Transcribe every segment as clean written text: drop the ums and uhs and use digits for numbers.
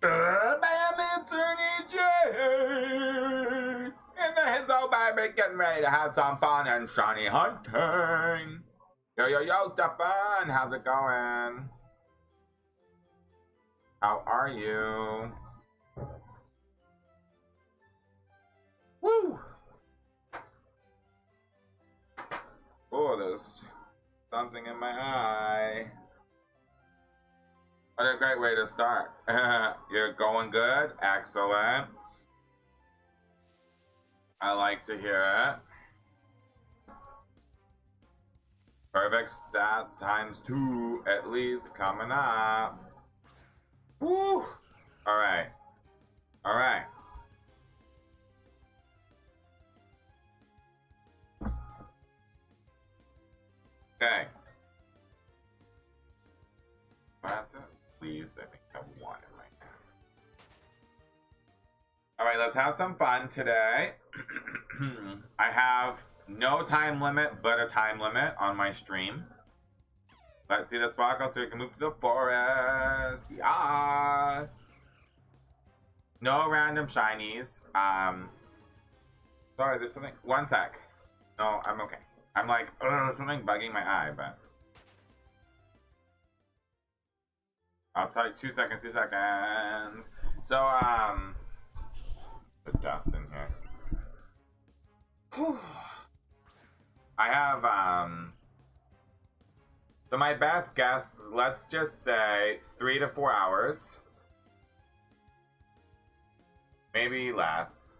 Bam, it's Erniiie! And the Hizzo baby getting ready to have some fun and shiny hunting. Yo, Stefan, how's it going? How are you? Woo! Oh, there's something in my eye. What a great way to start. You're going good? Excellent. I like to hear it. Perfect stats ×2 at least coming up. Woo! Alright. Alright. Okay. That's it. Please, I think I have one in my hand. Alright, let's have some fun today. I have no time limit, but a time limit on my stream. Let's see the sparkle so we can move to the forest. Yeah. No random shinies. Sorry, there's something. One sec. No, I'm okay. I'm like, something bugging my eye, but I'll tell you 2 seconds, 2 seconds. So, put dust in here. Whew. I have, so my best guess, let's just say 3 to 4 hours. Maybe less.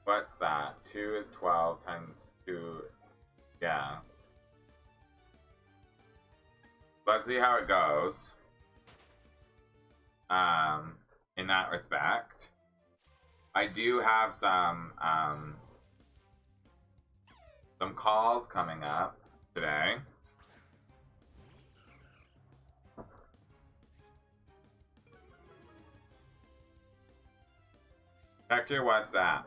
What's that? 2 is 12 times 2. Yeah. Let's see how it goes. In that respect. I do have some calls coming up today. Check your WhatsApp.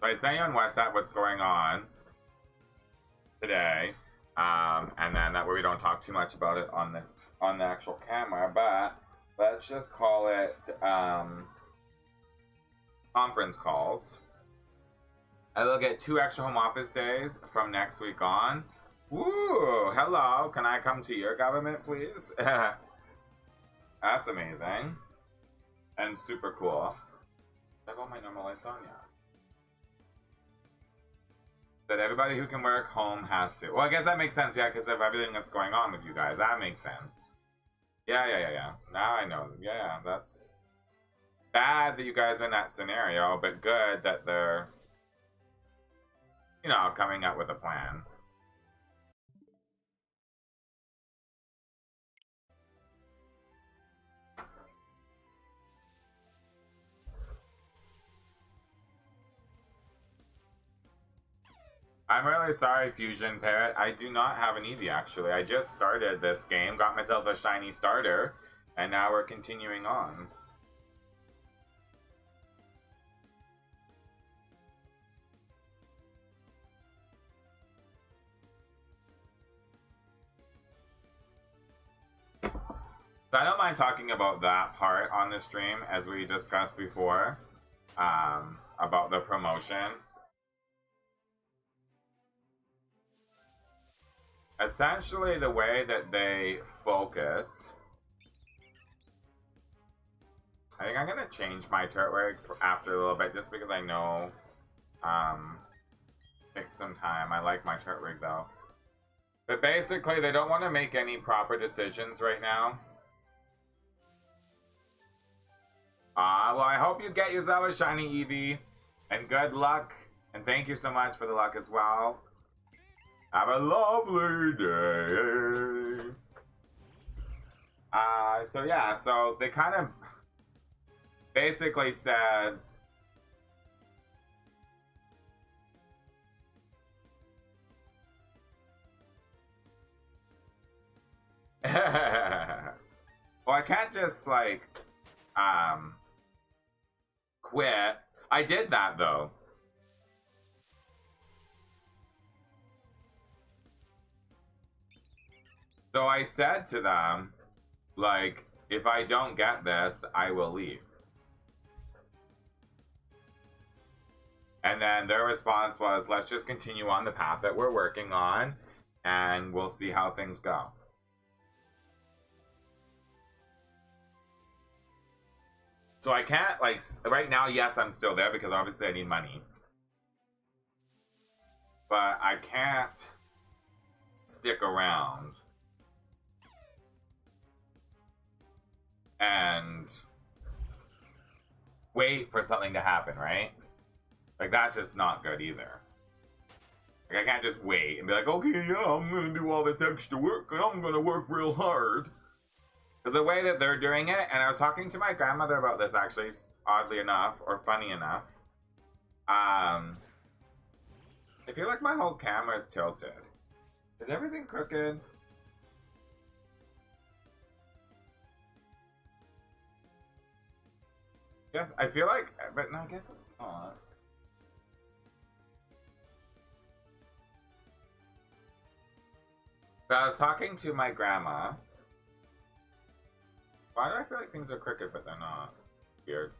So I sent you on WhatsApp what's going on today, and then that way we don't talk too much about it on the actual camera. But let's just call it conference calls. I will get 2 extra home office days from next week on. Woo! Hello, can I come to your government, please? That's amazing and super cool. I have all my normal lights on, yeah. That everybody who can work home has to. Well, I guess that makes sense, yeah, because of everything that's going on with you guys. That makes sense. Yeah. Now I know. Yeah, that's bad that you guys are in that scenario, but good that they're, you know, coming up with a plan. I'm really sorry, Fusion Parrot. I do not have an Eevee, actually. I just started this game, got myself a shiny starter, and now we're continuing on. So I don't mind talking about that part on the stream, as we discussed before, about the promotion. Essentially, the way that they focus... I think I'm going to change my turret rig after a little bit, just because I know... take some time. I like my turret rig, though. But basically, they don't want to make any proper decisions right now. Well, I hope you get yourself a shiny Eevee. And good luck. And thank you so much for the luck as well. Have a lovely day. So yeah, so they kind of basically said Well, I can't just, like, quit. I did that, though. So I said to them, like, if I don't get this, I will leave. And then their response was, let's just continue on the path that we're working on, and we'll see how things go. So I can't, like, right now, yes, I'm still there because obviously I need money. But I can't stick around and wait for something to happen, right? Like, that's just not good either. Like, I can't just wait and be like, okay, yeah, I'm gonna do all this extra work and I'm gonna work real hard. Because the way that they're doing it, and I was talking to my grandmother about this actually, oddly enough, or funny enough. I feel like my whole camera is tilted. Is everything crooked? Yes, I feel like, but no, I guess it's not. But I was talking to my grandma. Why do I feel like things are crooked, but they're not? Weird.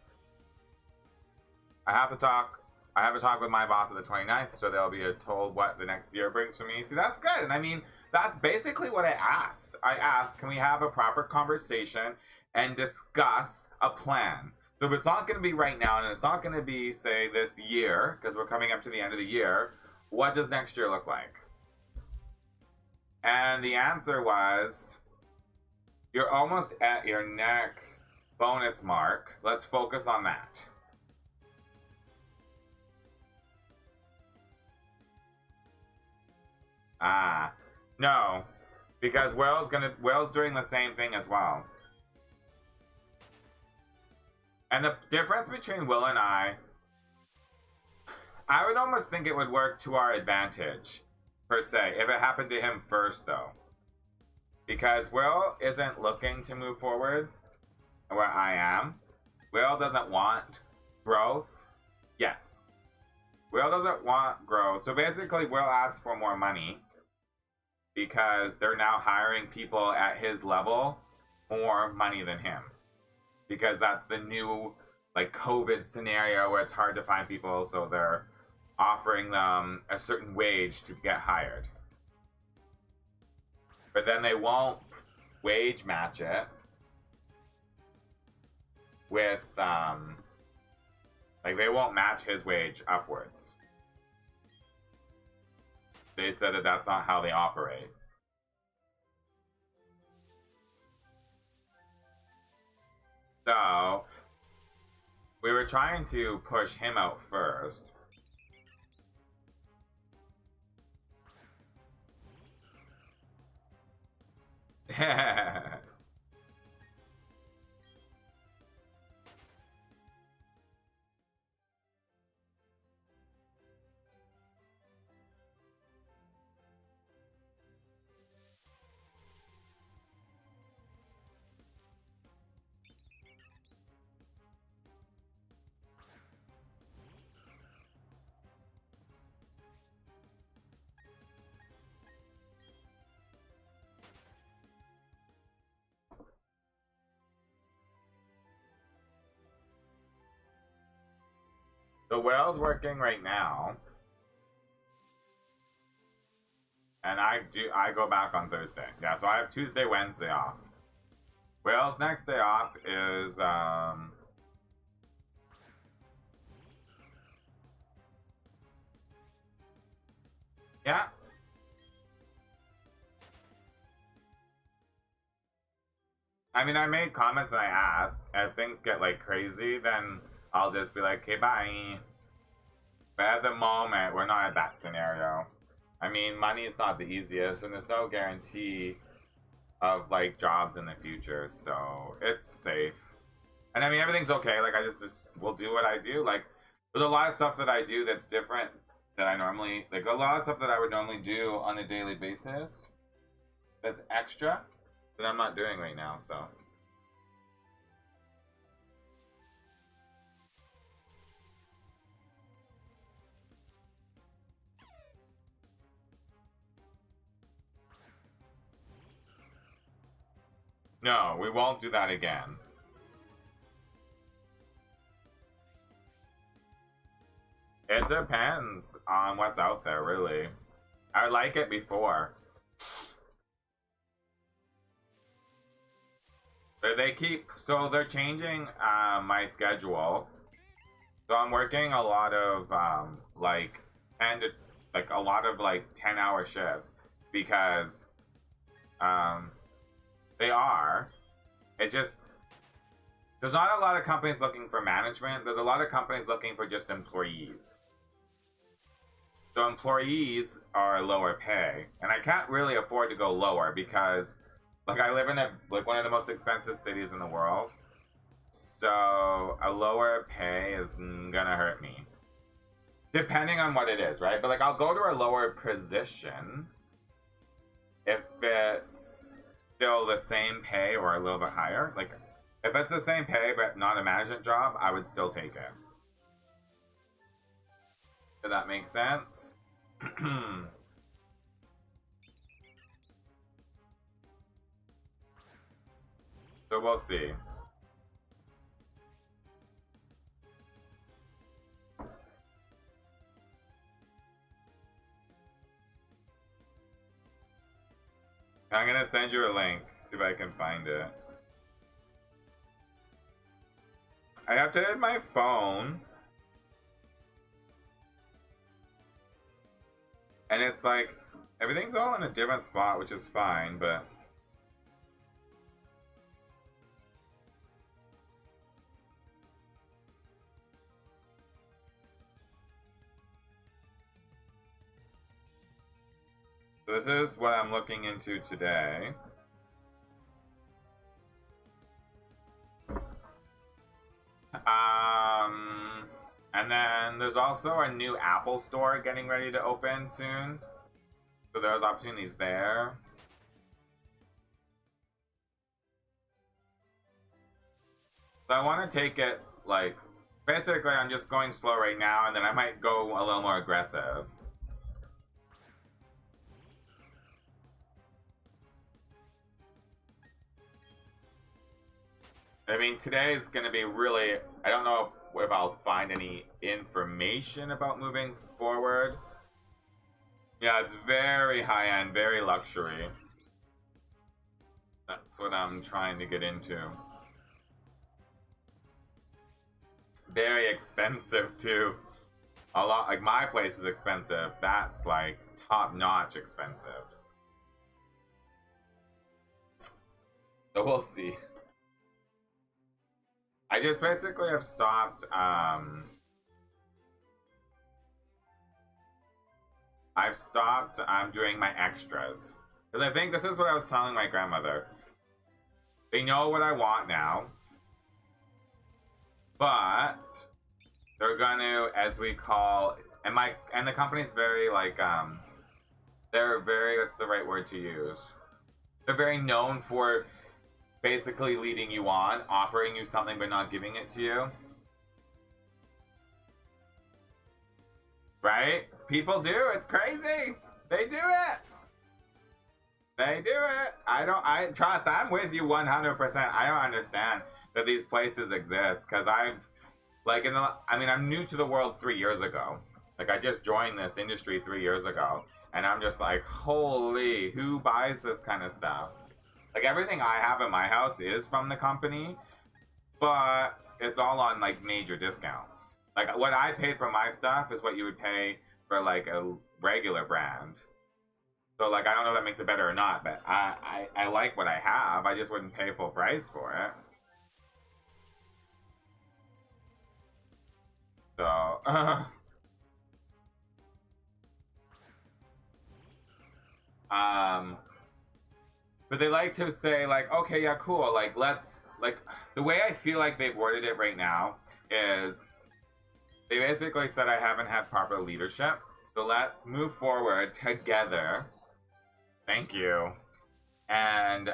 I have a talk with my boss at the 29th, so they'll be told what the next year brings for me. See, that's good. And I mean, that's basically what I asked. I asked, can we have a proper conversation and discuss a plan? So if it's not going to be right now, and it's not going to be, say, this year, because we're coming up to the end of the year, what does next year look like? And the answer was, you're almost at your next bonus mark. Let's focus on that. No. Because Will's doing the same thing as well. And the difference between Will and I would almost think it would work to our advantage, per se, if it happened to him first, though. Because Will isn't looking to move forward where I am. Will doesn't want growth. Yes. Will doesn't want growth. So basically, Will asks for more money because they're now hiring people at his level more money than him. Because that's the new, like, COVID scenario where it's hard to find people, so they're offering them a certain wage to get hired. But then they won't wage match it with, like, they won't match his wage upwards. They said that that's not how they operate. So, we were trying to push him out first. The whale's working right now. And I go back on Thursday. Yeah, so I have Tuesday, Wednesday off. Whale's next day off is, yeah. I mean, I made comments and I asked. If things get, like, crazy, then I'll just be like, okay, bye. But at the moment, we're not at that scenario. I mean, money is not the easiest, and there's no guarantee of, like, jobs in the future, so it's safe. And I mean, everything's okay. Like, I just will do what I do. Like, there's a lot of stuff that I do that's different that I normally, like, a lot of stuff that I would normally do on a daily basis that's extra that I'm not doing right now, so. No, we won't do that again. It depends on what's out there, really. I like it before. So they're changing my schedule. So I'm working a lot of like 10-hour shifts because they are. It just there's not a lot of companies looking for management. There's a lot of companies looking for just employees. So employees are lower pay, and I can't really afford to go lower because, like, I live in one of the most expensive cities in the world. So a lower pay is gonna hurt me, depending on what it is, right? But like, I'll go to a lower position if it's still the same pay or a little bit higher. Like, if it's the same pay but not a management job, I would still take it. Does that make sense? So we'll see. I'm gonna send you a link, see if I can find it. I updated my phone. And it's like, everything's all in a different spot, which is fine, but... So this is what I'm looking into today. And then there's also a new Apple store getting ready to open soon. So there's opportunities there. So I want to take it, like, basically I'm just going slow right now, and then I might go a little more aggressive. I mean, today is going to be really, I don't know if I'll find any information about moving forward. Yeah, it's very high-end, very luxury. That's what I'm trying to get into. Very expensive, too. A lot, like, my place is expensive. That's, like, top-notch expensive. So we'll see. I just basically have stopped, I've stopped doing my extras. Because I think this is what I was telling my grandmother. They know what I want now. But they're gonna, as we call, and the company's very, like, they're very, what's the right word to use? They're very known for basically leading you on, offering you something but not giving it to you. Right? People do. It's crazy. They do it. They do it. I trust. I'm with you 100%. I don't understand that these places exist because I've, like, I'm new to the world 3 years ago. Like, I just joined this industry 3 years ago, and I'm just like, holy, who buys this kind of stuff? Like, everything I have in my house is from the company, but it's all on, like, major discounts. Like, what I paid for my stuff is what you would pay for, like, a regular brand. So, like, I don't know if that makes it better or not, but I like what I have. I just wouldn't pay full price for it. So, but they like to say, like, okay, yeah, cool, like, let's, like, the way I feel like they've worded it right now is they basically said I haven't had proper leadership, so let's move forward together. Thank you. And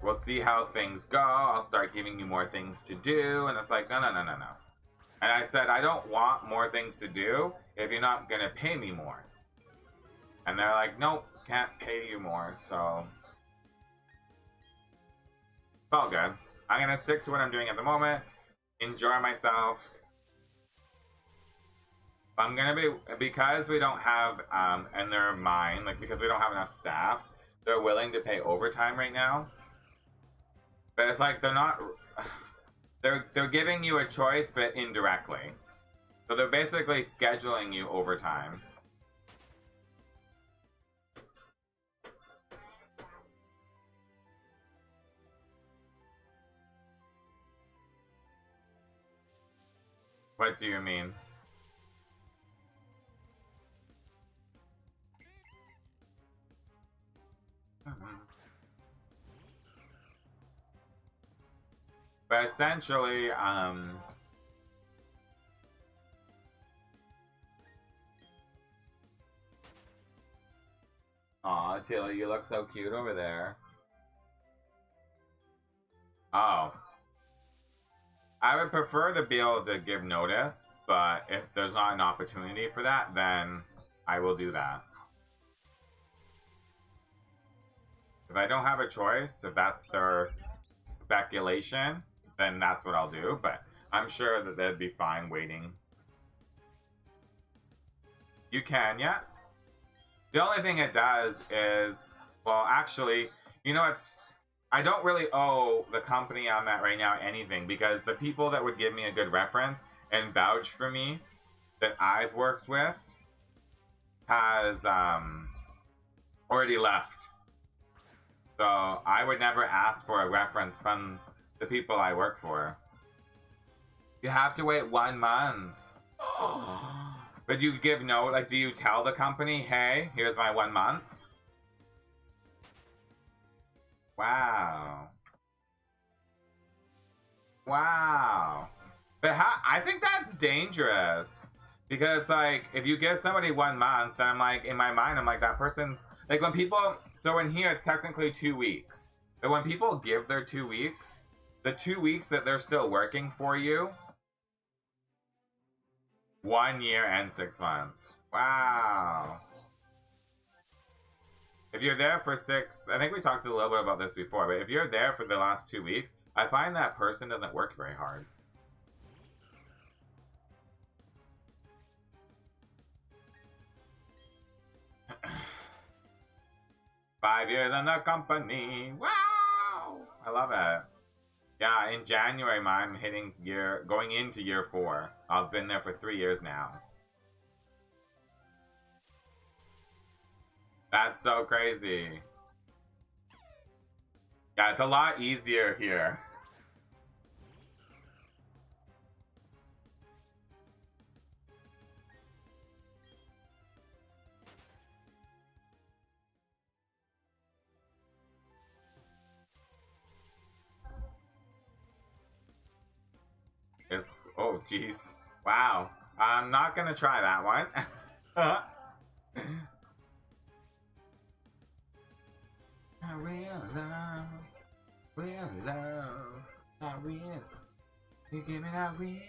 we'll see how things go. I'll start giving you more things to do. And it's like, no, no, no, no, no. And I said, I don't want more things to do if you're not going to pay me more. And they're like, nope, can't pay you more. So it's all good. I'm going to stick to what I'm doing at the moment. Enjoy myself. I'm going to be, because we don't have, and they're mine, like because we don't have enough staff, they're willing to pay overtime right now. But it's like they're not, they're giving you a choice, but indirectly. So they're basically scheduling you overtime. What do you mean? But essentially, aw, Chili, you look so cute over there. Oh. I would prefer to be able to give notice, but if there's not an opportunity for that, then I will do that. If I don't have a choice, if that's their speculation, then that's what I'll do, but I'm sure that they'd be fine waiting. You can, yeah. The only thing it does is, well, actually, you know, I don't really owe the company I'm at right now anything, because the people that would give me a good reference and vouch for me that I've worked with has already left. So I would never ask for a reference from the people I work for. You have to wait 1 month. But you give no, like, do you tell the company, hey, here's my 1 month? Wow. Wow. But I think that's dangerous. Because, like, if you give somebody 1 month, then I'm like, in my mind, I'm like, that person's, like, when people, so in here, it's technically 2 weeks. But when people give their 2 weeks, the 2 weeks that they're still working for you, 1 year and 6 months. Wow. If you're there for 6, I think we talked a little bit about this before, but if you're there for the last 2 weeks, I find that person doesn't work very hard. Five years in the company. Wow! I love it. Yeah, in January, I'm hitting going into year 4. I've been there for 3 years now. That's so crazy. Yeah, it's a lot easier here. It's, oh jeez. Wow. I'm not gonna try that one. Real love, not real. You give me that real,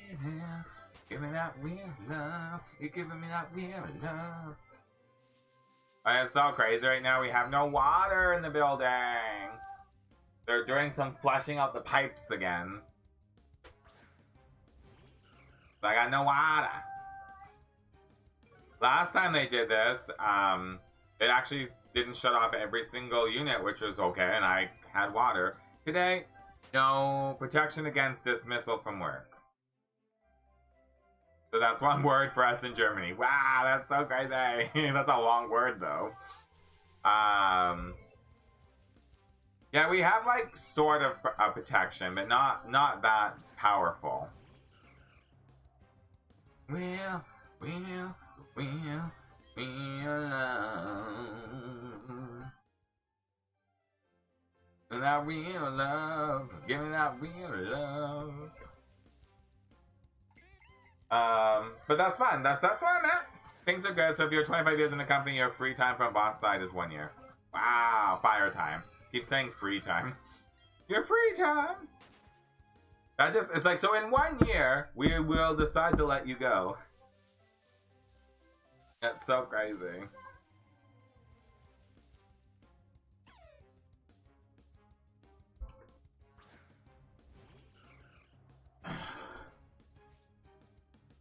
give me that real love. You giving me that real love. Oh, it's so crazy right now. We have no water in the building. They're doing some flushing out the pipes again. I got no water. Last time they did this, it actually didn't shut off every single unit, which was okay, and I had water. Today, no protection against dismissal from work. So that's one word for us in Germany. Wow, that's so crazy. That's a long word, though. Yeah, we have, like, sort of a protection, but not that powerful. We'll love. That real love. Give me that real love. But that's fine. That's where I'm at. Things are good. So if you're 25 years in the company, your free time from boss side is 1 year. Wow, fire time. Keep saying free time. Your free time. That just, it's like, so in 1 year, we will decide to let you go. That's so crazy.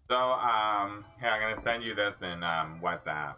So, here, I'm gonna send you this in, WhatsApp.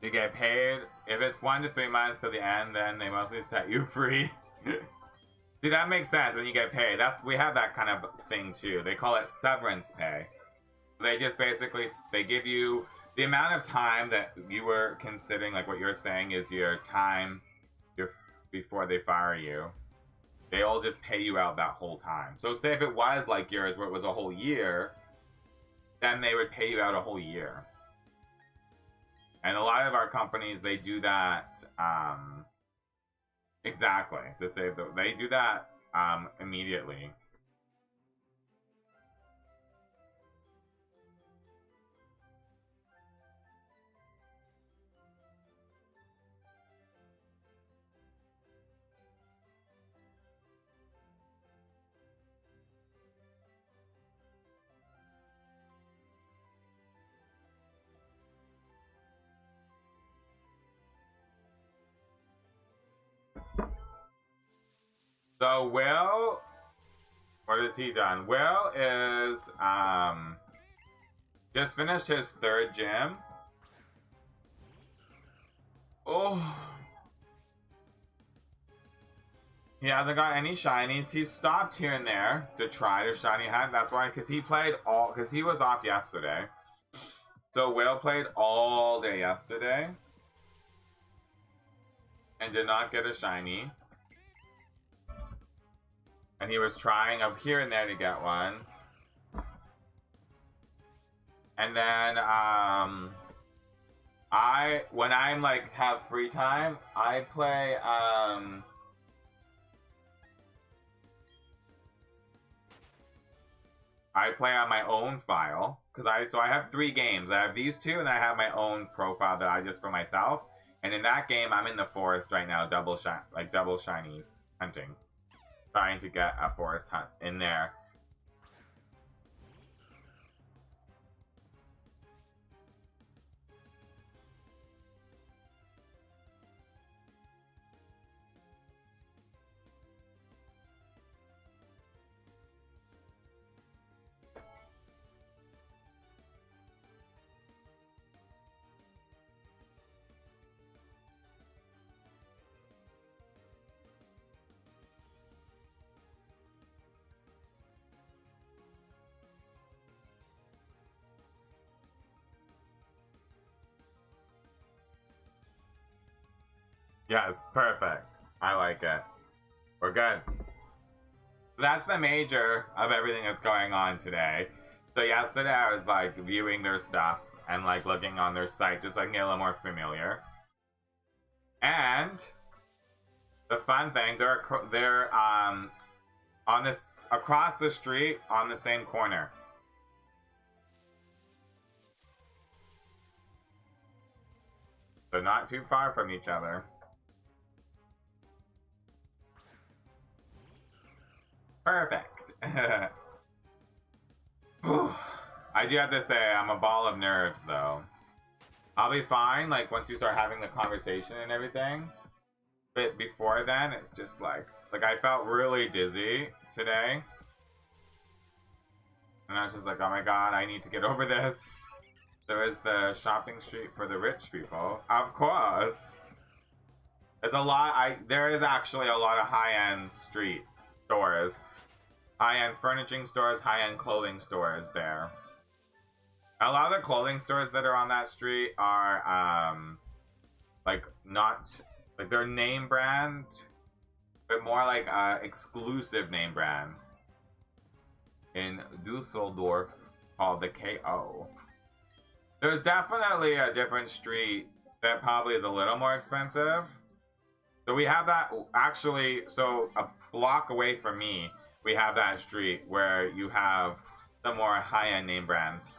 You get paid. If it's 1 to 3 months to the end, then they mostly set you free. See, that makes sense. Then you get paid. We have that kind of thing too. They call it severance pay. They just basically, they give you the amount of time that you were considering, like what you're saying is your time before they fire you. They all just pay you out that whole time. So say if it was like yours where it was a whole year, then they would pay you out a whole year. And a lot of our companies, they do that, exactly, to save they do that, immediately. So Will, what has he done? Will is just finished his 3rd gym. Oh, he hasn't got any shinies. He's stopped here and there to try to shiny hunt. That's why, because he was off yesterday. So Will played all day yesterday and did not get a shiny. And he was trying up here and there to get one. And then, when I'm like, have free time, I play, on my own file. So I have 3 games. I have these 2 and I have my own profile that I just for myself. And in that game, I'm in the forest right now, double shinies hunting. Trying to get a forest hunt in there. Yes, perfect. I like it. We're good. That's the major of everything that's going on today. So yesterday I was like viewing their stuff and like looking on their site just so I can get a little more familiar. And the fun thing, they're on this across the street on the same corner. So not too far from each other. Perfect. I do have to say, I'm a ball of nerves, though. I'll be fine, like, once you start having the conversation and everything. But before then, it's just like I felt really dizzy today. And I was just like, oh my god, I need to get over this. There is the shopping street for the rich people. Of course. There's a lot, there is actually a lot of high-end stores stores. High-end furnishing stores, high-end clothing stores there. A lot of the clothing stores that are on that street are, like, not, like, they're name brand, but more like, exclusive name brand. In Dusseldorf, called the KO. There's definitely a different street that probably is a little more expensive. So we have that, actually, so a block away from me, we have that street where you have the more high-end name brands.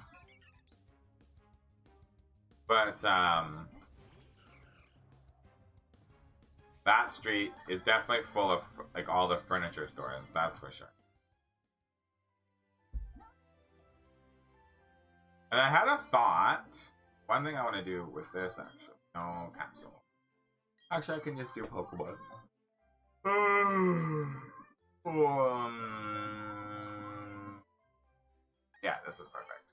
But, that street is definitely full of, like, all the furniture stores, that's for sure. And I had a thought. One thing I want to do with this, actually. No capsule. Actually, I can just do Pokemon. Yeah, this is perfect.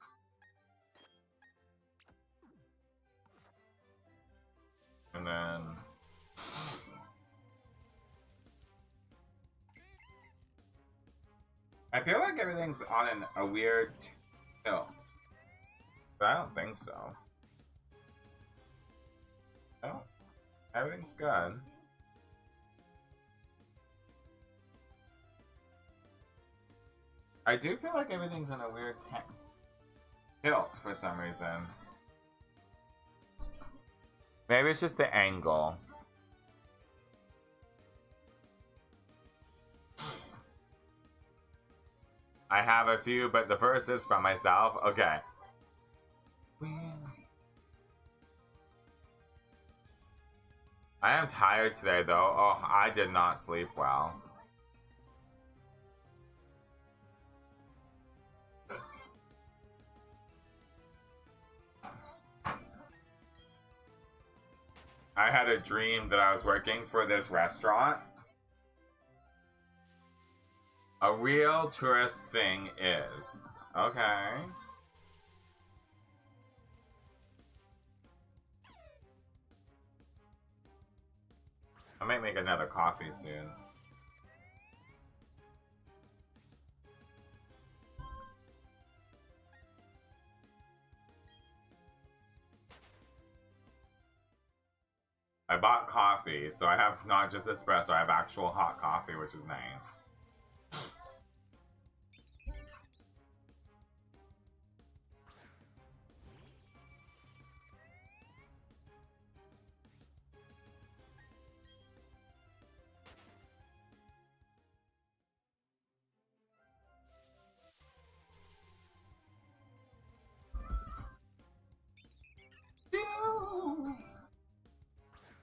And then... I feel like everything's on a weird tilt. But I don't think so. No. Everything's good. I do feel like everything's in a weird tilt for some reason. Maybe it's just the angle. I have a few, but the first is from myself. Okay. I am tired today, though. Oh, I did not sleep well. I had a dream that I was working for this restaurant. A real tourist thing is. Okay. I might make another coffee soon. I bought coffee, so I have not just espresso, I have actual hot coffee, which is nice.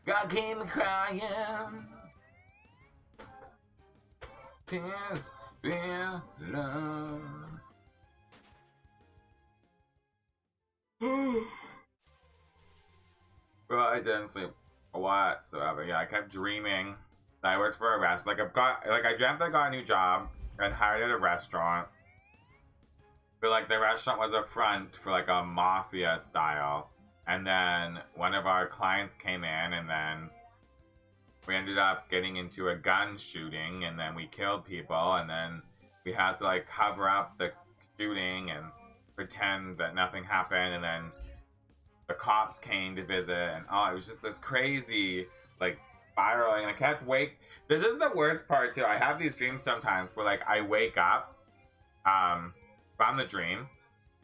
God came crying. Tears, fear, love. Well, I didn't sleep a lot, so yeah, I kept dreaming that I worked for a restaurant. I dreamt that I got a new job and hired at a restaurant. But like the restaurant was a front for like a mafia style. And then one of our clients came in, and then we ended up getting into a gun shooting, and then we killed people, and then we had to like cover up the shooting and pretend that nothing happened, and then the cops came to visit, and oh, it was just this crazy like spiraling. I kept this is the worst part too. I have these dreams sometimes where like I wake up from the dream,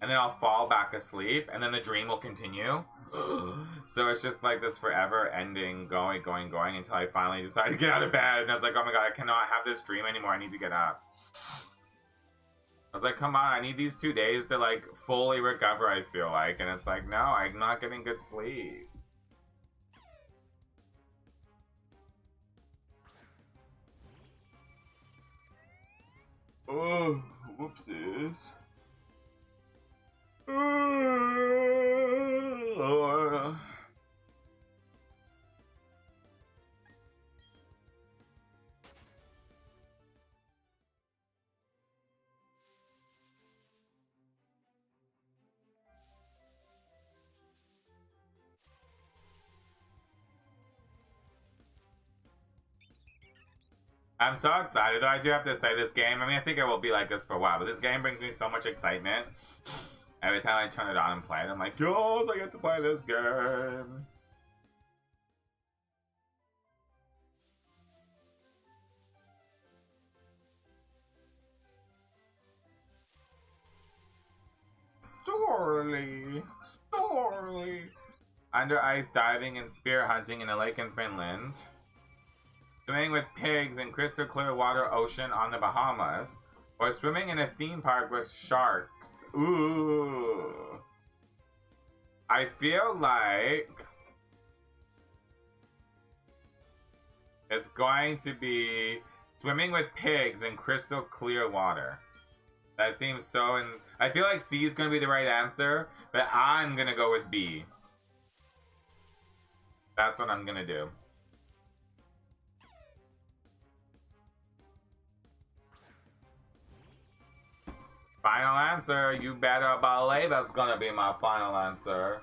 and then I'll fall back asleep, and then the dream will continue. So it's just like this forever ending, going until I finally decide to get out of bed. And I was like, oh my god, I cannot have this dream anymore. I need to get up. I was like, come on, I need these 2 days to like fully recover, I feel like. And it's like, no, I'm not getting good sleep. Oh, whoopsies. Lord. I'm so excited, though. I do have to say, this game, I mean, I think it will be like this for a while, but this game brings me so much excitement. Every time I turn it on and play it, I'm like, yo, I get to play this game. Storly. Under ice diving and spear hunting in a lake in Finland. Swimming with pigs in crystal clear water ocean on the Bahamas. Or swimming in a theme park with sharks. Ooh. I feel like it's going to be swimming with pigs in crystal clear water. That seems so... I feel like C is going to be the right answer, but I'm going to go with B. That's what I'm going to do. Final answer. You better believe that's going to be my final answer.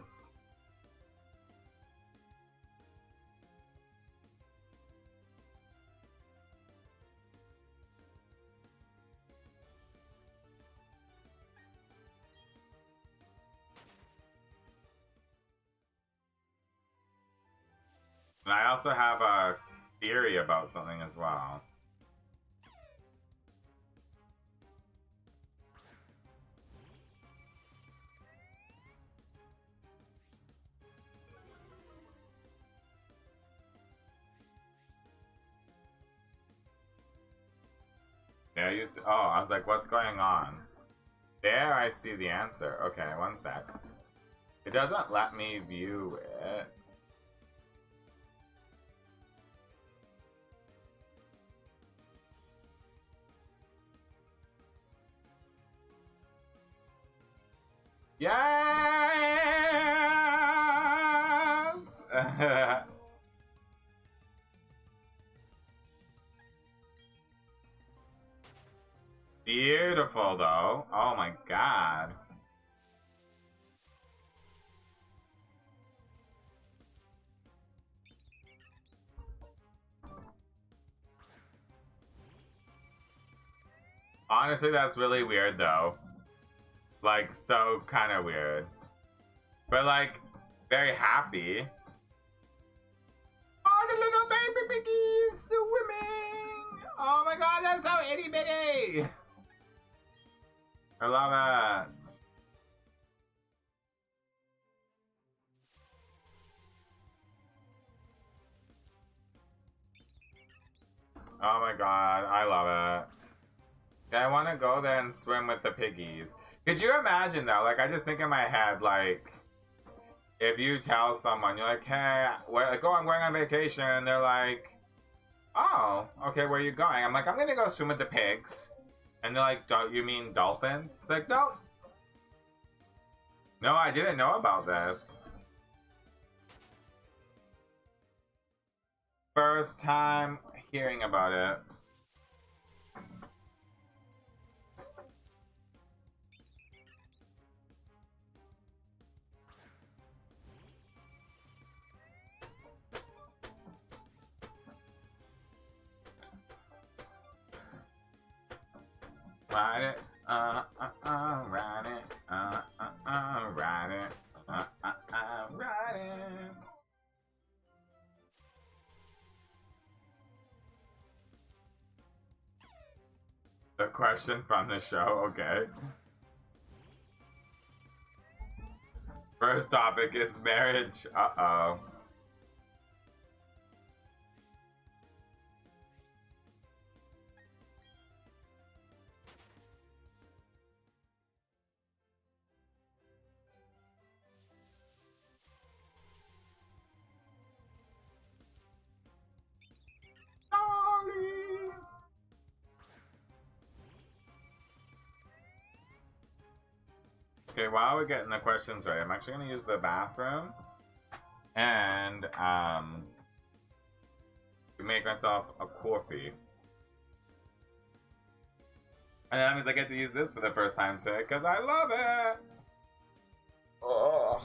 And I also have a theory about something as well. Yeah, oh, I was like, what's going on? There, I see the answer. Okay, one sec. It doesn't let me view it. Yes! Beautiful, though. Oh my god. Honestly, that's really weird, though. Like, so kind of weird. But, like, very happy. Oh, the little baby piggies swimming! Oh my god, that's so itty bitty! I love it. Oh my god, I love it. I want to go there and swim with the piggies. Could you imagine though? Like, I just think in my head, like, if you tell someone, you're like, hey, like, oh, I'm going on vacation, and they're like, oh, okay, where are you going? I'm like, I'm gonna go swim with the pigs. And they're like, you mean dolphins? It's like, no. No, I didn't know about this. First time hearing about it. Ride it, ride it, ride it, ride it. The question from the show, okay. First topic is marriage. Uh-oh. Okay, while we're getting the questions ready, I'm actually going to use the bathroom and make myself a coffee. And that means I get to use this for the first time today because I love it. Ugh.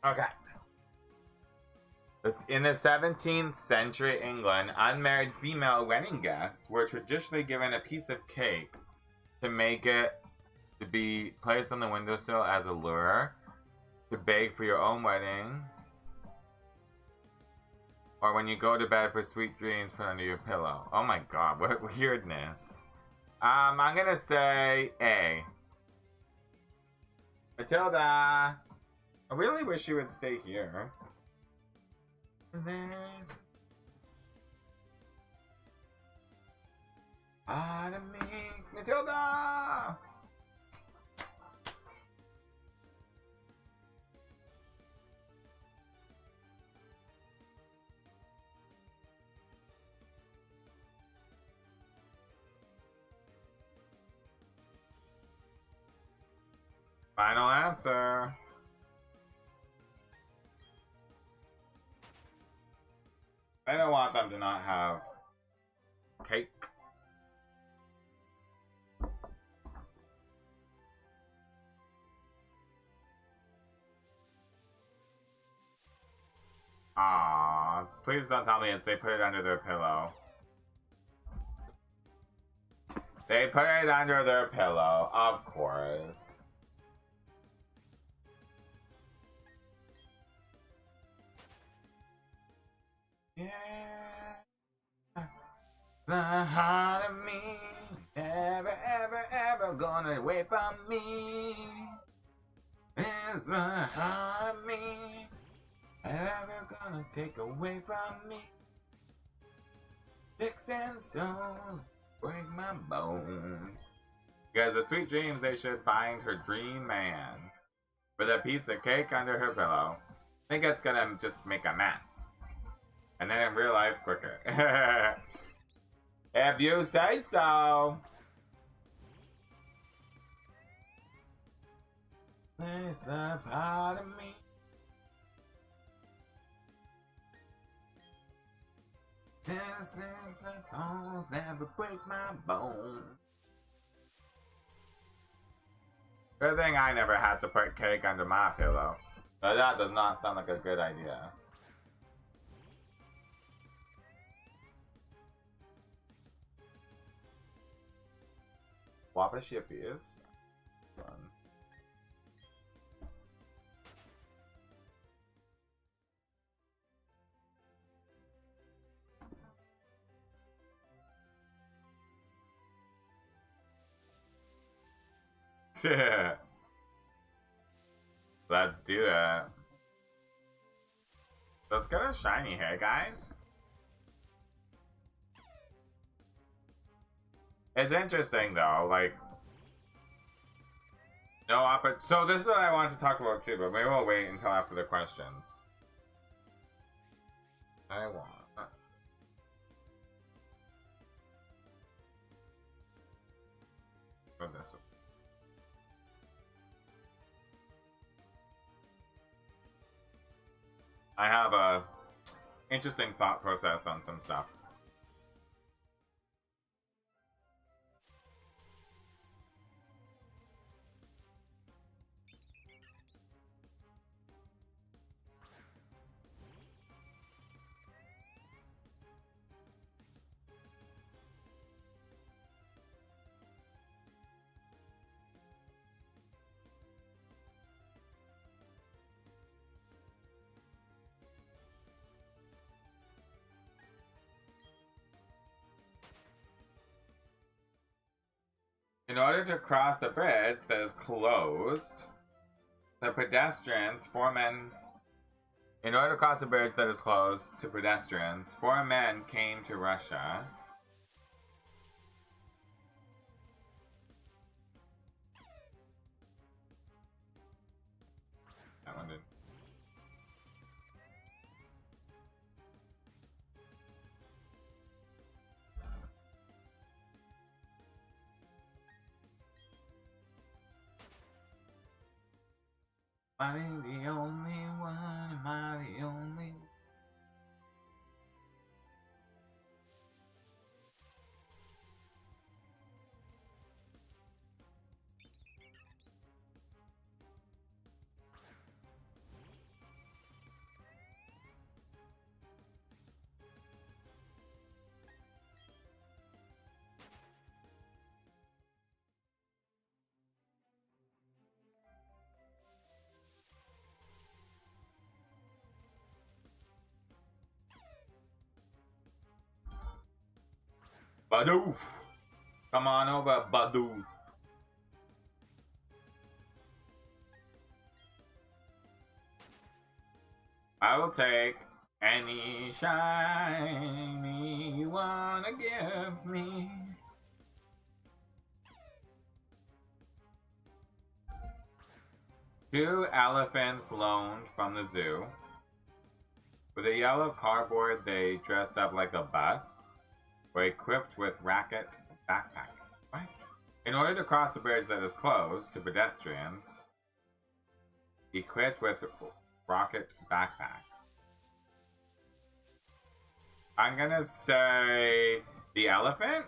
Okay. In the 17th century England, unmarried female wedding guests were traditionally given a piece of cake to make it to be placed on the windowsill as a lure, to bake for your own wedding, or when you go to bed for sweet dreams put under your pillow. Oh my god, what weirdness. I'm gonna say A. Matilda! I really wish you would stay here. There's part of me, Matilda! Final answer. I don't want them to not have cake. Aww, please don't tell me it's they put it under their pillow. They put it under their pillow, of course. Yeah, the heart of me, never, ever, ever gonna away from me. Is the heart of me ever gonna take away from me? Sticks and stones break my bones. Because the sweet dreams, they should find her dream man with a piece of cake under her pillow. I think it's gonna just make a mess. And then in real life, quicker. If you say so. There's the part of me. This is the bones never break my bones. Good thing I never had to put cake under my pillow. But that does not sound like a good idea. Swap a shippies. Let's do it. Let's get a shiny here, guys. It's interesting though, like so this is what I wanted to talk about too, but maybe we'll wait until after the questions. I want for this. I have a interesting thought process on some stuff. In order to cross a bridge that is closed, the pedestrians, in order to cross a bridge that is closed to pedestrians, 4 men came to Russia. That one didn't. Am I the only one? Am I the only one? Badoof! Come on over, Badoof. I will take any shiny you wanna give me. Two elephants loaned from the zoo. With a yellow cardboard, they dressed up like a bus. Were equipped with racket backpacks. What? In order to cross a bridge that is closed to pedestrians, equipped with rocket backpacks. I'm gonna say the elephant?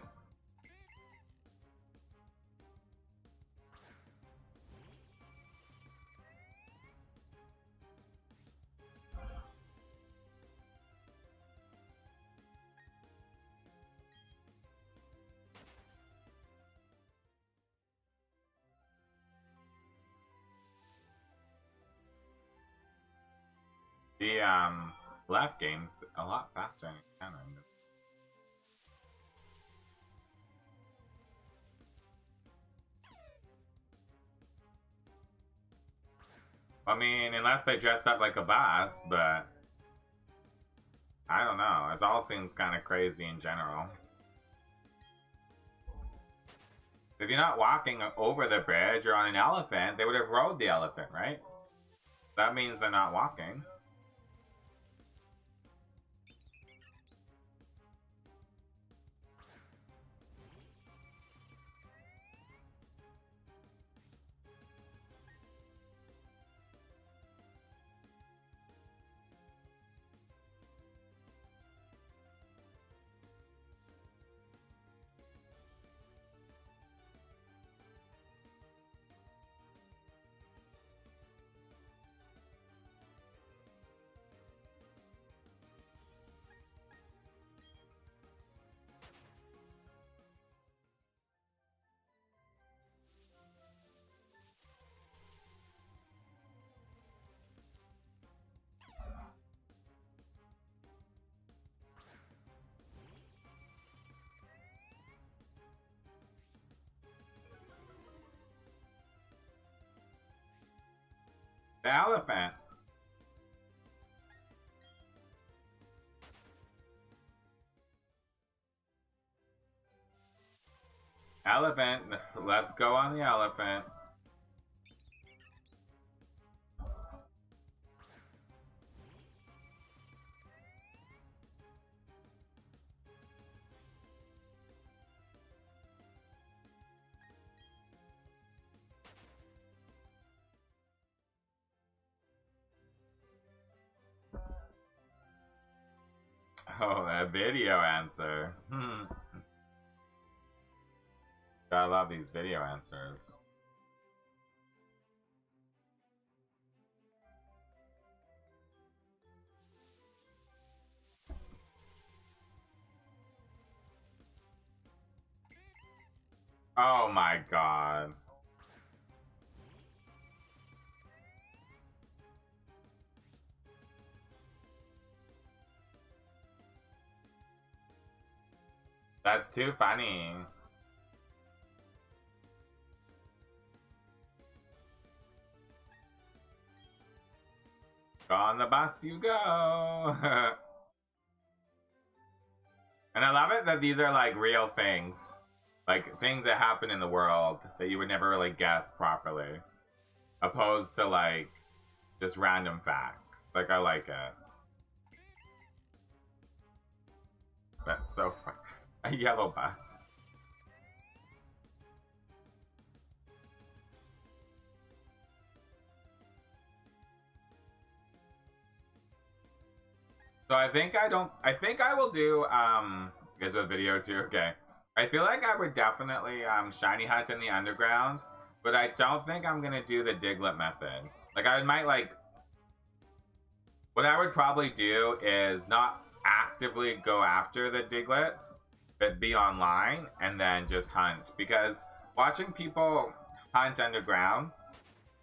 The left game's a lot faster than encountering. I mean, unless they dressed up like a boss, but I don't know. It all seems kind of crazy in general. If you're not walking over the bridge or on an elephant, they would have rode the elephant, right? That means they're not walking. The elephant. Elephant. Let's go on the elephant. Oh, a video answer. I love these video answers. Oh my god. That's too funny. Go on the bus you go. And I love it that these are like real things. Like things that happen in the world that you would never really guess properly. Opposed to like just random facts. Like I like it. That's so fun. A yellow bus. So I think I will do guys with video too, okay. I feel like I would definitely shiny hunt in the underground, but I don't think I'm gonna do the Diglett method. Like I might like what I would probably do is not actively go after the Diglets, but be online and then just hunt, because watching people hunt underground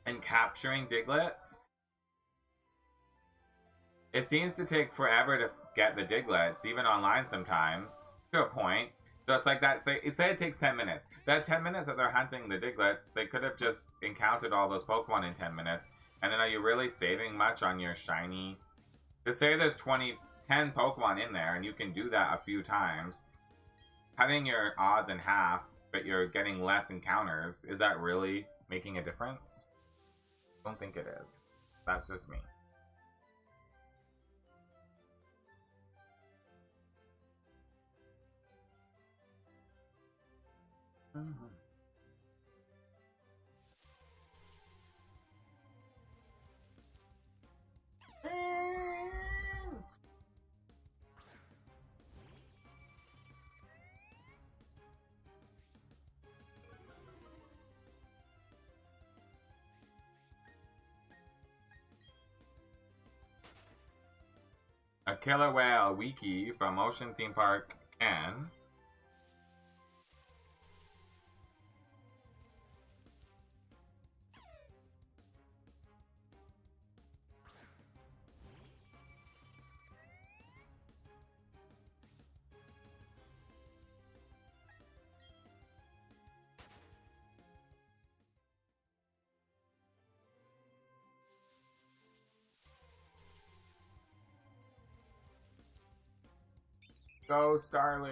and capturing Diglets, it seems to take forever to get the Diglets, even online sometimes, to a point. So it's like that. Say it takes 10 minutes. That 10 minutes that they're hunting the Diglets, they could have just encountered all those Pokemon in 10 minutes. And then are you really saving much on your shiny? To say there's 10 Pokemon in there, and you can do that a few times. Cutting your odds in half, but you're getting less encounters. Is that really making a difference? I don't think it is. That's just me. A killer whale wiki from Ocean Theme Park Ken. Go Starly!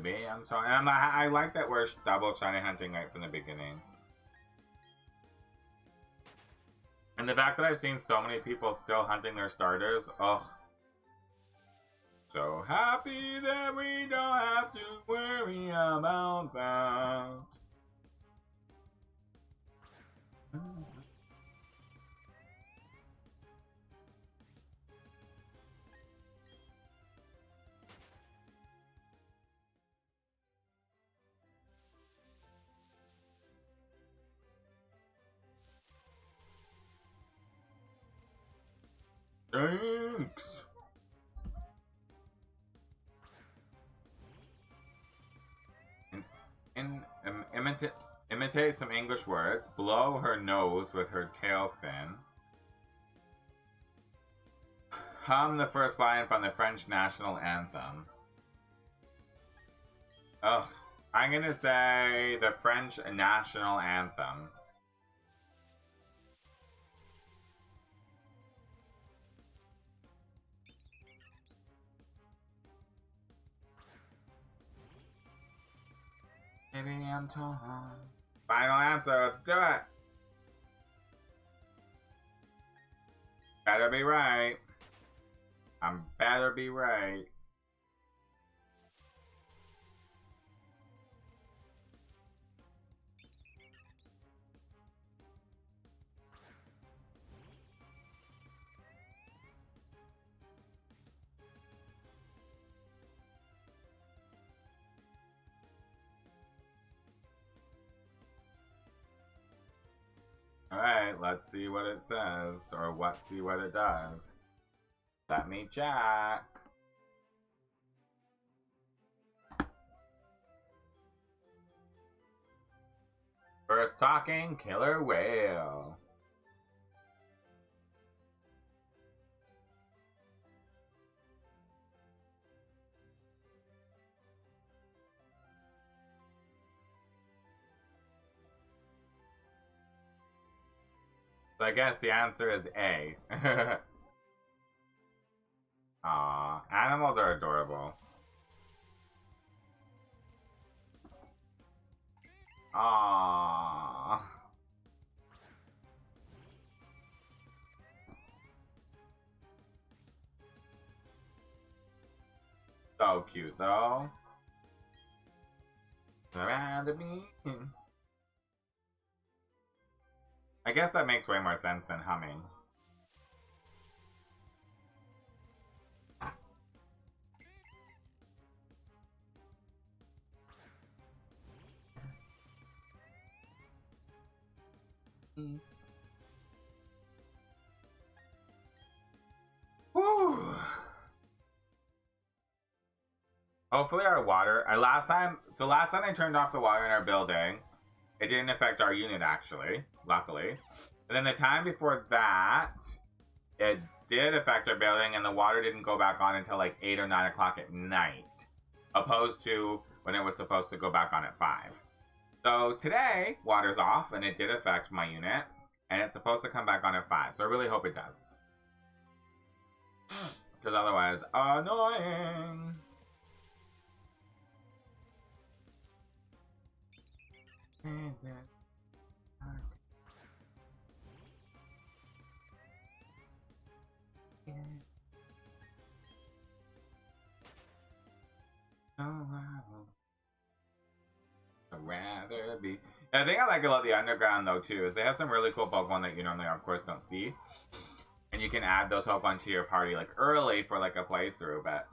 Maybe, I'm sorry. I like that we're double shiny hunting right from the beginning. And the fact that I've seen so many people still hunting their starters, ugh. So happy that we don't have to worry about that. Thanks. Imitate some English words. Blow her nose with her tail fin. Hum the first line from the French national anthem. Ugh. I'm gonna say the French national anthem. Maybe I'm torn. Final answer, let's do it. Better be right. I'm better be right. Alright, let's see what it says, or see what it does. Let me check. First talking killer whale. So I guess the answer is A. Aw, animals are adorable. Aww. So cute though. Around me. I guess that makes way more sense than humming. Whew. Hopefully our water. Last time they turned off the water in our building, it didn't affect our unit actually, luckily. And then the time before that, it did affect our building, and the water didn't go back on until like 8 or 9 o'clock at night, opposed to when it was supposed to go back on at 5. So today, water's off, and it did affect my unit, and it's supposed to come back on at 5. So I really hope it does, because otherwise, annoying. I'd rather be. And the thing I like about the underground though too is they have some really cool Pokemon that you normally of course don't see, and you can add those Pokemon to your party like early for like a playthrough. But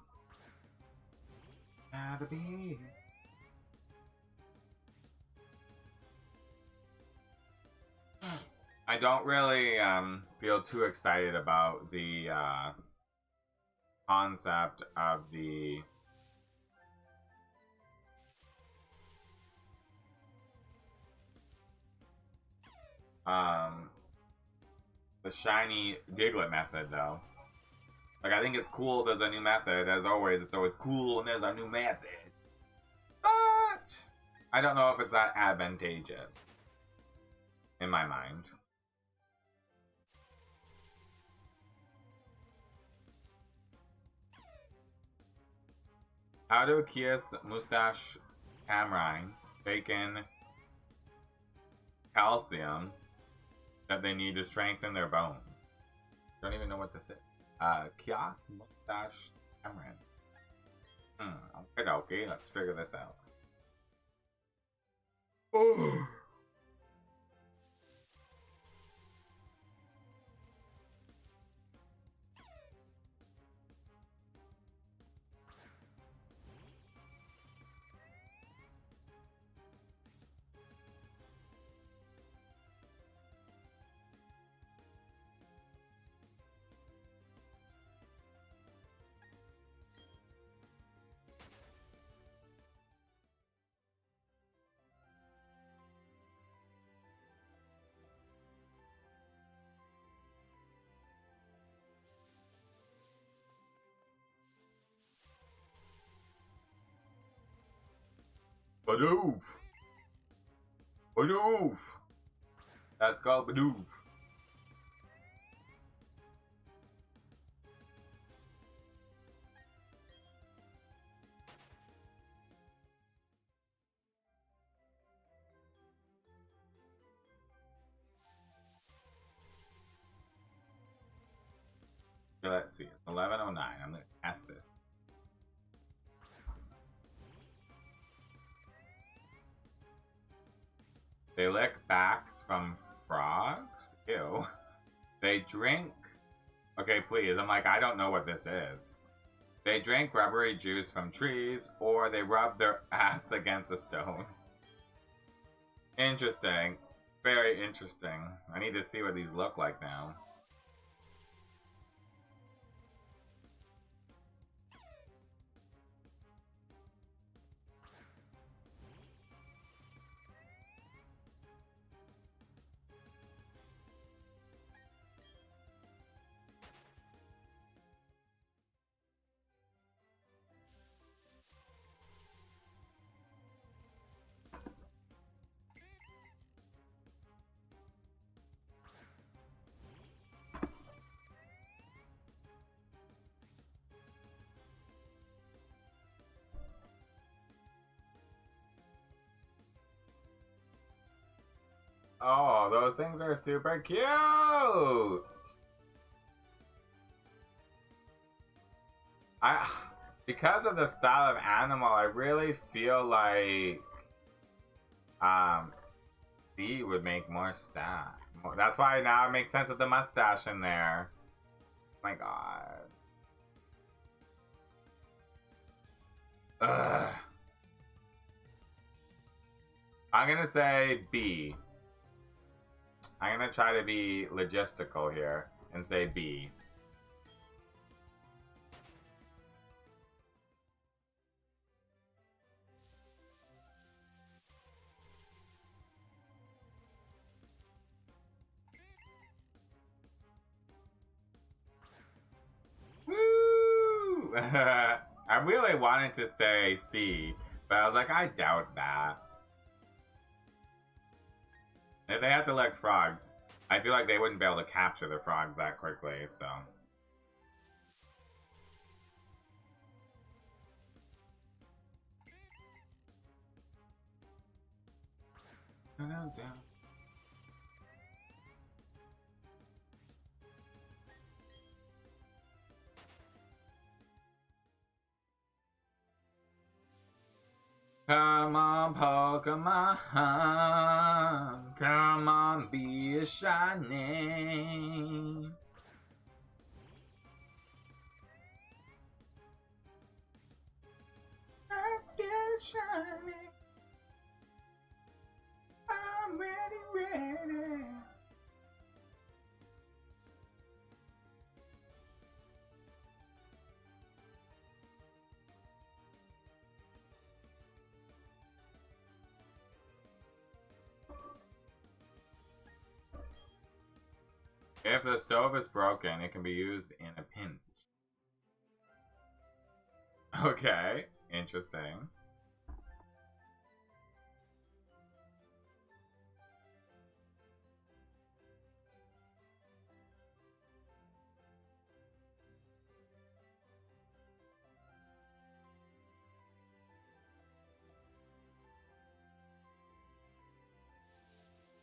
rather be. I don't really feel too excited about the concept of the shiny Diglett method though. Like, I think it's cool there's a new method. As always, it's always cool when there's a new method. But I don't know if it's that advantageous in my mind. How do Kia's mustache Cameron bacon calcium that they need to strengthen their bones? Don't even know what this is. Kia's mustache Cameron. Okay, let's figure this out. Oh. Badoof! Badoof! That's called Badoof. So let's see, it's 11:09. I'm gonna cast this. They lick backs from frogs? Ew. They drink... Okay, please. I'm like, I don't know what this is. They drink rubbery juice from trees, or they rub their ass against a stone. Interesting. Very interesting. I need to see what these look like now. Oh, those things are super cute! Because of the style of animal, I really feel like D would make more stash. That's why now it makes sense with the mustache in there. Oh my god. Ugh. I'm gonna say B. I'm gonna try to be logistical here and say B. Woo! I really wanted to say C, but I was like, I doubt that. If they had to let frogs, I feel like they wouldn't be able to capture the frogs that quickly, so. Come on, Pokemon. Come on, be a shiny. Let's get shiny. I'm ready. If the stove is broken, it can be used in a pinch. Okay, interesting.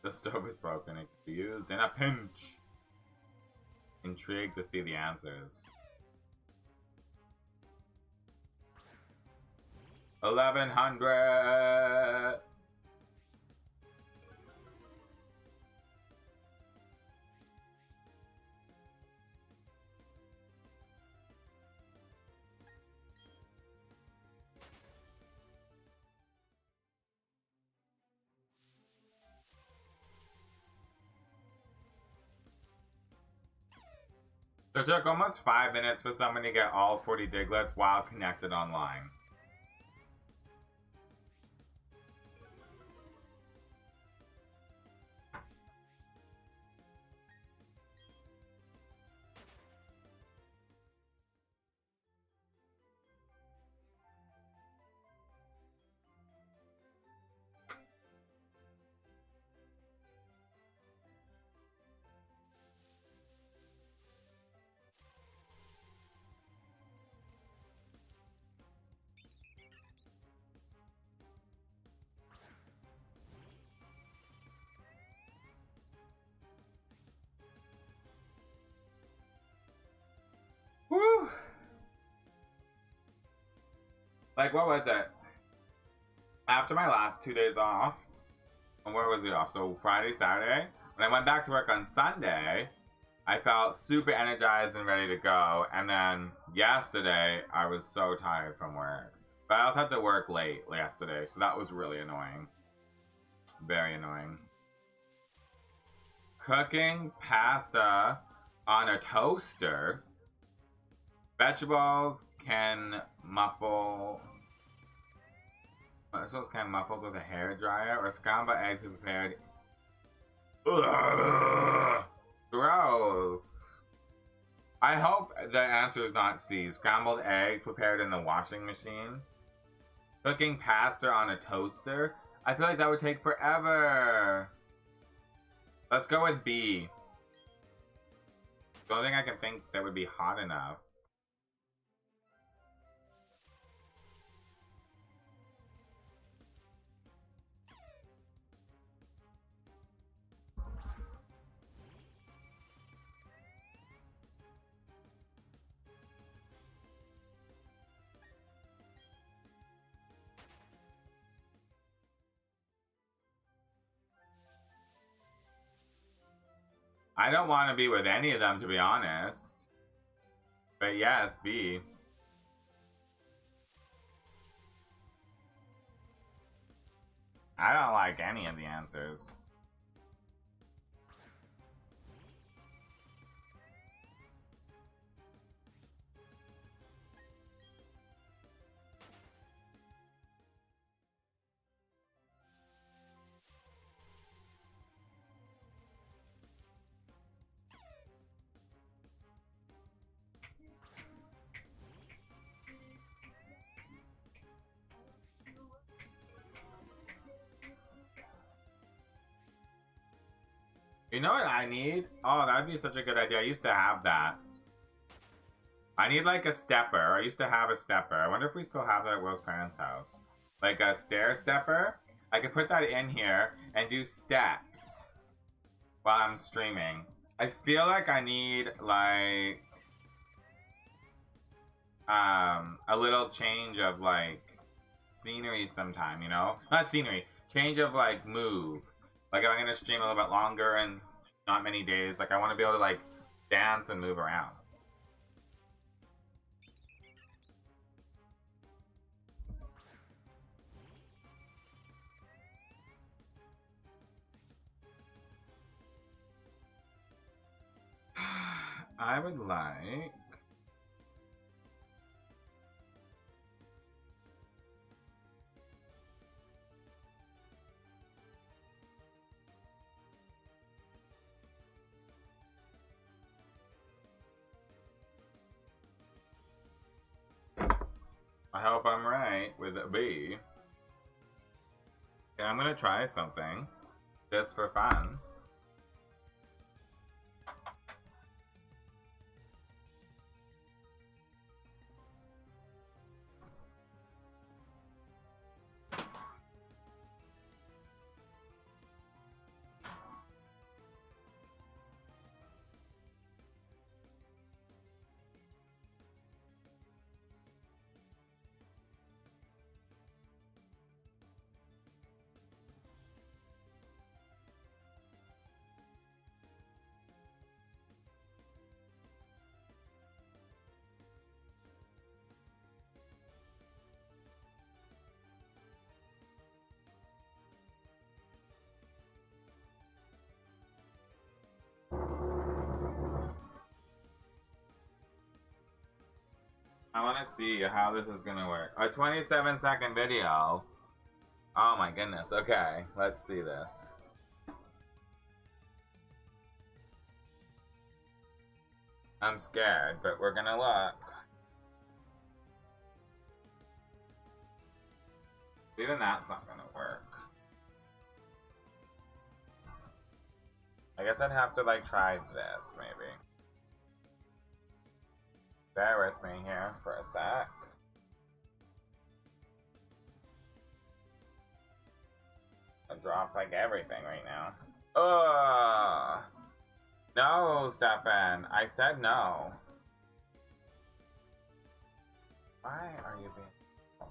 The stove is broken, it can be used in a pinch. Intrigued to see the answers. 1100. It took almost 5 minutes for someone to get all 40 Diglets while connected online. Woo! Like, what was it? After my last 2 days off, where was it off? So Friday, Saturday. When I went back to work on Sunday, I felt super energized and ready to go. And then yesterday, I was so tired from work. But I also had to work late yesterday, so that was really annoying. Very annoying. Cooking pasta on a toaster. Vegetables can muffle. Vegetables can muffled with a hair dryer, or scrambled eggs prepared. Ugh, gross. I hope the answer is not C. Scrambled eggs prepared in the washing machine. Cooking pasta on a toaster. I feel like that would take forever. Let's go with B. The only thing I can think that would be hot enough. I don't want to be with any of them, to be honest. But yes, B. I don't like any of the answers. You know what I need? Oh, that would be such a good idea. I used to have that. I need like a stepper. I used to have a stepper. I wonder if we still have that at Will's parents' house. Like a stair stepper. I could put that in here and do steps while I'm streaming. I feel like I need like a little change of like scenery sometime, you know? Not scenery, change of like move. Like if I'm gonna stream a little bit longer and not many days, like I want to be able to like dance and move around. I would like... I hope I'm right with a B. Okay, I'm gonna try something just for fun. I want to see how this is gonna work. A 27-second video. Oh my goodness. Okay, let's see this. I'm scared, but we're gonna look. Even that's not gonna work. I guess I'd have to like try this maybe. Bear with me here for a sec. I dropped like everything right now. Ugh! No, Stefan. I said no. Why are you being...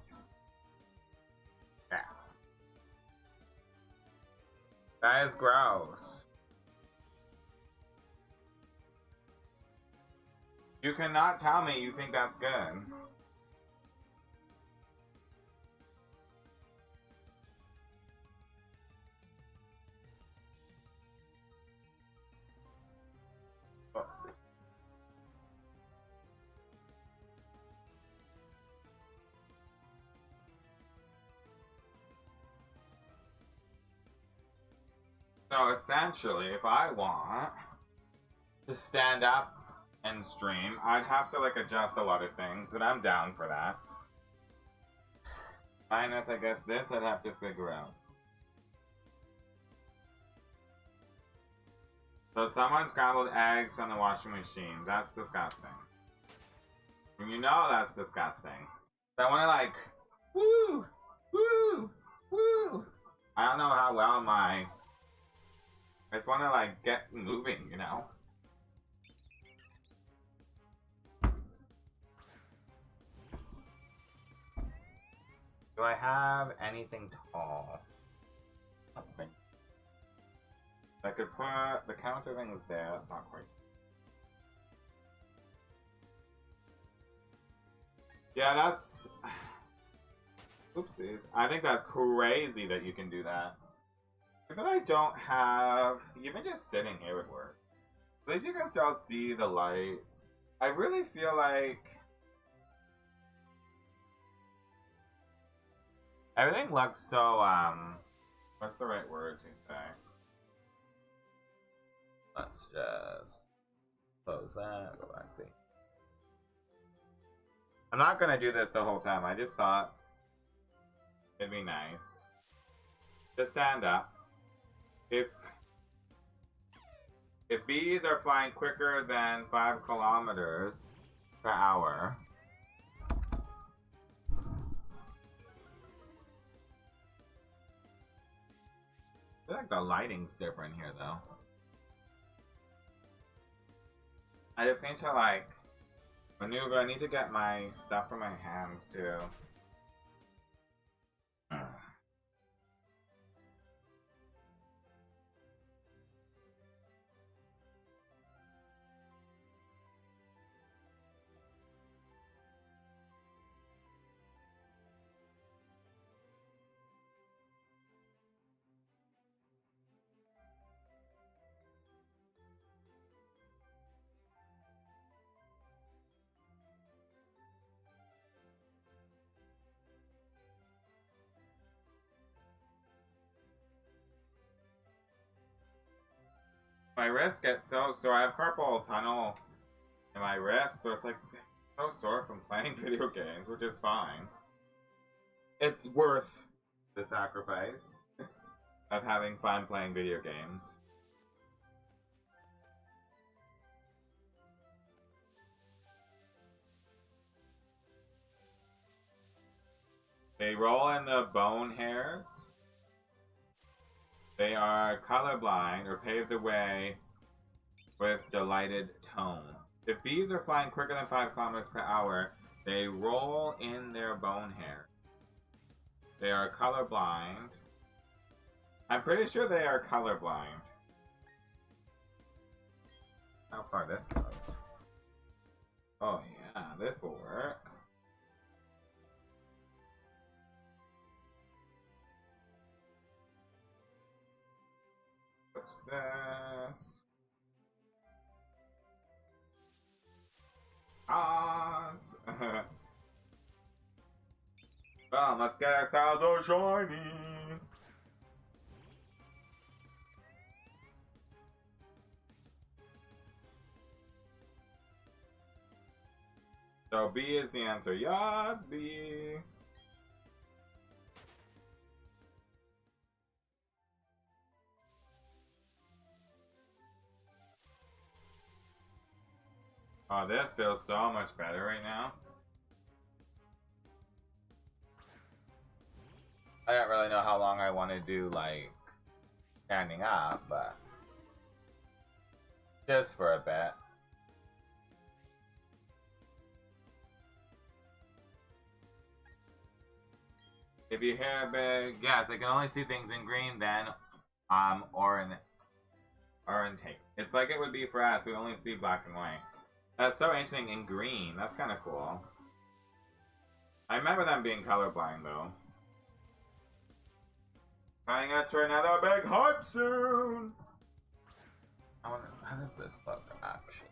Yeah. That is gross. You cannot tell me you think that's good. Oopsie. So essentially, if I want to stand up and stream, I'd have to like adjust a lot of things, but I'm down for that. Minus, I guess this I'd have to figure out. So someone scrambled eggs from the washing machine. That's disgusting. And you know that's disgusting. So I want to like, woo, woo, woo. I don't know how well I just want to like get moving, you know? Do I have anything tall? Nothing. I could put the counter thing is there. That's not quite. Yeah, that's. Oopsies. I think that's crazy that you can do that. But I don't have. Even just sitting here would work. At least you can still see the lights. I really feel like. Everything looks so, what's the right word to say? Let's just close that, go back to... I'm not gonna do this the whole time, I just thought it'd be nice to stand up. If If bees are flying quicker than 5 kilometers per hour, I feel like the lighting's different here, though. I just need to, like, maneuver. I need to get my stuff from my hands, too. My wrist gets so sore. I have carpal tunnel in my wrist, so it's like so sore from playing video games, which is fine. It's worth the sacrifice of having fun playing video games. They roll in the bone hairs. They are colorblind or pave the way with delighted tone. If bees are flying quicker than 5 kilometers per hour, they roll in their bone hair. They are colorblind. I'm pretty sure they are colorblind. How far this goes. Oh yeah, this will work. What's this? Oz! Well, let's get ourselves a shiny! So B is the answer. Yes, B! Oh, this feels so much better right now. I don't really know how long I want to do, like, standing up, but just for a bit. If you hear big, yes, I can only see things in green then, or in tape. It's like it would be for us. We only see black and white. That's so interesting in green. That's kind of cool. I remember them being colorblind though. Trying to get another big hype soon. I wonder, how does this look actually?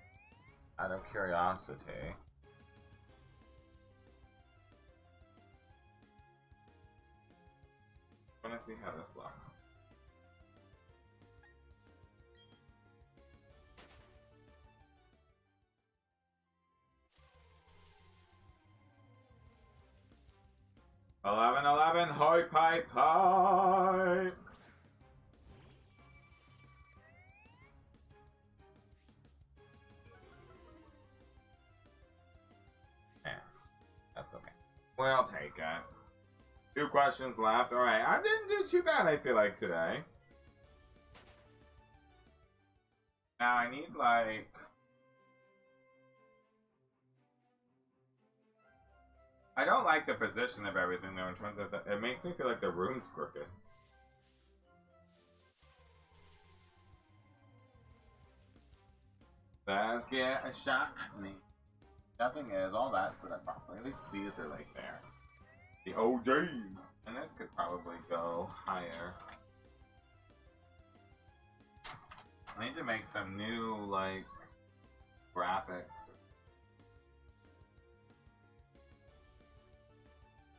Out of curiosity. I want to see how this looks. $11.11, hype, hype, hype. Yeah, that's okay. We'll take it. 2 questions left. Alright, I didn't do too bad, I feel like, today. Now I need, like... I don't like the position of everything, though, in terms of it makes me feel like the room's crooked. Let's get a shot at me. Nothing is all that set up properly. At least these are, like, there. The OJs! And this could probably go higher. I need to make some new, like, graphics.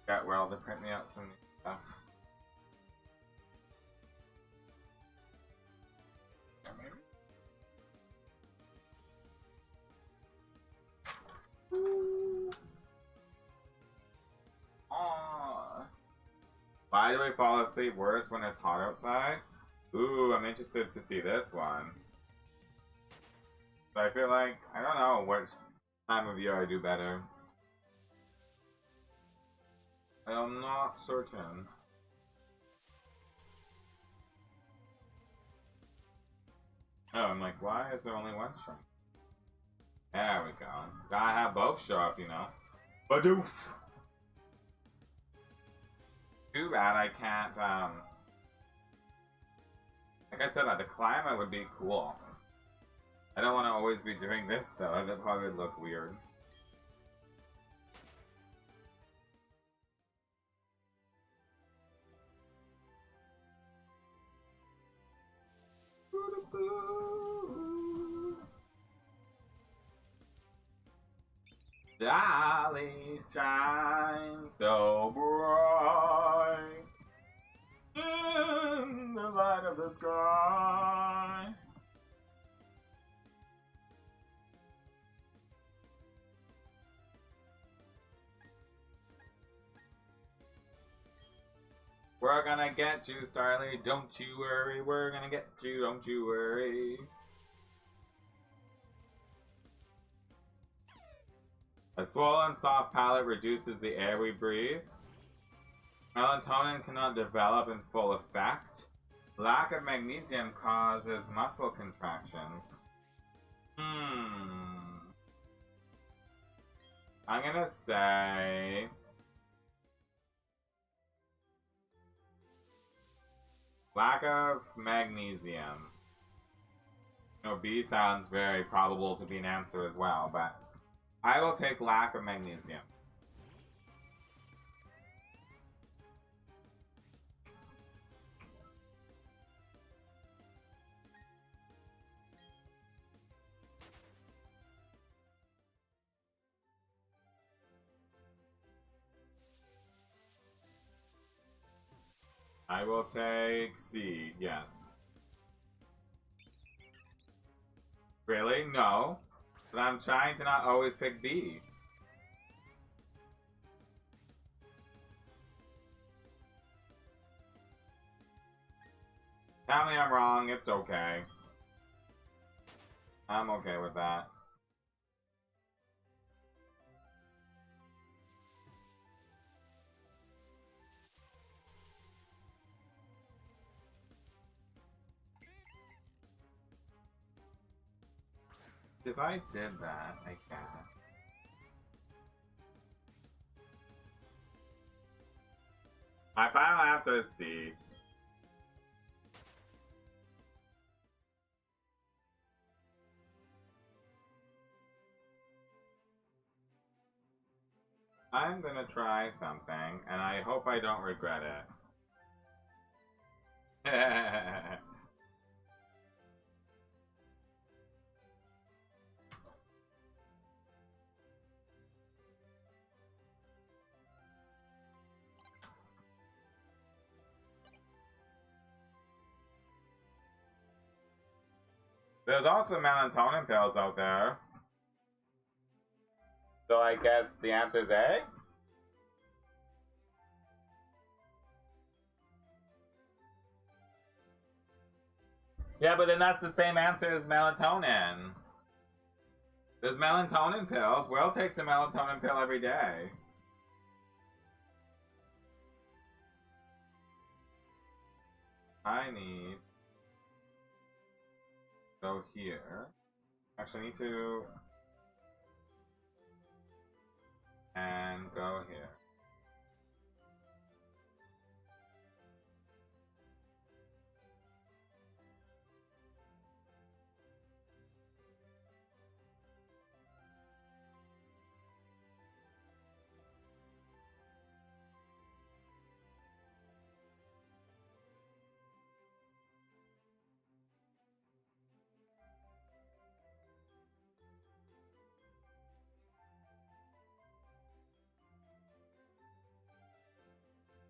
Got well to print me out some new stuff. Yeah, maybe? Ooh. Aww. Why do I fall asleep worse when it's hot outside? Ooh, I'm interested to see this one. So I feel like, I don't know what time of year I do better. I'm not certain. Oh, I'm like, why is there only one shrine? There we go. Gotta have both show up, you know. Badoof! Too bad I can't, like I said, the climate would be cool. I don't want to always be doing this, though. That probably would look weird. Dolly shines so bright in the light of the sky. We're gonna get you, Starly. Don't you worry. We're gonna get you. Don't you worry. A swollen, soft palate reduces the air we breathe. Melatonin cannot develop in full effect. Lack of magnesium causes muscle contractions. I'm gonna say... lack of magnesium. You know, B sounds very probable to be an answer as well, but I will take lack of magnesium. I will take C, yes. Really? No. But I'm trying to not always pick B. Tell me I'm wrong, it's okay. I'm okay with that. If I did that, I can't. My final answer is C. I'm gonna try something, and I hope I don't regret it. There's also melatonin pills out there. So I guess the answer is A? Yeah, but then that's the same answer as melatonin. There's melatonin pills. Will takes a melatonin pill every day. I need... go here. Actually, I need to... and go here.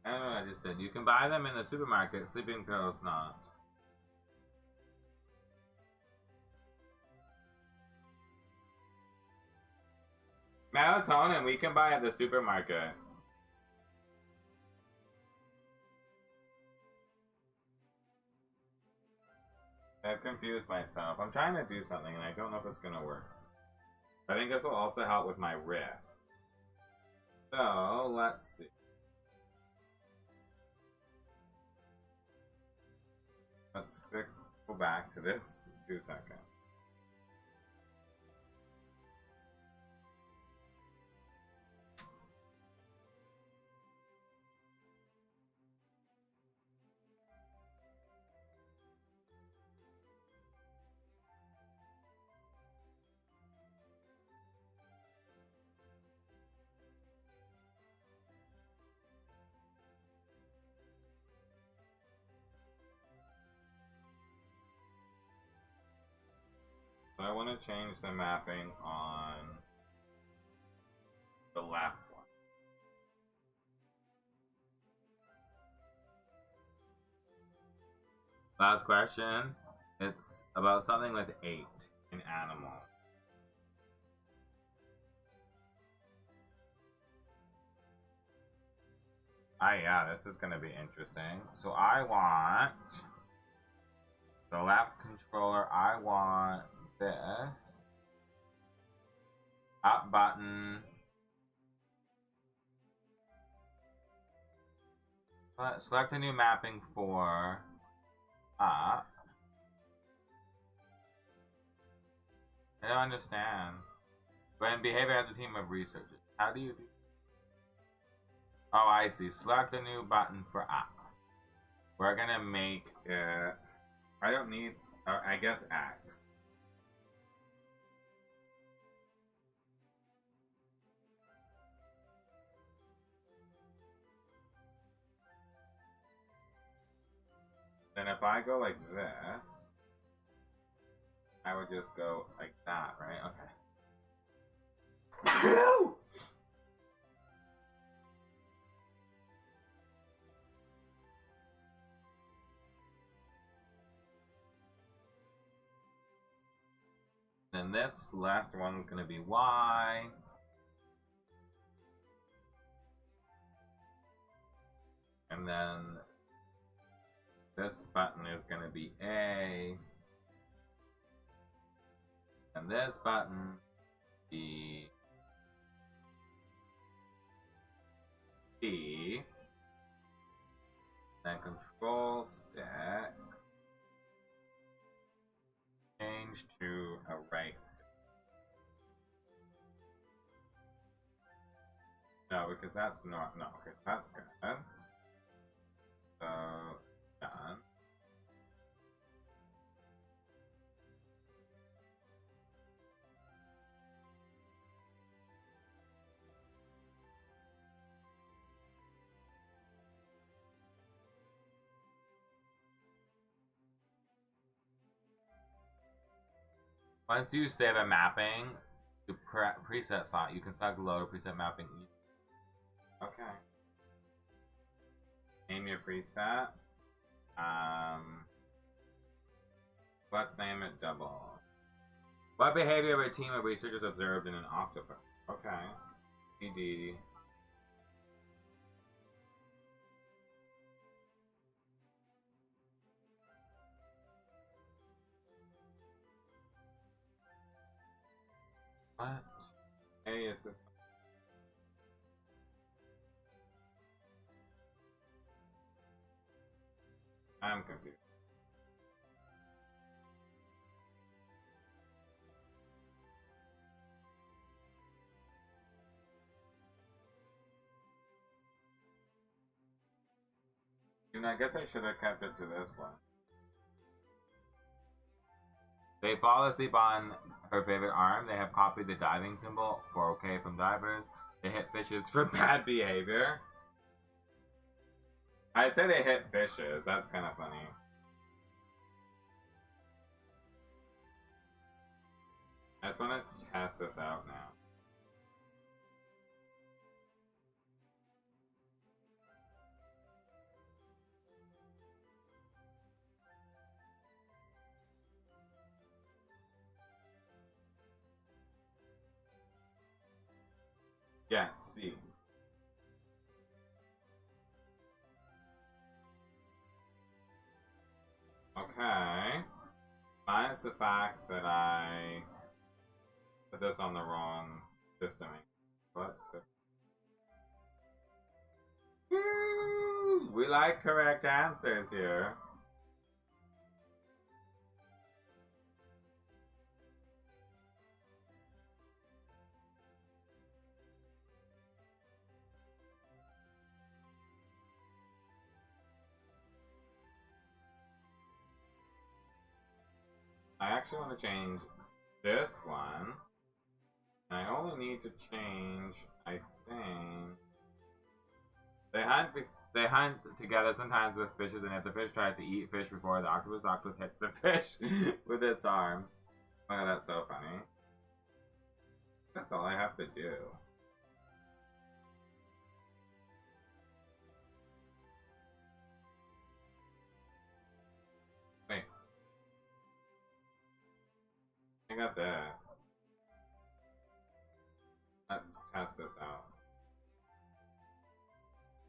I don't know what I just did. You can buy them in the supermarket. Sleeping pills not. Melatonin we can buy at the supermarket. I've confused myself. I'm trying to do something and I don't know if it's gonna work. I think this will also help with my wrist. So, let's see. Let's go back to this 2 seconds. So I want to change the mapping on the left one. Last question. It's about something with 8 in animal. Ah, yeah, this is going to be interesting. So I want the left controller. I want this up button. Select a new mapping for up. I don't understand. When behavior has a team of researchers, how do you do? Oh, I see. Select a new button for up. We're gonna make it. I don't need. I guess X. Then if I go like this, I would just go like that, right? Okay. Then this left one's gonna be Y. And then this button is gonna be A. And this button be B. Then control stick. Change to a right stick. No, because that's not. No, because that's good. So, done. Once you save a mapping to preset slot, you can select load preset mapping. Okay. Name your preset. Let's name it double. What behavior of a team of researchers observed in an octopus? Okay. ED. What? Hey, is this? I'm confused. You know, I guess I should have kept it to this one. They fall asleep on her favorite arm. They have copied the diving symbol for OK from divers. They hit fishes for bad behavior. I'd say they hit fishes. That's kind of funny. I just want to test this out now. Yes, C. Okay. minus the fact that I put this on the wrong system. Let's fix. Woo! We like correct answers here. I actually want to change this one. And I only need to change, I think... They hunt together sometimes with fishes, and if the fish tries to eat fish before the octopus hits the fish with its arm. Oh, that's so funny. That's all I have to do. Wait. I think that's it. Let's test this out.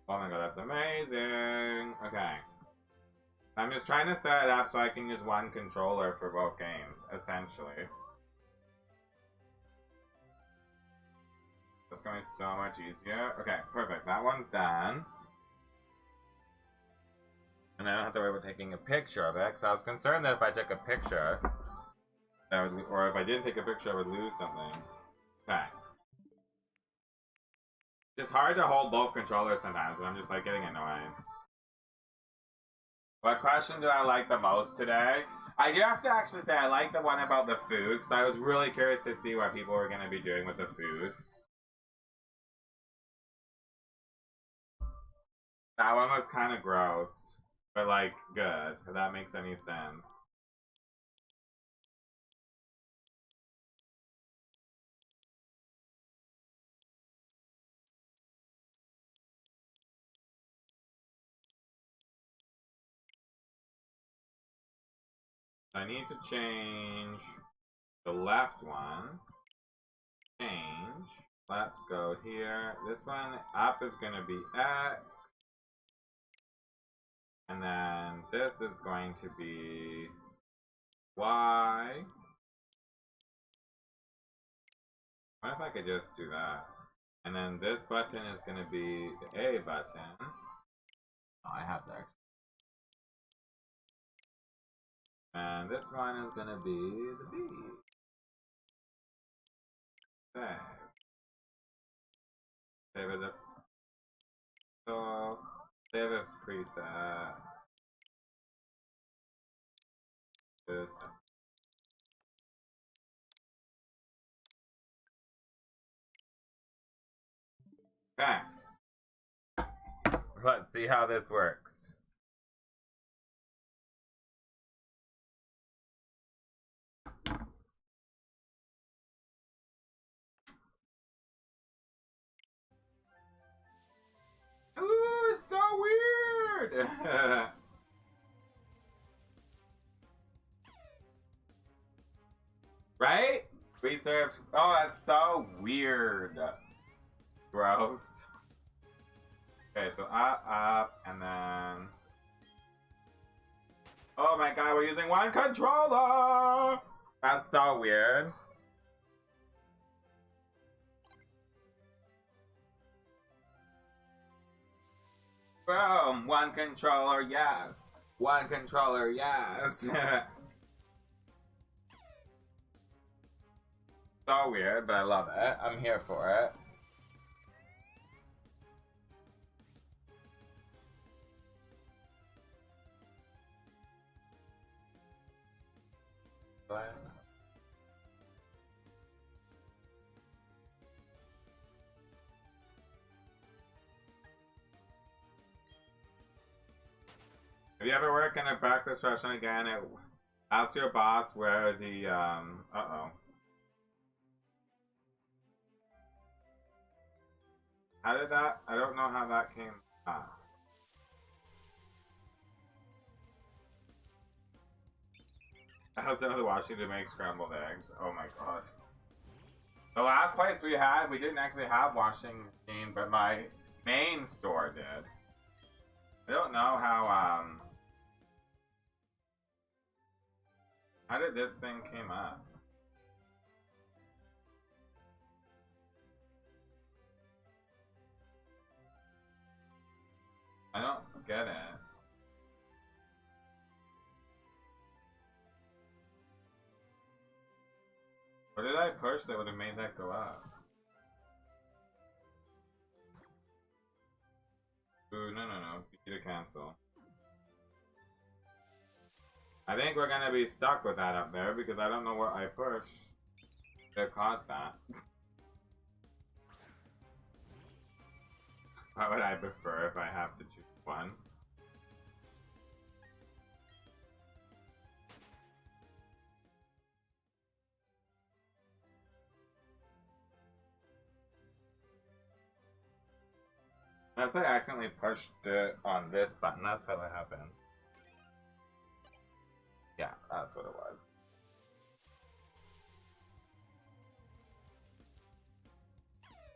Oh my god, that's amazing! Okay. I'm just trying to set it up so I can use one controller for both games, essentially. That's going to be so much easier. Okay, perfect. That one's done. And I don't have to worry about taking a picture of it, because I was concerned that if I took a picture, or if I didn't take a picture, I would lose something. Okay. It's hard to hold both controllers sometimes, and I'm just like getting annoyed. What question did I like the most today? I do have to actually say I like the one about the food, because I was really curious to see what people were going to be doing with the food. That one was kind of gross, but like good, if that makes any sense. I need to change the left one. Change. Let's go here. This one up is going to be X. And then this is going to be Y. What if I could just do that? And then this button is going to be the A button. Oh, I have that. And this one is going to be the B. Save. Save as a... So, save as preset. Just... Okay. Let's see how this works. Ooh, it's so weird! Right? Research. Oh, that's so weird. Gross. Okay, so up, and then... Oh my god, we're using one controller! That's so weird. Boom! One controller, yes! One controller, yes! So weird, but I love it. I'm here for it. But... If you ever work in a breakfast restaurant again, ask your boss where the, uh-oh. How did that? I don't know how that came up. I was in the washing to make scrambled eggs. Oh my god. The last place we had, we didn't actually have washing machine, but my main store did. I don't know how How did this thing came up? I don't get it. What did I push that would have made that go up? Ooh, no. You to cancel. I think we're gonna be stuck with that up there because I don't know what I pushed that caused that. What would I prefer if I have to choose one? Unless I accidentally pushed it on this button, that's probably what happened. Yeah, that's what it was.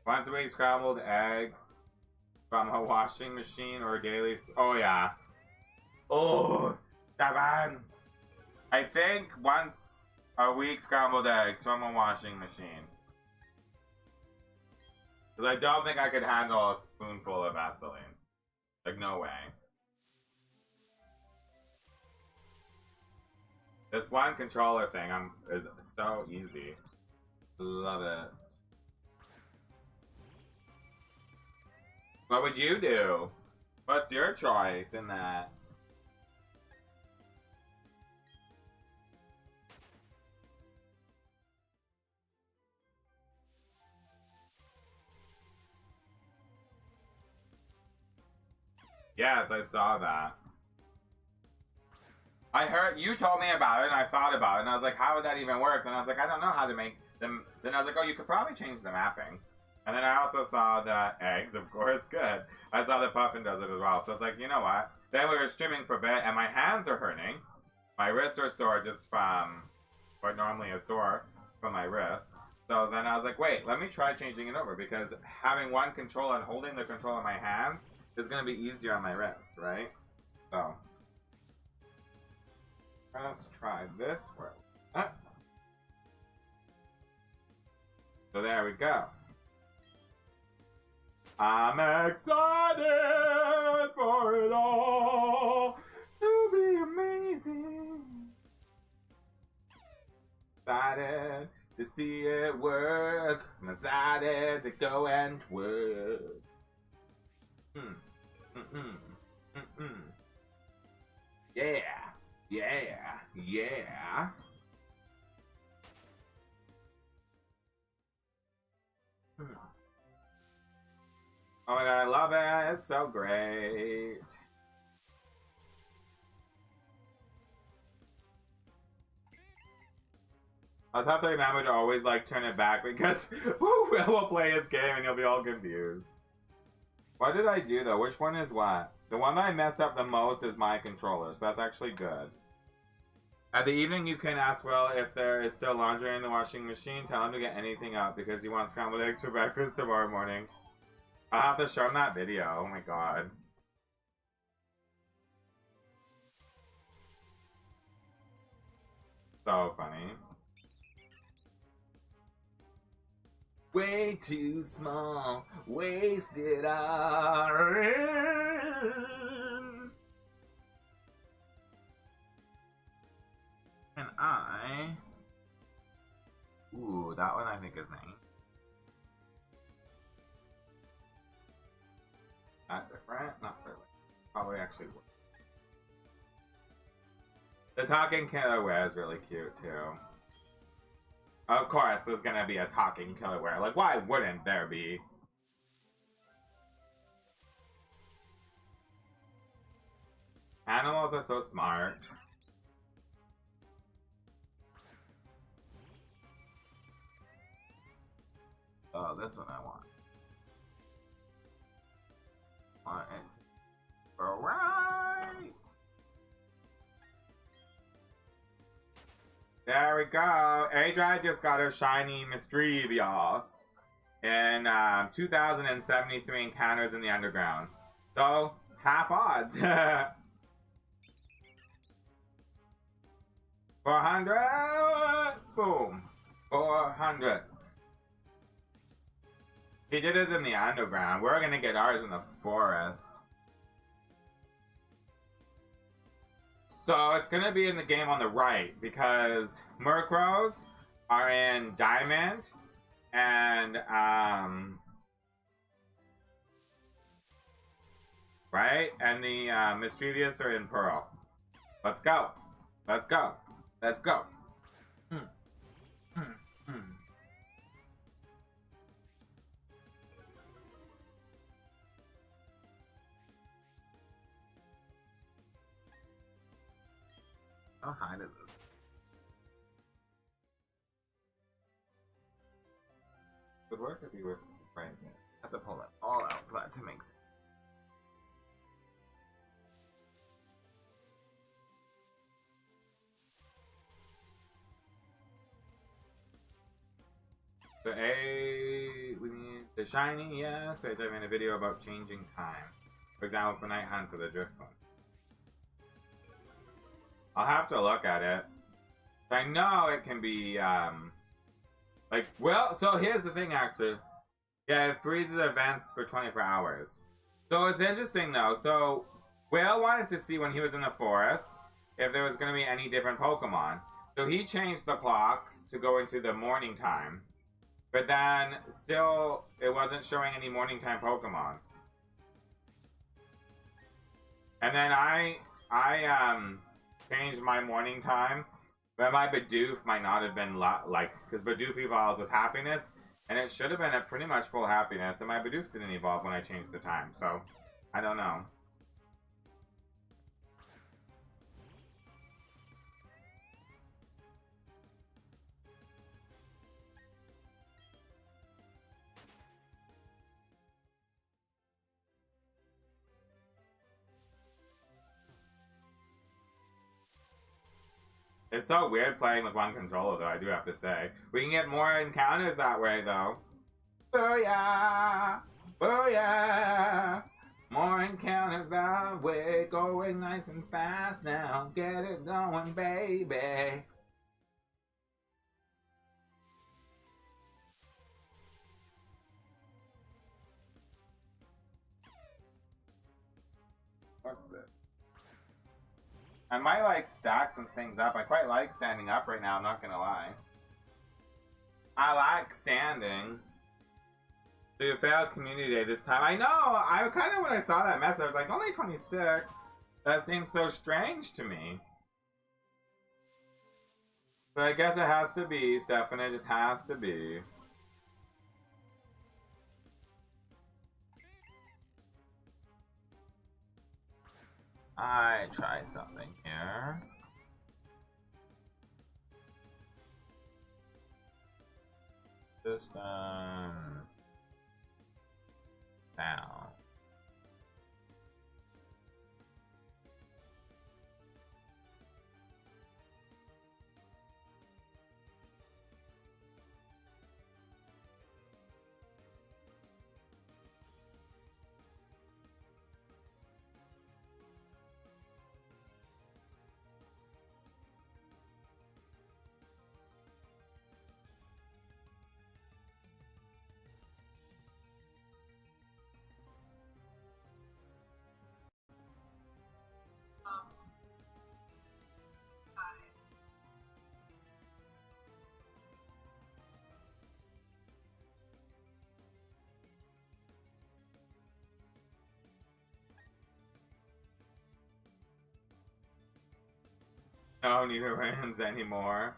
Once a week scrambled eggs from a washing machine or daily. Oh, yeah. Oh, Stefan. I think once a week scrambled eggs from a washing machine. Because I don't think I could handle a spoonful of Vaseline. Like, no way. This one controller thing is so easy. Love it. What would you do? What's your choice in that? Yes, I saw that. I heard, you told me about it and I thought about it and I was like, how would that even work? And I was like, I don't know how to make them. Then I was like, oh, you could probably change the mapping. And then I also saw that eggs, of course, good. I saw that Puffin does it as well. So it's like, you know what? Then we were streaming for a bit and my hands are hurting. My wrists are sore just from what normally is sore from my wrist. So then I was like, wait, let me try changing it over because having one controller and holding the control in my hands is going to be easier on my wrist, right? So let's try this one. So there we go. I'm excited for it all to be amazing. Excited to see it work. I'm excited to go and work. Yeah. Oh my god, I love it. It's so great. I was have to remember to always like turn it back because we'll play his game and you'll be all confused. What did I do though? Which one is what? The one that I messed up the most is my controller, so that's actually good. At the evening, you can ask Will if there is still laundry in the washing machine. Tell him to get anything out because he wants scrambled eggs for breakfast tomorrow morning. I'll have to show him that video. Oh my god. So funny. Way too small, wasted iron. And ooh, that one I think is nice. Not different? Not really. Probably actually work. The talking killer wear is really cute too. Of course, there's gonna be a talking killer wear. Like, why wouldn't there be? Animals are so smart. Oh, this one I want. Want it. Alright! There we go. Adri just got her shiny Mischievous in 2,073 encounters in the underground. So, half odds. 400! Boom. 400. He did his in the underground. We're gonna get ours in the forest. So it's gonna be in the game on the right because Murkrows are in Diamond and right? And the Mischievous are in Pearl. Let's go. Let's go. Let's go. How high does this? Would work if you were right here. I have to pull it all out for that to make sense. The we need the shiny, yes. I made a video about changing time. For example, for night hunts or the drift one. I'll have to look at it. I know it can be, like, well, so here's the thing, actually. Yeah, it freezes events for 24 hours. So it's interesting, though. So, Will wanted to see when he was in the forest if there was going to be any different Pokemon. So he changed the clocks to go into the morning time. But then, still, it wasn't showing any morning time Pokemon. And then I changed my morning time, but my Bidoof might not have been like, because Bidoof evolves with happiness, and it should have been at pretty much full happiness, and my Bidoof didn't evolve when I changed the time, so I don't know. It's so weird playing with one controller, though, I do have to say. We can get more encounters that way, though. Booyah! Booyah! More encounters that way, going nice and fast now. Get it going, baby. What's this? I might like stack some things up. I quite like standing up right now, I'm not gonna lie. I like standing. So you failed community day this time. I know! I kind of, when I saw that message, I was like, only 26? That seems so strange to me. But I guess it has to be, Stefan. It just has to be. I try something here. System down. No Nidorans anymore.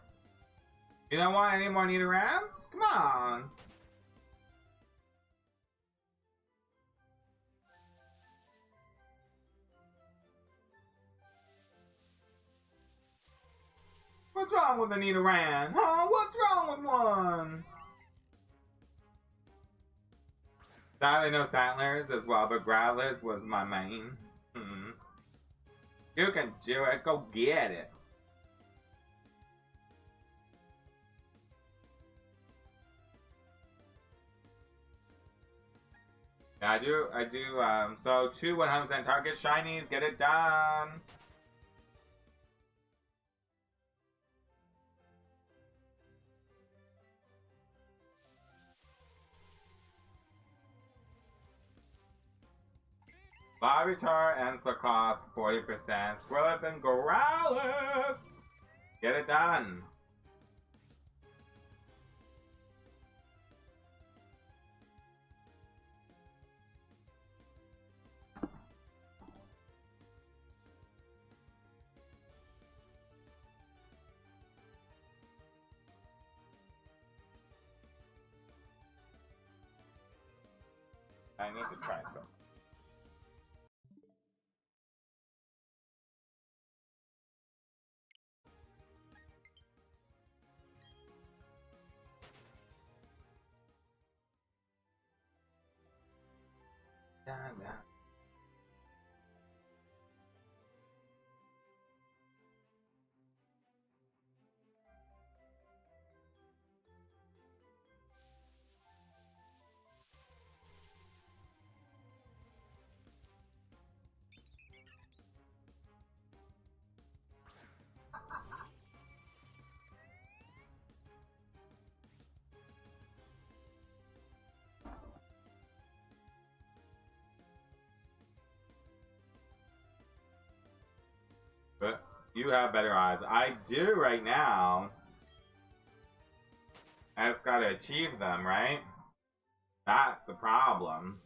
You don't want any more Nidorans? Come on! What's wrong with the Nidoran? Huh? What's wrong with one? Sadly, no Sattlers as well, but Growlers was my main. You can do it. Go get it. Yeah, I do, so 2 100% target shinies, get it done! Larvitar and Slakoth, 40%. Squirrelith and Growlithe! Get it done! I need to try some. Da, da. But you have better odds. I do right now. I just gotta achieve them, right? That's the problem.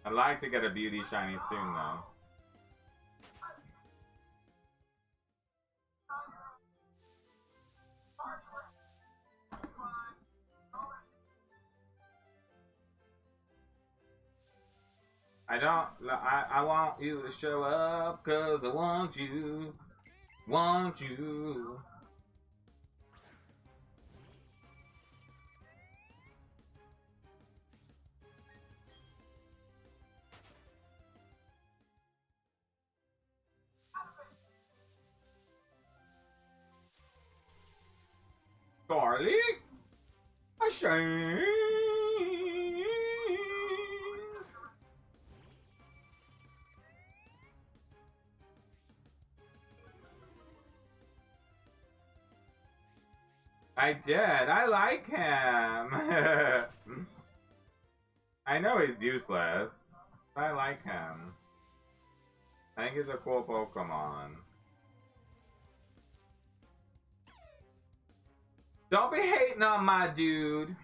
I'd like to get a beauty shiny soon, though. I want you to show up, cause I want you. Want you. Garlic? A shame. I did. I like him. I know he's useless, but I like him. I think he's a cool Pokemon. Don't be hating on my dude.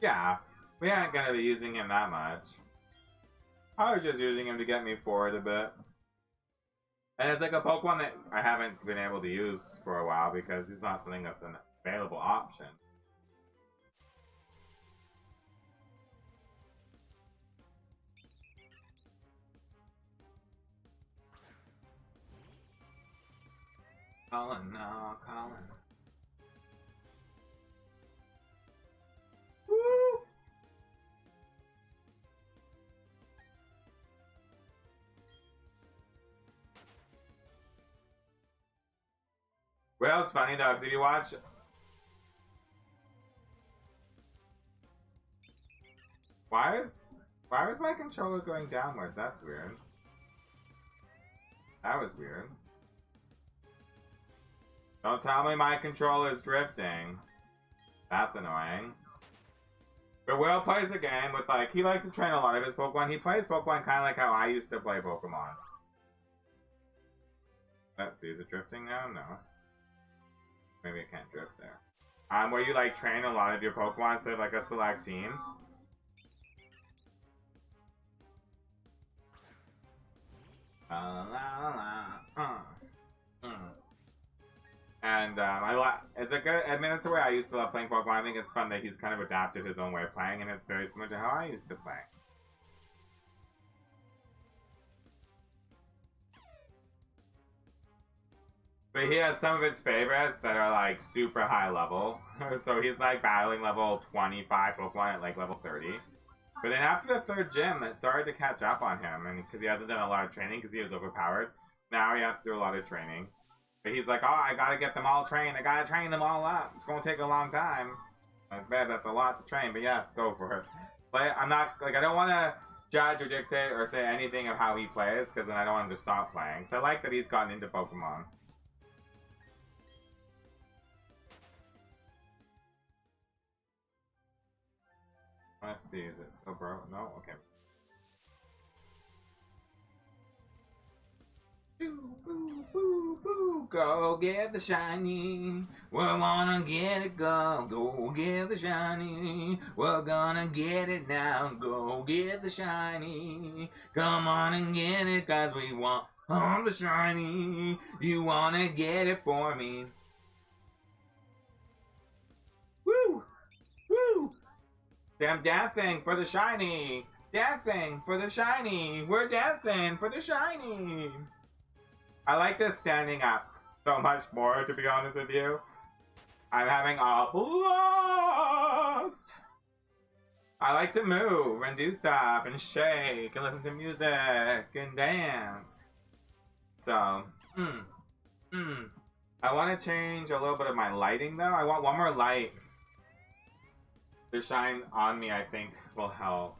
Yeah, we aren't gonna be using him that much. I was just using him to get me forward a bit. And it's like a Pokemon that I haven't been able to use for a while because he's not something that's an available option. Colin, no, Colin. Woo! Well, it's funny though, because if you watch... Why is my controller going downwards? That's weird. That was weird. Don't tell me my controller is drifting. That's annoying. But Will plays the game with, like, he likes to train a lot of his Pokemon. He plays Pokemon kind of like how I used to play Pokemon. Let's see, is it drifting now? No. Maybe it can't drift there. Where you, like, train a lot of your Pokemon instead of, like, a select team. And it's a good. I mean, that's the way I used to love playing Pokemon. I think it's fun that he's kind of adapted his own way of playing, and it's very similar to how I used to play. But But he has some of his favorites that are like super high level. So he's like battling level 25 Pokemon at like level 30. But then after the third gym, it started to catch up on him, and because he hasn't done a lot of training because he was overpowered. Now he has to do a lot of training. But he's like, oh, I gotta get them all trained. I gotta train them all up. It's gonna take a long time. I bet that's a lot to train, but yes, go for it. But I'm not, like, I don't want to judge or dictate or say anything of how he plays, because then I don't want him to stop playing. So I like that he's gotten into Pokemon. Let's see, is it still broke? No? Okay. Boo, boo, boo, boo, go get the shiny. We're gonna get it, go get the shiny. We're gonna get it now, go get the shiny. Come on and get it, cause we want all the shiny. You wanna get it for me. Woo! Woo! I'm dancing for the shiny. Dancing for the shiny. We're dancing for the shiny. I like this standing up so much more, to be honest with you. I'm having a blast! I like to move and do stuff and shake and listen to music and dance. So, I want to change a little bit of my lighting though. I want one more light to shine on me, I think will help.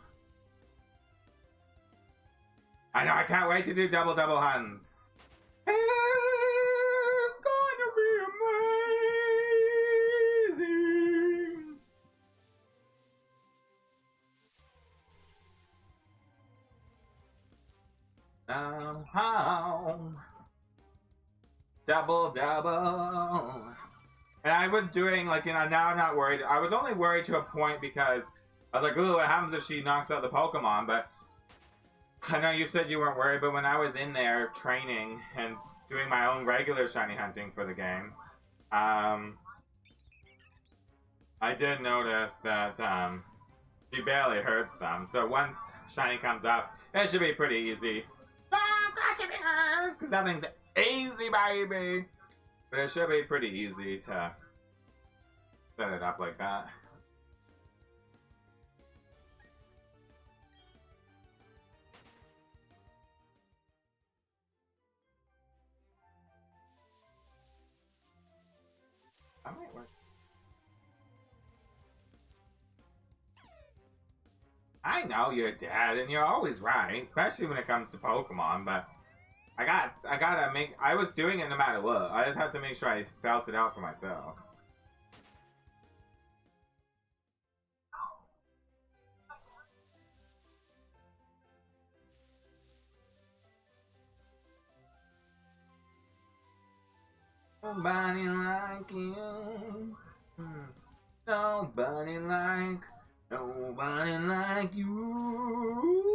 I know, I can't wait to do double hunts. It's going to be amazing. Double. And I was doing, like, you know, now I'm not worried. I was only worried to a point because I was like, ooh, what happens if she knocks out the Pokemon? But I know you said you weren't worried, but when I was in there training and doing my own regular shiny hunting for the game, I did notice that she barely hurts them. So once shiny comes up, it should be pretty easy. Because that thing's easy, baby. But it should be pretty easy to set it up like that. I might work. I know you're dead, and you're always right, especially when it comes to Pokemon, but I was doing it no matter what. I just had to make sure I felt it out for myself. Nobody like you. Nobody like you.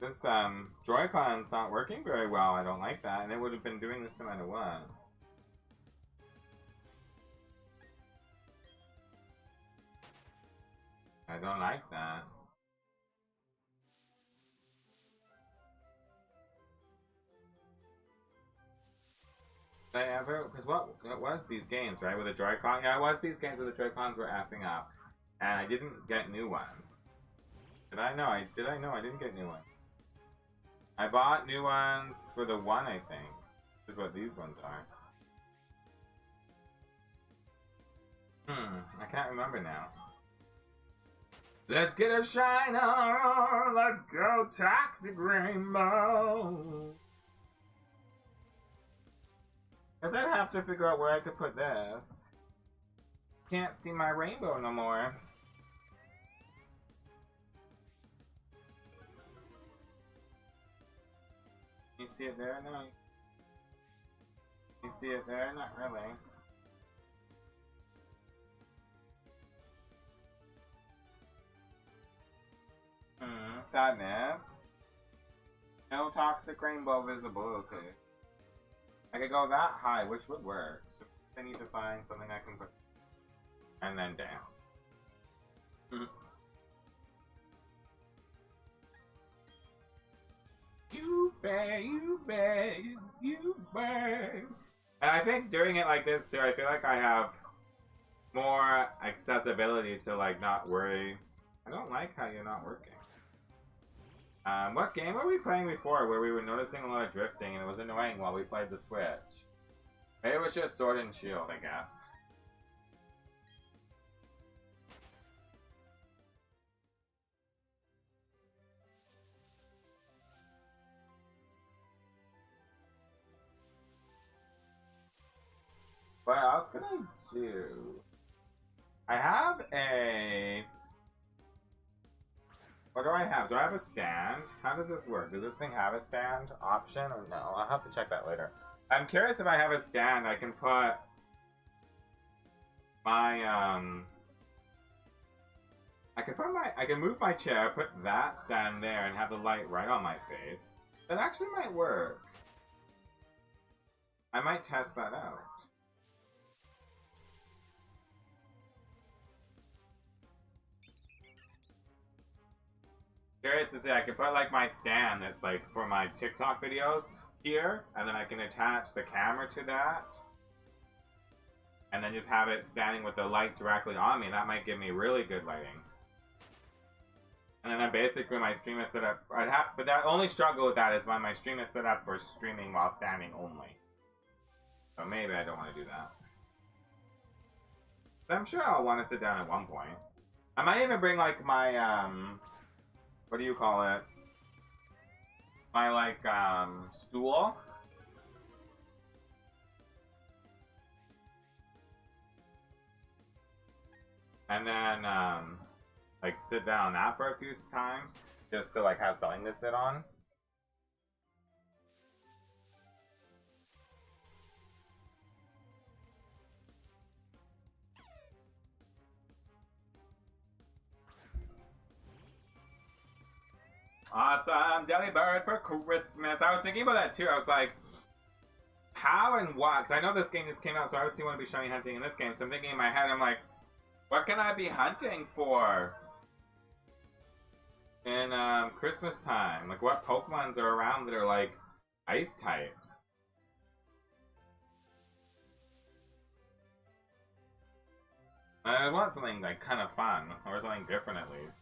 This Joy-Con's not working very well. I don't like that, and it would have been doing this no matter what. I don't like that. Did I ever? Because what it was these games, right? With the Joy-Con? Yeah, it was these games where the Joy-Cons were effing up, and I didn't get new ones. Did I know? I didn't get new ones. I bought new ones for the one, I think. Is what these ones are. I can't remember now. Let's get a shiner! Let's go Toxiiic Rainbow! Cause I'd have to figure out where I could put this. Can't see my rainbow no more. You see it there? No. You see it there? Not really. Sadness. No toxic rainbow visibility. I could go that high, which would work. So I need to find something I can put. And then down. You beg, you beg, you beg. And I think doing it like this too, I feel like I have more accessibility to like not worry. I don't like how you're not working. What game were we playing before where we were noticing a lot of drifting and it was annoying while we played the Switch? Maybe it was just Sword and Shield, I guess. What else can I do? I have a... What do I have? Do I have a stand? How does this work? Does this thing have a stand option or no? I'll have to check that later. I'm curious if I have a stand I can put my I can move my chair, put that stand there and have the light right on my face. That actually might work. I might test that out. Curious to see, I can put like my stand that's like for my TikTok videos here, and then I can attach the camera to that, and then just have it standing with the light directly on me. That might give me really good lighting. And then basically my stream is set up. But the only struggle with that is when my stream is set up for streaming while standing only. So maybe I don't want to do that. But I'm sure I'll want to sit down at one point. I might even bring like my what do you call it? My like stool. And then like sit down on that for a few times just to like have something to sit on. Awesome, Jelly Bird for Christmas. I was thinking about that too. I was like, how and what? Because I know this game just came out, so I obviously want to be shiny hunting in this game. So I'm thinking in my head, I'm like, what can I be hunting for in Christmas time? Like, what Pokemons are around that are like ice types? I want something like kind of fun, or something different at least.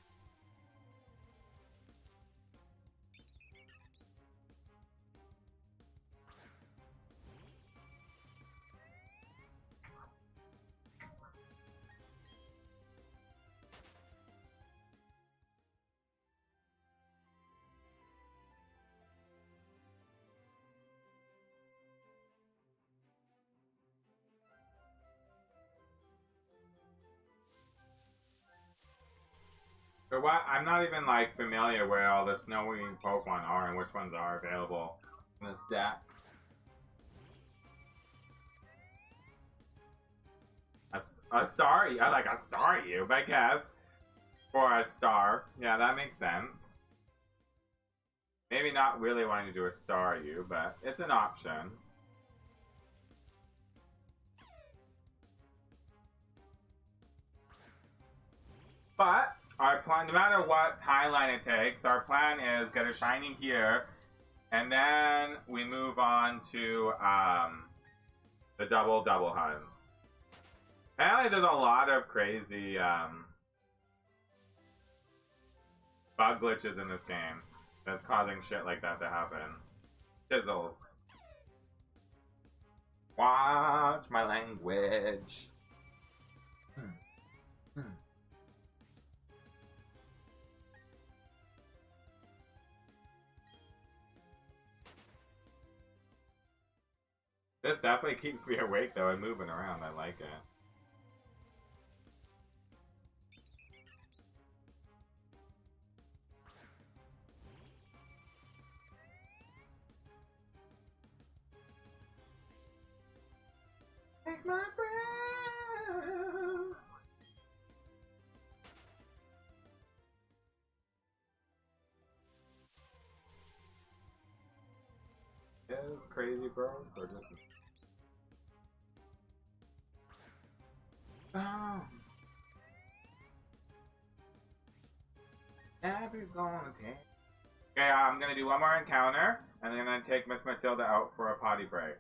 But what? I'm not even like familiar where all the snowy Pokemon are and which ones are available in the stacks. A star? I like a Staryu, I guess. For a star. Yeah, that makes sense. Maybe not really wanting to do a Staryu, but it's an option. But our plan, no matter what timeline it takes, our plan is get a shiny here, and then we move on to the double hunts. Apparently, there's a lot of crazy bug glitches in this game that's causing shit like that to happen. Chizzles. Watch my language. This definitely keeps me awake though and moving around. I like it. Take my breath. this crazy bro? Or just... Oh. Never gonna take... Okay, I'm gonna do one more encounter, and then I'm gonna take Miss Matilda out for a potty break.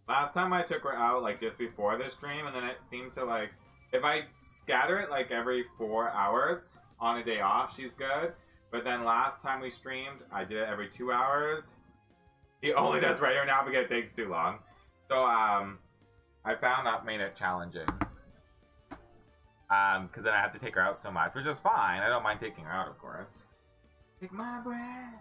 Last time I took her out, like, just before the stream, and then it seemed to, like... If I scatter it, like, every 4 hours on a day off, she's good. But then last time we streamed, I did it every 2 hours. He only does regular now because it takes too long. So, I found that made it challenging. Because then I have to take her out so much, which is fine. I don't mind taking her out, of course. Take my breath.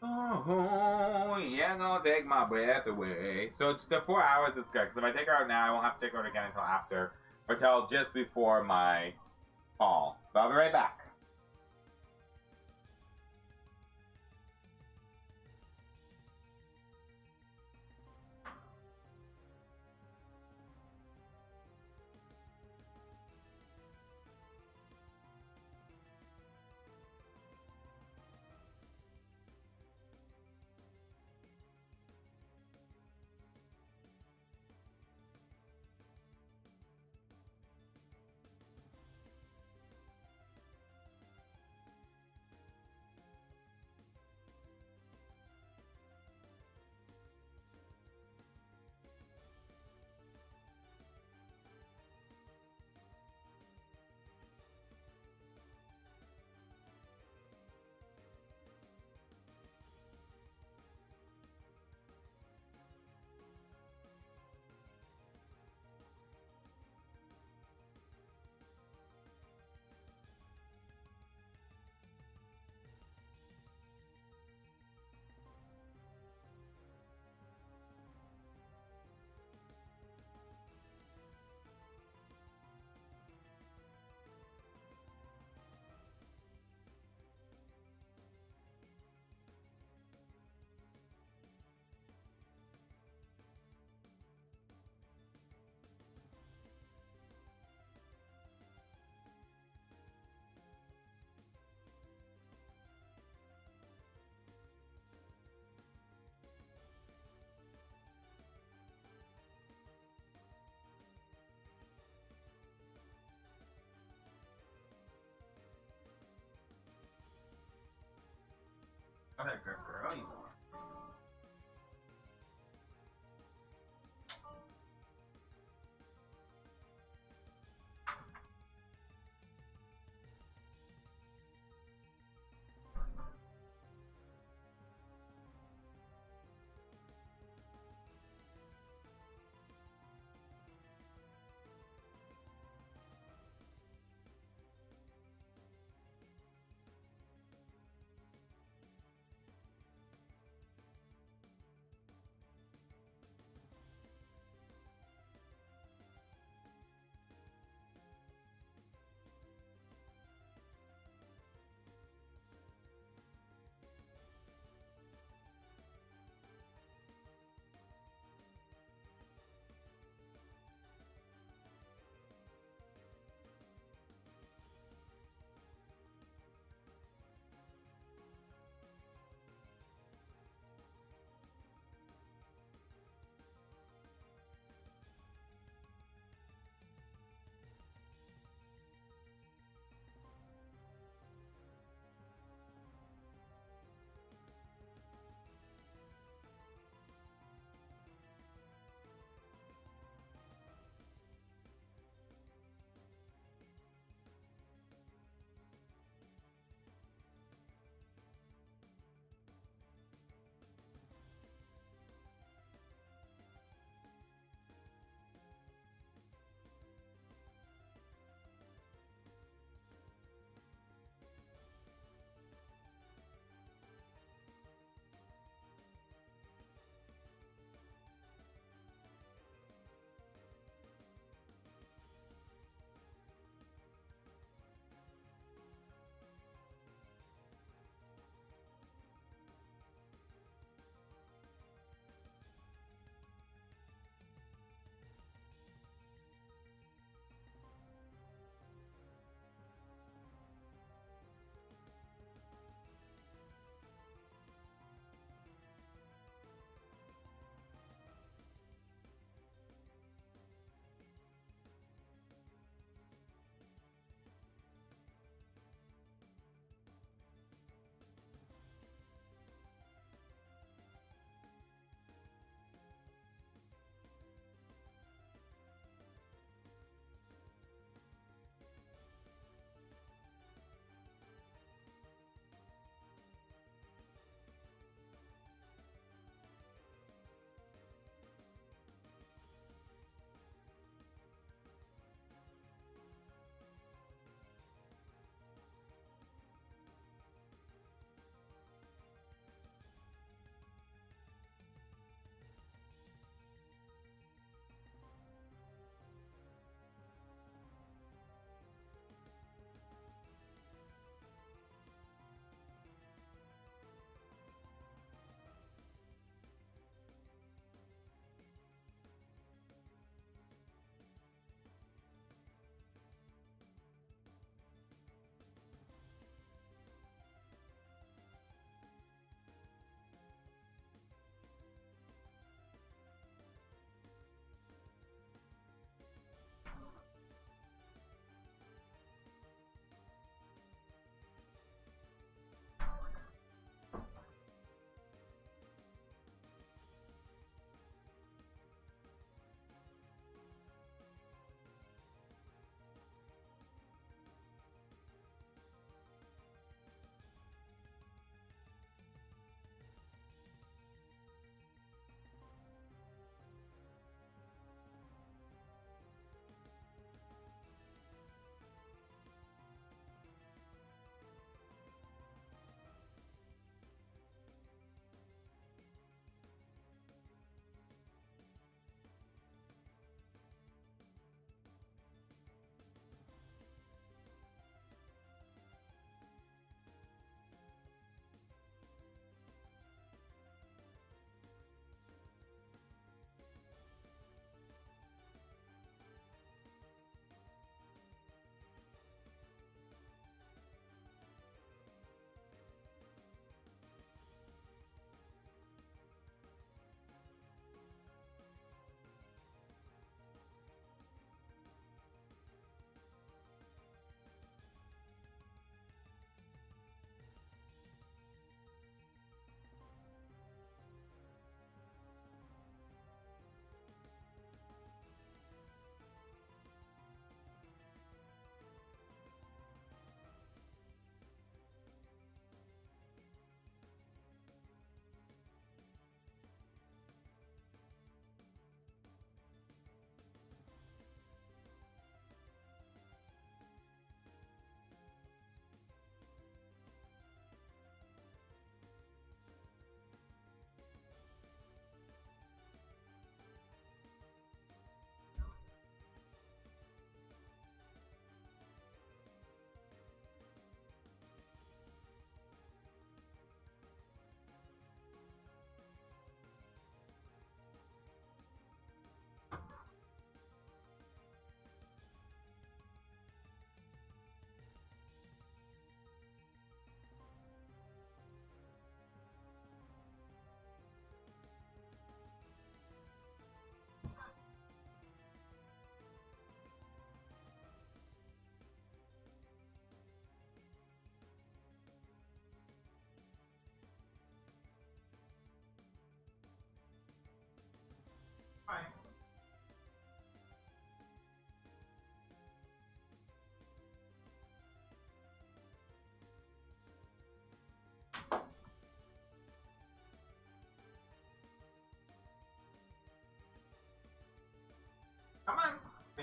Oh, yeah, gonna take my breath away. So the 4 hours is good, because if I take her out now, I won't have to take her out again until after, or till just before my call. So I'll be right back. Okay, girl.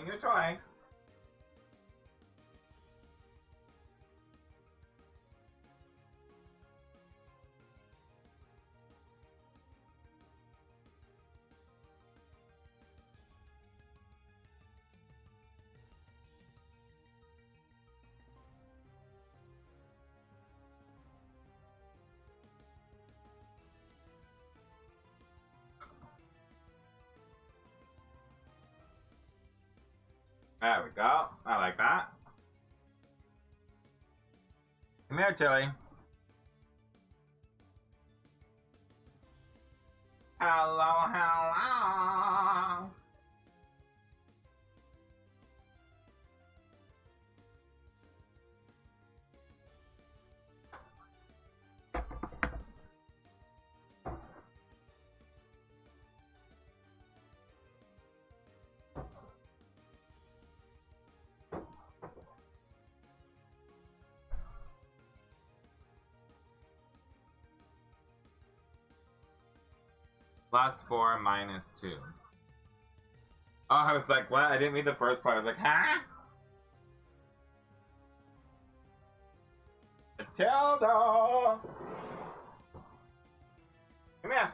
me your toy. There we go. I like that. Come here, Tilly. Hello, hello. +4 -2. Oh, I was like, what? I didn't read the first part. I was like, huh? Matilda! Come here.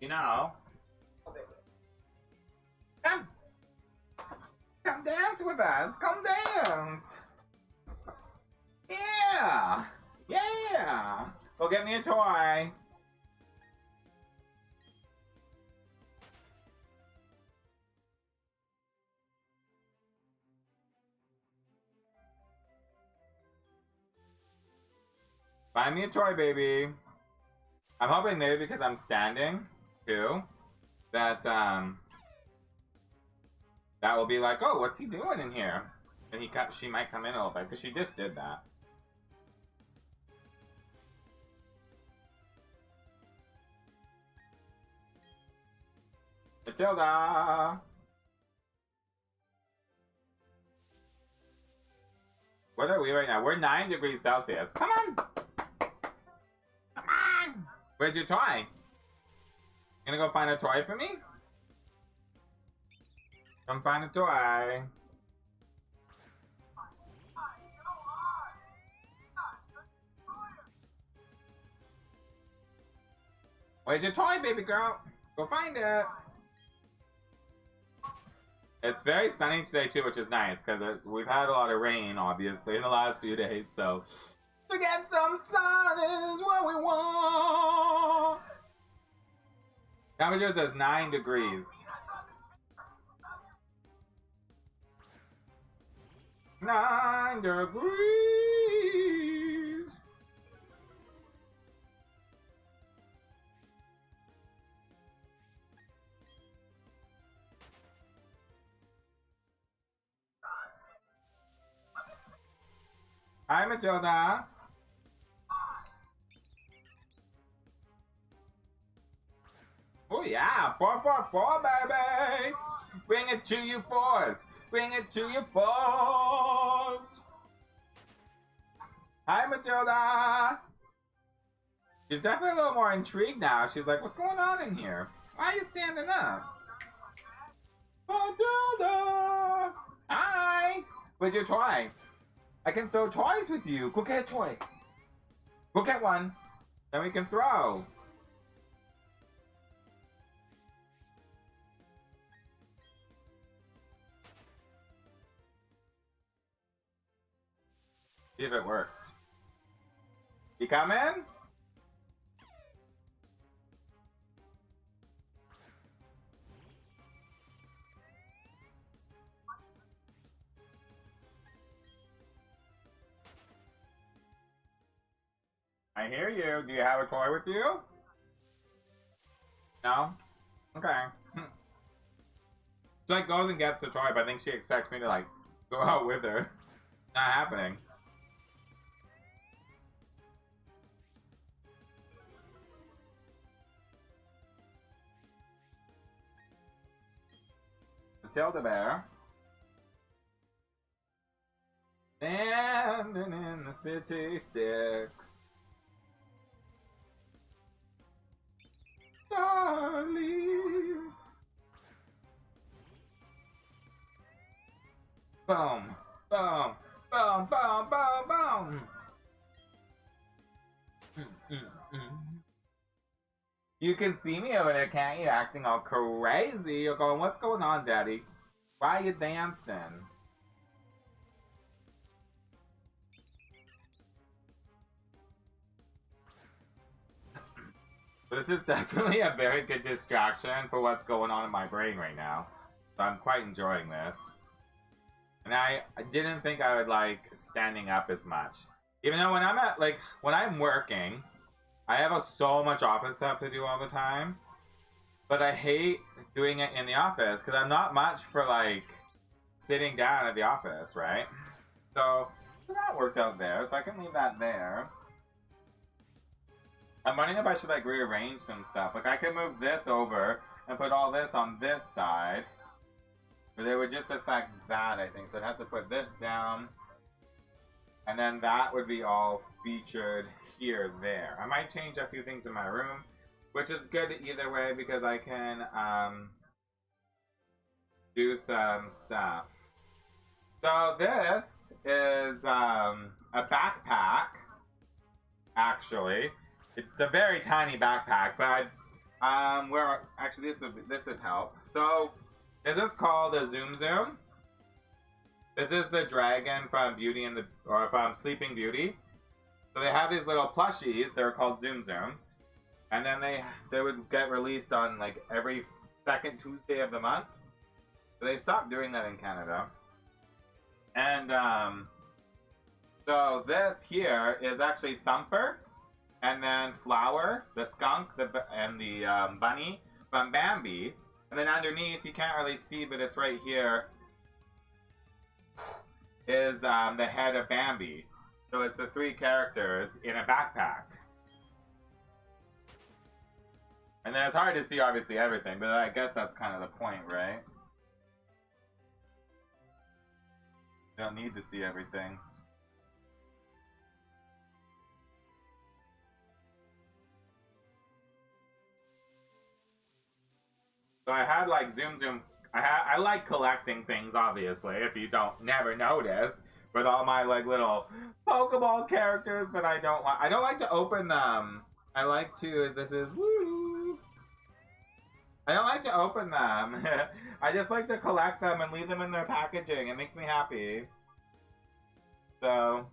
You know. Come. Come dance with us. Come dance. Yeah. Yeah. Go get me a toy. Find me a toy, baby. I'm hoping maybe because I'm standing, too, that, that will be like, oh, what's he doing in here? And she might come in a little bit, because she just did that. Matilda! What are we right now? We're 9 degrees Celsius. Come on! Come on! Where's your toy? Gonna go find a toy for me? Come find a toy. Where's your toy, baby girl? Go find it. It's very sunny today too, which is nice because we've had a lot of rain, obviously, in the last few days. So to get some sun is what we want. Temperature says 9 degrees. 9 degrees. Hi, Matilda. Oh yeah, 444, baby. Bring it to you fours. Bring it to you fours. Hi, Matilda. She's definitely a little more intrigued now. She's like, what's going on in here? Why are you standing up? Matilda. Hi. Where's your toy? I can throw toys with you. Go get a toy. Go get one. Then we can throw. See if it works. You coming? I hear you. Do you have a toy with you? No? Okay. She like goes and gets the toy, but I think she expects me to like go out with her. Not happening. Matilda Bear. Standing in the city sticks. Darling. Boom, boom, boom, boom, boom, boom. You can see me over there, can't you? Acting all crazy. You're going, what's going on, Daddy? Why are you dancing? But this is definitely a very good distraction for what's going on in my brain right now. So I'm quite enjoying this. And I didn't think I would like standing up as much. Even though when I'm at, like, when I'm working, I have so much office stuff to do all the time. But I hate doing it in the office because I'm not much for, like, sitting down at the office, right? So that worked out there, so I can leave that there. I'm wondering if I should, like, rearrange some stuff. Like, I could move this over and put all this on this side. But it would just affect that, I think. So I'd have to put this down. And then that would be all featured here, there. I might change a few things in my room, which is good either way because I can do some stuff. So this is a backpack, actually. It's a very tiny backpack, but where actually this would help. So this is called a Zoom Zoom. This is the dragon from from Sleeping Beauty. So they have these little plushies. They're called Zoom Zooms, and then they would get released on like every second Tuesday of the month. So they stopped doing that in Canada. And so this here is actually Thumper. And then Flower, the skunk, and the bunny from Bambi. And then underneath, you can't really see, but it's right here, is the head of Bambi. So it's the 3 characters in a backpack. And then it's hard to see, obviously, everything, but I guess that's kind of the point, right? You don't need to see everything. So I had like Zoom. I like collecting things, obviously, if you never noticed, with all my like little Pokemon characters that I don't like. I don't like to open them. I like to, woo! I don't like to open them. I just like to collect them and leave them in their packaging. It makes me happy. So,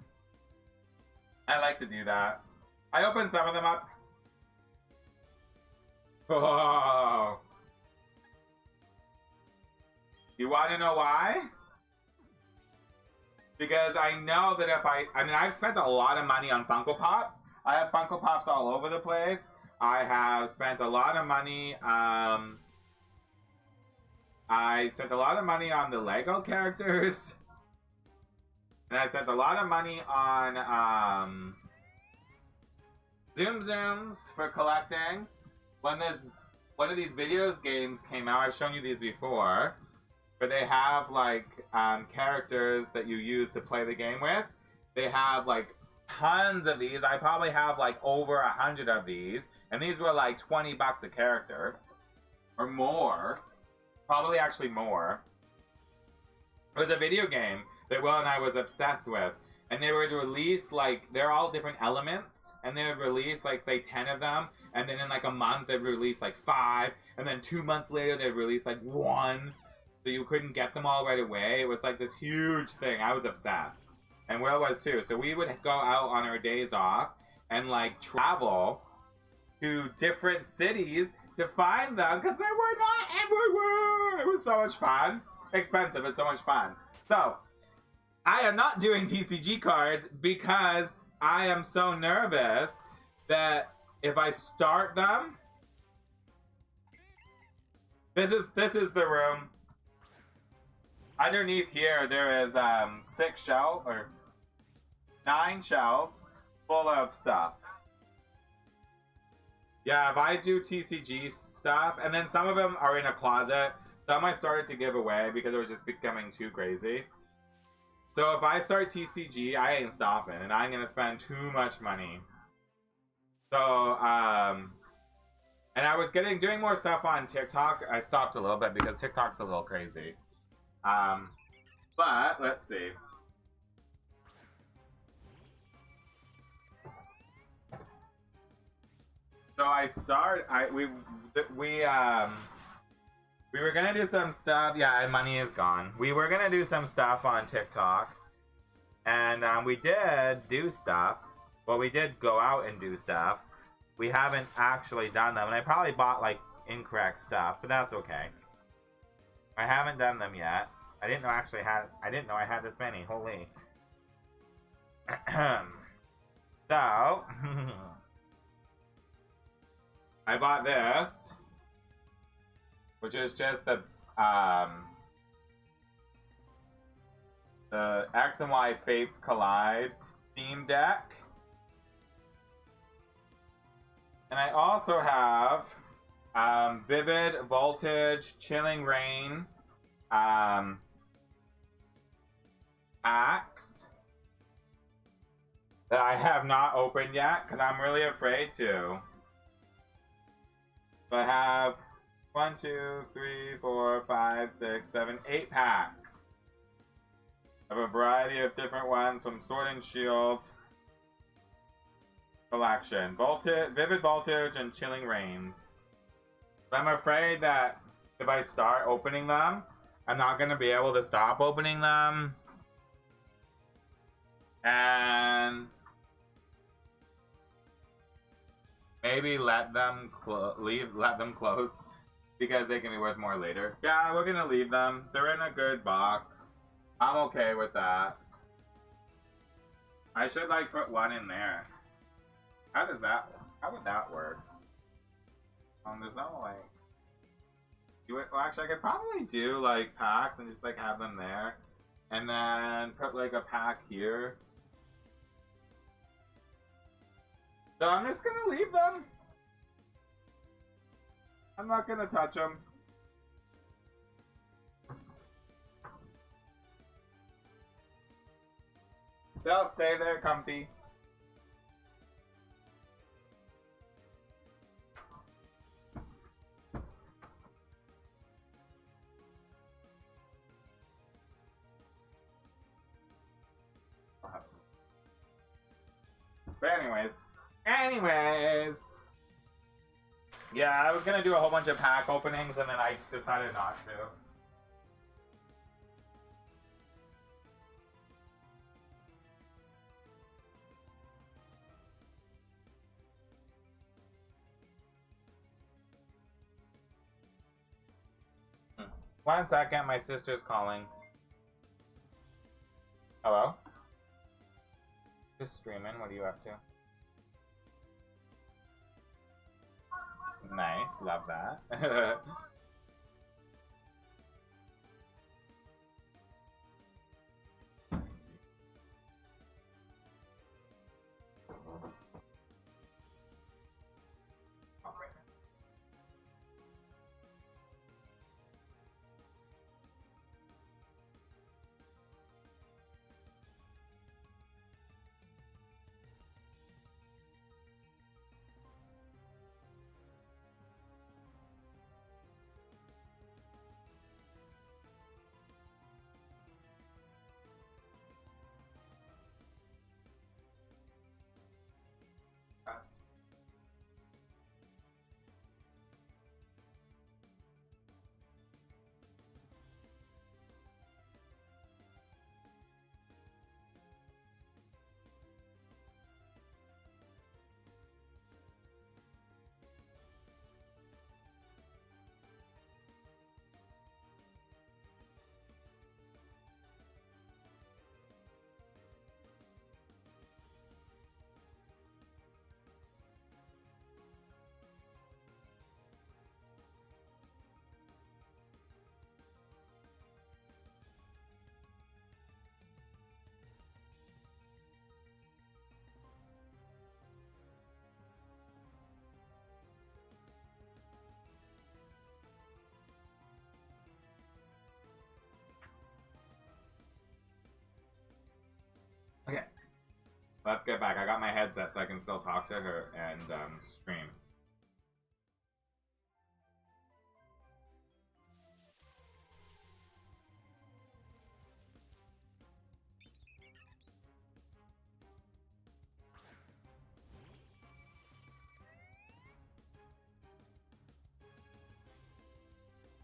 I like to do that. I opened some of them up. Oh! You want to know why? Because I know that if I mean, I've spent a lot of money on Funko Pops. I have Funko Pops all over the place. I have spent a lot of money, I spent a lot of money on the Lego characters. And I spent a lot of money on, Zoom Zooms for collecting. When one of these videos games came out, I've shown you these before. But they have like characters that you use to play the game with. They have like tons of these. I probably have like over 100 of these, and these were like 20 bucks a character or more. Probably actually more. It was a video game that Will and I was obsessed with, and they would release like, they're all different elements, and they would release like say 10 of them, and then in like a month they'd release like 5, and then 2 months later they'd release like 1. So you couldn't get them all right away. It was like this huge thing. I was obsessed. And Will was too. So we would go out on our days off and like travel to different cities to find them because they were not everywhere. It was so much fun. Expensive, but so much fun. So I am not doing TCG cards because I am so nervous that if I start them, this is the room. Underneath here, there is 9 shells full of stuff. Yeah, if I do TCG stuff, and then some of them are in a closet. Some I started to give away because it was just becoming too crazy. So if I start TCG, I ain't stopping, and I'm gonna spend too much money. So, and I was doing more stuff on TikTok. I stopped a little bit because TikTok's a little crazy. But let's see. So we were gonna do some stuff. Yeah, money is gone. We were gonna do some stuff on TikTok, and we did do stuff. Well, we did go out and do stuff. We haven't actually done them, and I probably bought like incorrect stuff, but that's okay. I haven't done them yet. I didn't know I didn't know I had this many. Holy. So I bought this, which is just the X and Y Fates Collide theme deck. And I also have Vivid Voltage, Chilling Rain, packs that I have not opened yet because I'm really afraid to. So I have 1, 2, 3, 4, 5, 6, 7, 8 packs of a variety of different ones from Sword and Shield collection. Vivid Voltage and Chilling Rains. But I'm afraid that if I start opening them, I'm not going to be able to stop opening them. And maybe let them close because they can be worth more later. Yeah, we're gonna leave them. They're in a good box. I'm okay with that. I should like put one in there. How would that work? There's no like. Well, actually, I could probably do like packs and just like have them there, and then put like a pack here. So I'm just gonna leave them. I'm not gonna touch them. They'll stay there comfy. But anyways. Yeah, I was gonna do a whole bunch of pack openings and then I decided not to. 1 second, my sister's calling. Hello? Just streaming, what are you up to? Nice, love that. Okay, let's get back. I got my headset so I can still talk to her and stream.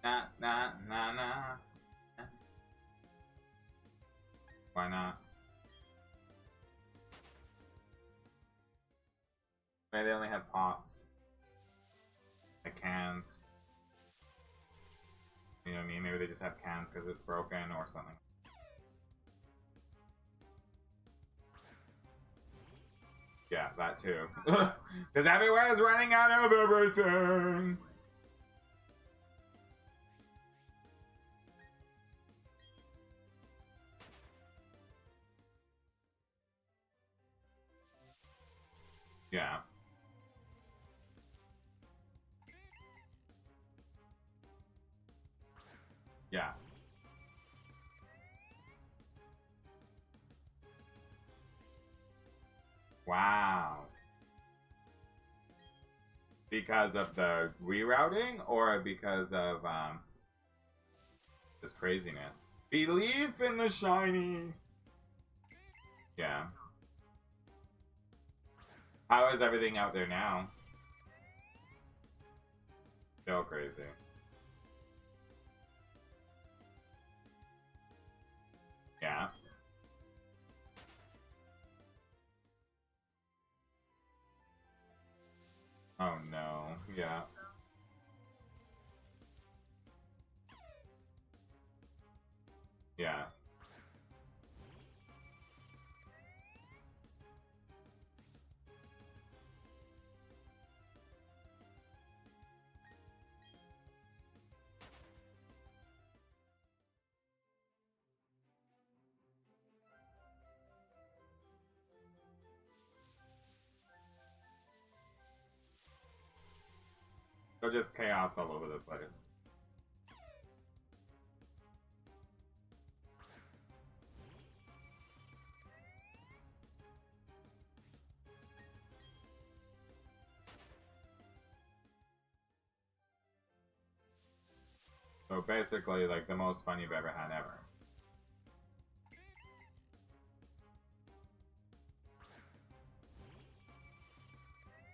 Nah, nah, nah, nah. Why not? Maybe they only have pops. Like cans. You know what I mean? Maybe they just have cans because it's broken or something. Yeah, that too. Because everywhere is running out of everything. Yeah. Yeah. Wow. Because of the rerouting or because of this craziness? Believe in the shiny. Yeah. How is everything out there now? Still crazy. Yeah. Oh no. Yeah. Yeah. So just chaos all over the place. So basically, like the most fun you've ever had ever.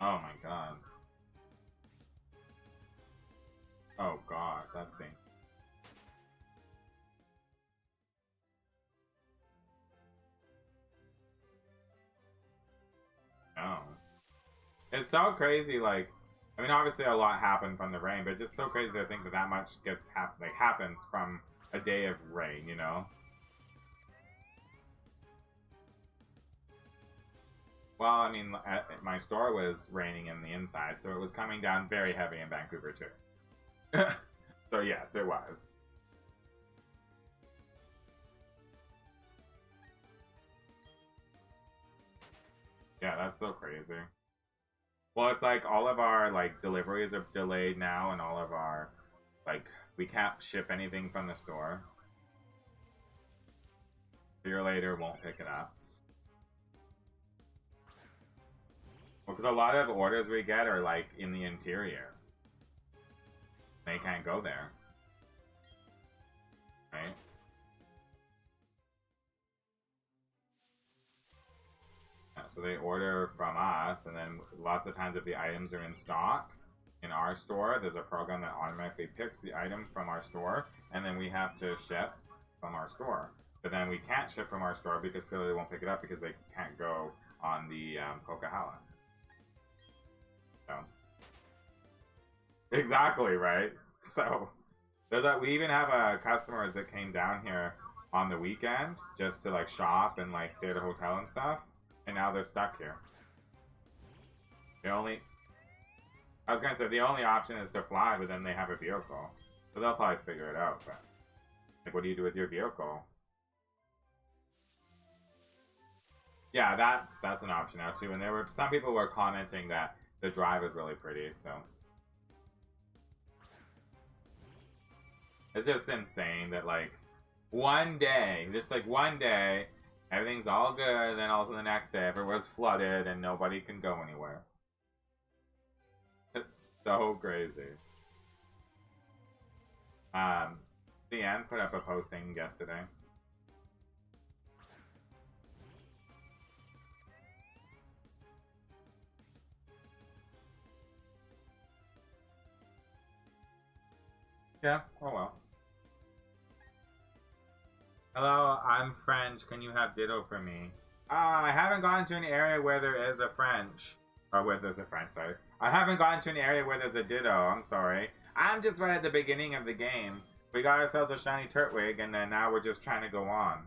Oh my god. Oh gosh, that stinks. No. It's so crazy, like, I mean, obviously a lot happened from the rain, but it's just so crazy to think that that much gets happens from a day of rain, you know? Well, I mean, my store was raining in the inside, so it was coming down very heavy in Vancouver too. So yes, it was. Yeah, that's so crazy. Well, it's like all of our like deliveries are delayed now, and all of our like we can't ship anything from the store. A year later, won't pick it up. Well, because a lot of orders we get are like in the interior. They can't go there, right? Yeah, so they order from us, and then lots of times if the items are in stock in our store, there's a program that automatically picks the item from our store, and then we have to ship from our store. But then we can't ship from our store because clearly they won't pick it up because they can't go on the Coquihalla. So exactly right. So we even have customers that came down here on the weekend just to like shop and like stay at a hotel and stuff, and now they're stuck here. I was gonna say the only option is to fly, but then they have a vehicle, so they'll probably figure it out. But like, what do you do with your vehicle? Yeah, that's an option now too. And there were some people were commenting that the drive is really pretty, so it's just insane that like one day, just like one day, everything's all good, and then also the next day everywhere's flooded and nobody can go anywhere. It's so crazy. Leanne put up a posting yesterday. Yeah, oh well. Hello, I'm French. Can you have Ditto for me? I haven't gone to an area where there is a French. Or where there's a French, sorry. I haven't gone to an area where there's a Ditto, I'm sorry. I'm just right at the beginning of the game. We got ourselves a shiny Turtwig, and then now we're just trying to go on.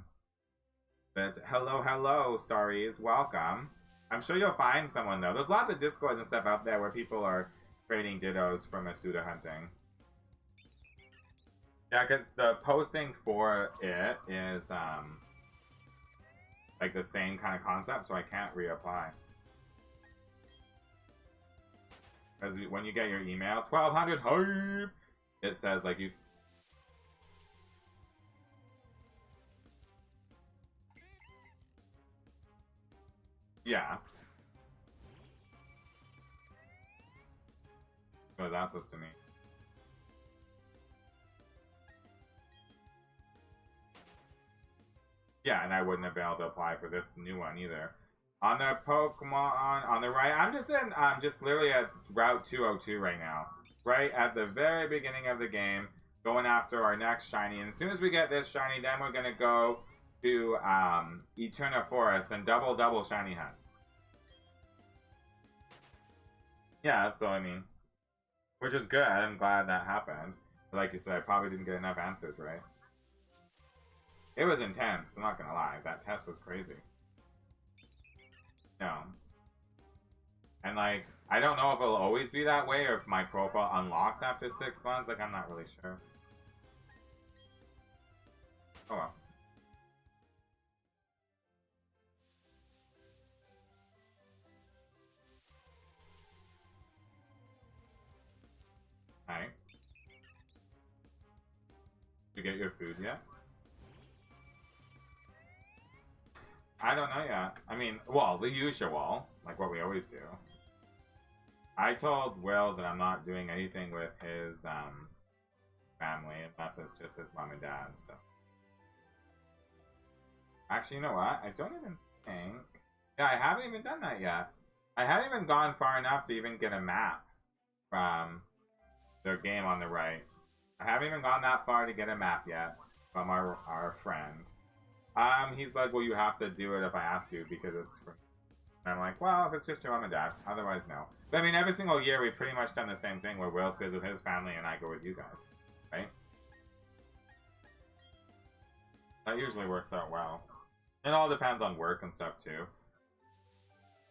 But hello, hello, Starries. Welcome. I'm sure you'll find someone, though. There's lots of Discords and stuff out there where people are trading Dittos from Masuda hunting. Yeah, because the posting for it is, like the same kind of concept, so I can't reapply. Because when you get your email, 1200 hype, it says, like, you... Yeah. What that's supposed to mean. Yeah, and I wouldn't have been able to apply for this new one either. On the Pokemon, on the right, I'm just literally at Route 202 right now. Right at the very beginning of the game, going after our next shiny. And as soon as we get this shiny, then we're going to go to Eterna Forest and double shiny hunt. Yeah, so I mean, which is good. I'm glad that happened. But like you said, I probably didn't get enough answers, right? It was intense, I'm not gonna lie. That test was crazy. No. And like, I don't know if it'll always be that way or if my profile unlocks after 6 months. Like, I'm not really sure. Oh well. Alright. You get your food yet? I don't know yet. I mean, well, the usual, like what we always do. I told Will that I'm not doing anything with his family unless it's just his mom and dad, so. Actually, you know what? I don't even think... Yeah, I haven't even done that yet. I haven't even gone far enough to even get a map from their game on the right. I haven't even gone that far to get a map yet from our friend. He's like, well, you have to do it if I ask you because it's for... And I'm like, well, if it's just your mom and dad, otherwise no. But I mean, every single year we've pretty much done the same thing where Will stays with his family and I go with you guys, right? That usually works out well. It all depends on work and stuff too.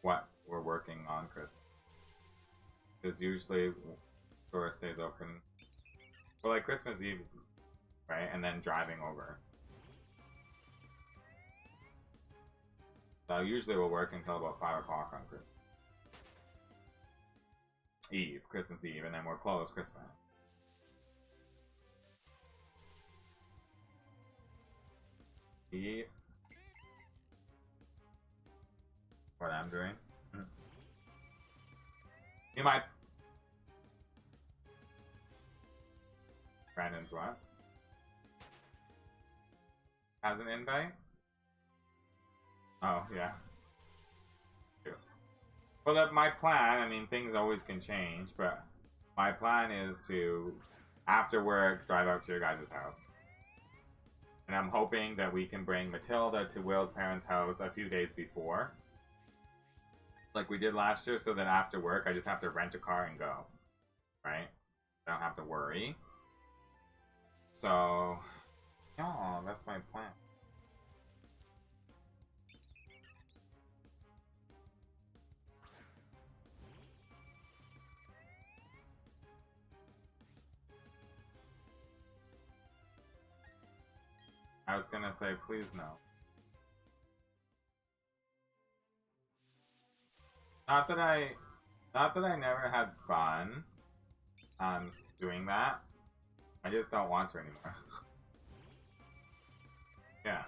What we're working on Christmas. Because usually store stays open for like Christmas Eve, right? And then driving over. So usually we'll work until about 5 o'clock on Christmas Eve, and then we're closed Christmas. Eve. What I'm doing. You might. Brandon's what? Has an invite? Oh, yeah. Well, my plan, I mean, things always can change, but my plan is to, after work, drive out to your guys' house. And I'm hoping that we can bring Matilda to Will's parents' house a few days before. Like we did last year, so that after work, I just have to rent a car and go. Right? I don't have to worry. So, yeah, that's my plan. I was gonna say, please no. Not that I never had fun doing that. I just don't want to anymore. Yeah.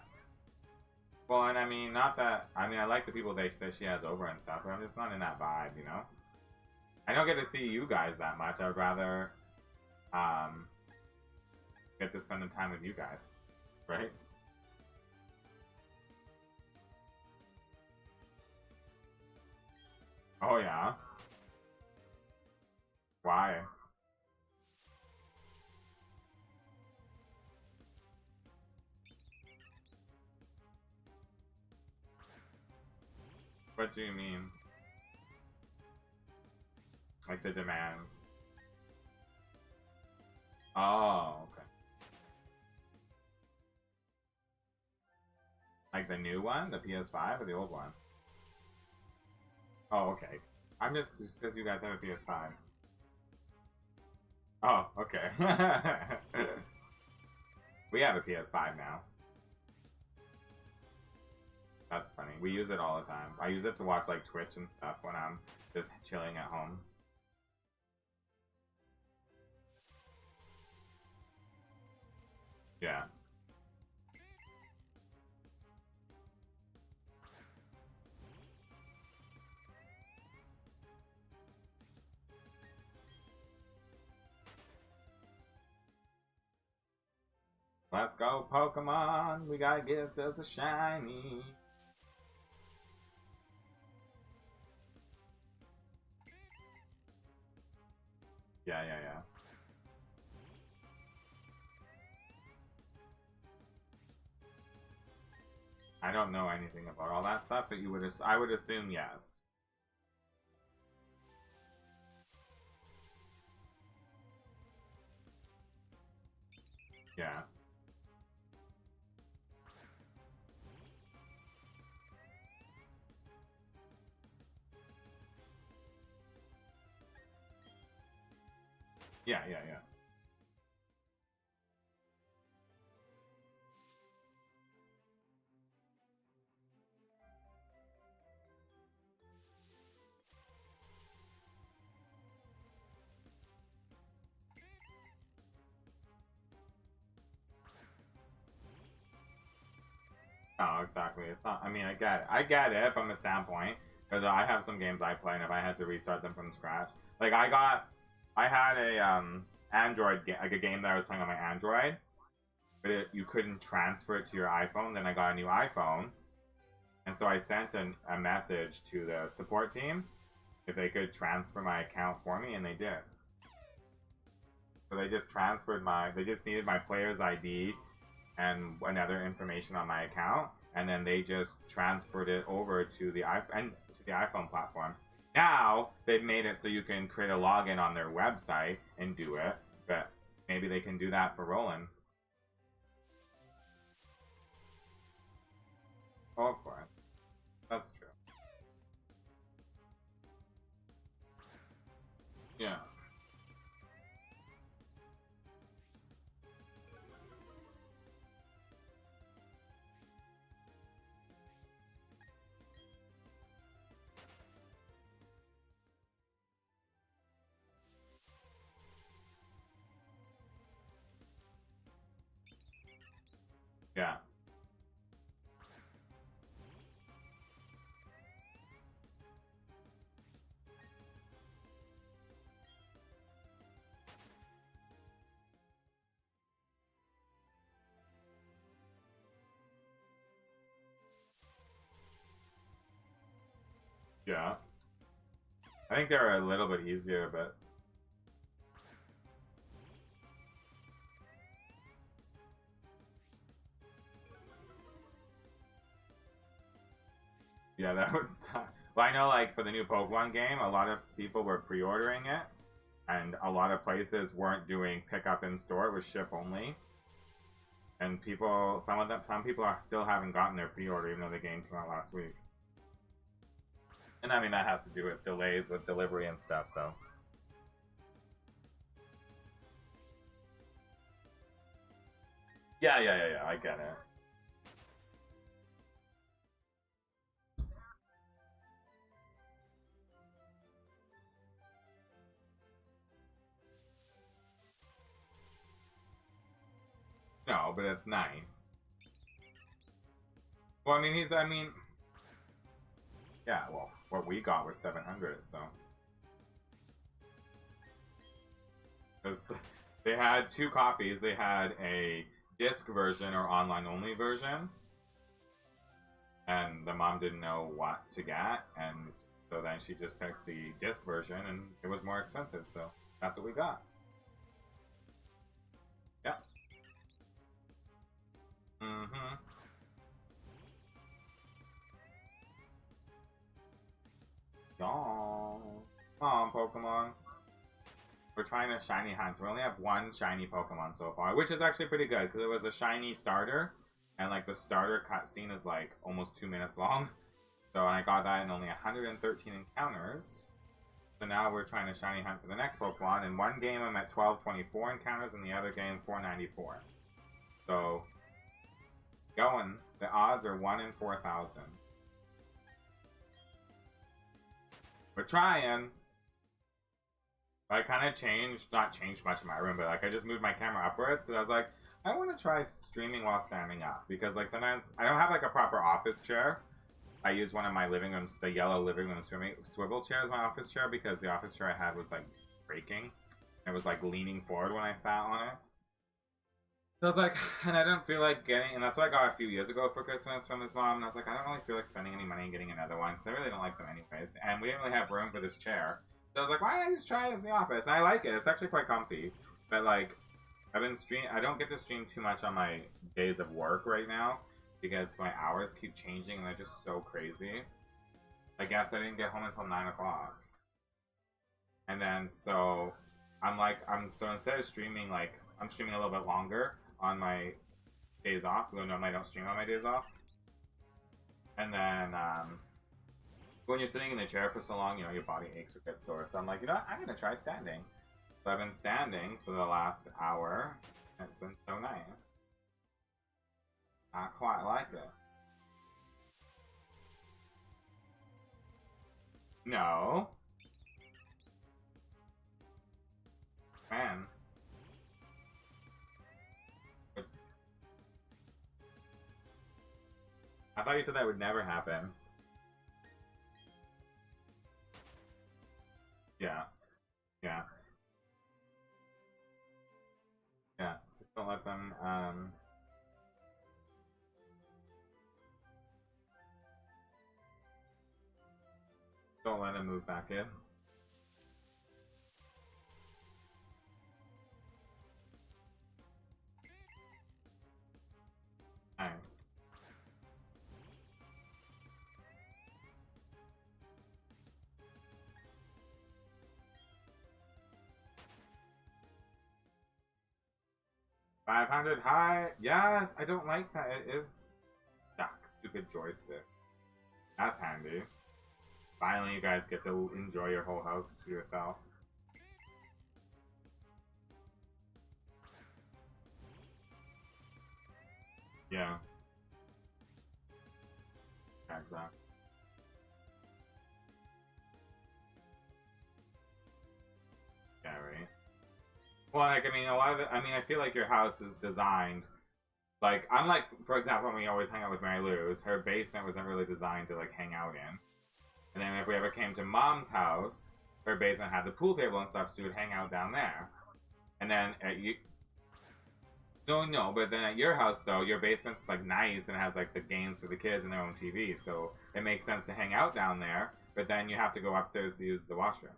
Well, and I mean, not that, I mean, I like the people that she has over and stuff, but I'm just not in that vibe, you know? I don't get to see you guys that much. I'd rather, get to spend the time with you guys. Right? Oh, yeah? Why? What do you mean? Like the demands. Oh, okay. Like the new one? The PS5 or the old one? Oh, okay. I'm just because you guys have a PS5. Oh, okay. We have a PS5 now. That's funny. We use it all the time. I use it to watch like Twitch and stuff when I'm just chilling at home. Yeah. Let's go, Pokemon! We gotta get ourselves a shiny! Yeah. I don't know anything about all that stuff, but I would assume yes. Yeah. Yeah. Oh, exactly. It's not. I mean, I get it. I get it from a standpoint because I have some games I play, and if I had to restart them from scratch, like I had a Android like a game that I was playing on my Android, but you couldn't transfer it to your iPhone. Then I got a new iPhone, and so I sent a message to the support team if they could transfer my account for me, and they did. So they just transferred they just needed my player's ID and another information on my account, and then they just transferred it over to the iPhone platform. Now they've made it so you can create a login on their website and do it, but maybe they can do that for Roland. Oh, of course, that's true. Yeah. Yeah. Yeah. I think they're a little bit easier, but yeah, that would suck. Well, I know, like, for the new Pokemon game, a lot of people were pre-ordering it, and a lot of places weren't doing pickup in store. It was ship only. And some people still haven't gotten their pre-order, even though the game came out last week. And I mean, that has to do with delays with delivery and stuff, so. Yeah, I get it. No, but it's nice. Well, I mean, yeah, well, what we got was 700, so. Because they had two copies. They had a disc version or online only version. And the mom didn't know what to get, and so then she just picked the disc version, and it was more expensive, so that's what we got. Yeah. Mm-hmm. Come on, Pokemon. We're trying to shiny hunt. We only have one shiny Pokemon so far, which is actually pretty good because it was a shiny starter, and like the starter cutscene is like almost 2 minutes long. So I got that in only 113 encounters. So now we're trying to shiny hunt for the next Pokemon. In one game I'm at 1224 encounters, and the other game 494. So going. The odds are 1 in 4,000. We're trying. I kind of not changed much in my room, but like I just moved my camera upwards because I was like, I want to try streaming while standing up because like sometimes I don't have like a proper office chair. I used one of my living rooms, the yellow living room swivel chair as my office chair because the office chair I had was like breaking. It was like leaning forward when I sat on it. So I was like, and I don't feel like getting, and that's what I got a few years ago for Christmas from his mom, and I was like, I don't really feel like spending any money and getting another one because I really don't like them anyways, and we didn't really have room for this chair. So I was like, why don't I just try this in the office? And I like it. It's actually quite comfy. But like, I don't get to stream too much on my days of work right now because my hours keep changing and they're just so crazy. I guess I didn't get home until 9 o'clock. And then so so instead of streaming, like I'm streaming a little bit longer on my days off. Though normally I don't stream on my days off. And then when you're sitting in the chair for so long, you know, your body aches or gets sore. So I'm like, you know what? I'm going to try standing. So I've been standing for the last hour. And it's been so nice. I quite like it. No. Man. I thought you said that would never happen. Yeah. Yeah. Yeah. Just don't let them, don't let him move back in. Nice. $500 high. Yes, I don't like that. It is stuck. Stupid joystick. That's handy. Finally, you guys get to enjoy your whole house to yourself. Yeah. Exactly. Yeah, right. Well, like, I mean, a lot of I mean, I feel like your house is designed, like, unlike, for example, when we always hang out with Mary Lou's, her basement wasn't really designed to, like, hang out in. And then if we ever came to Mom's house, her basement had the pool table and stuff, so we would hang out down there. And then at you... No, but then at your house, though, your basement's, like, nice and has, like, the games for the kids and their own TV, so it makes sense to hang out down there, but then you have to go upstairs to use the washroom.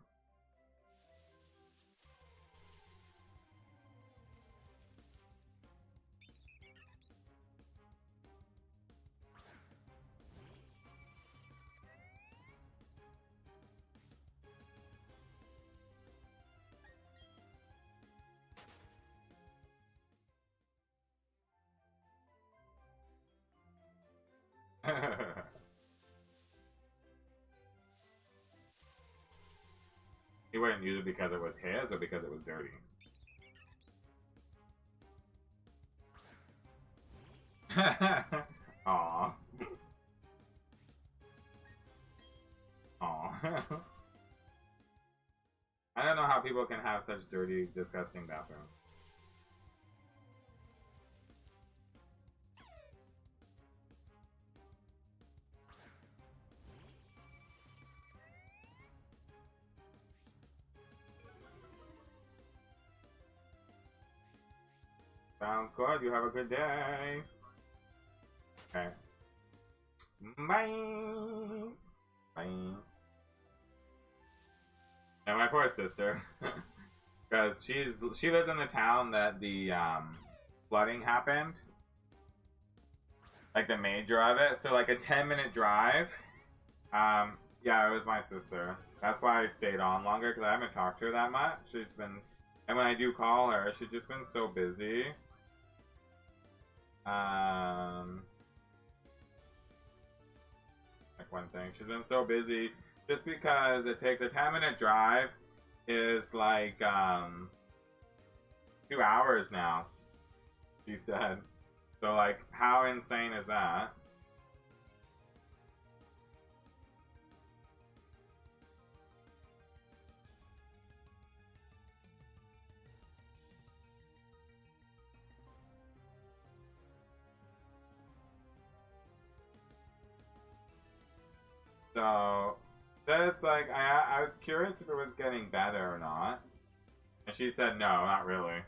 He wouldn't use it because it was his or because it was dirty? Aww. Aww. I don't know how people can have such dirty, disgusting bathrooms. Sounds good. You have a good day. Okay. Bye. Bye. And my poor sister, because she lives in the town that the flooding happened, like the major of it. So like a 10-minute drive. Yeah, it was my sister. That's why I stayed on longer, because I haven't talked to her that much. She's been, and when I do call her, she's just been so busy. Like one thing, she's been so busy just because it takes a 10-minute drive is like 2 hours now, she said. So like, how insane is that? So then it's like, I was curious if it was getting better or not. And she said, no, not really.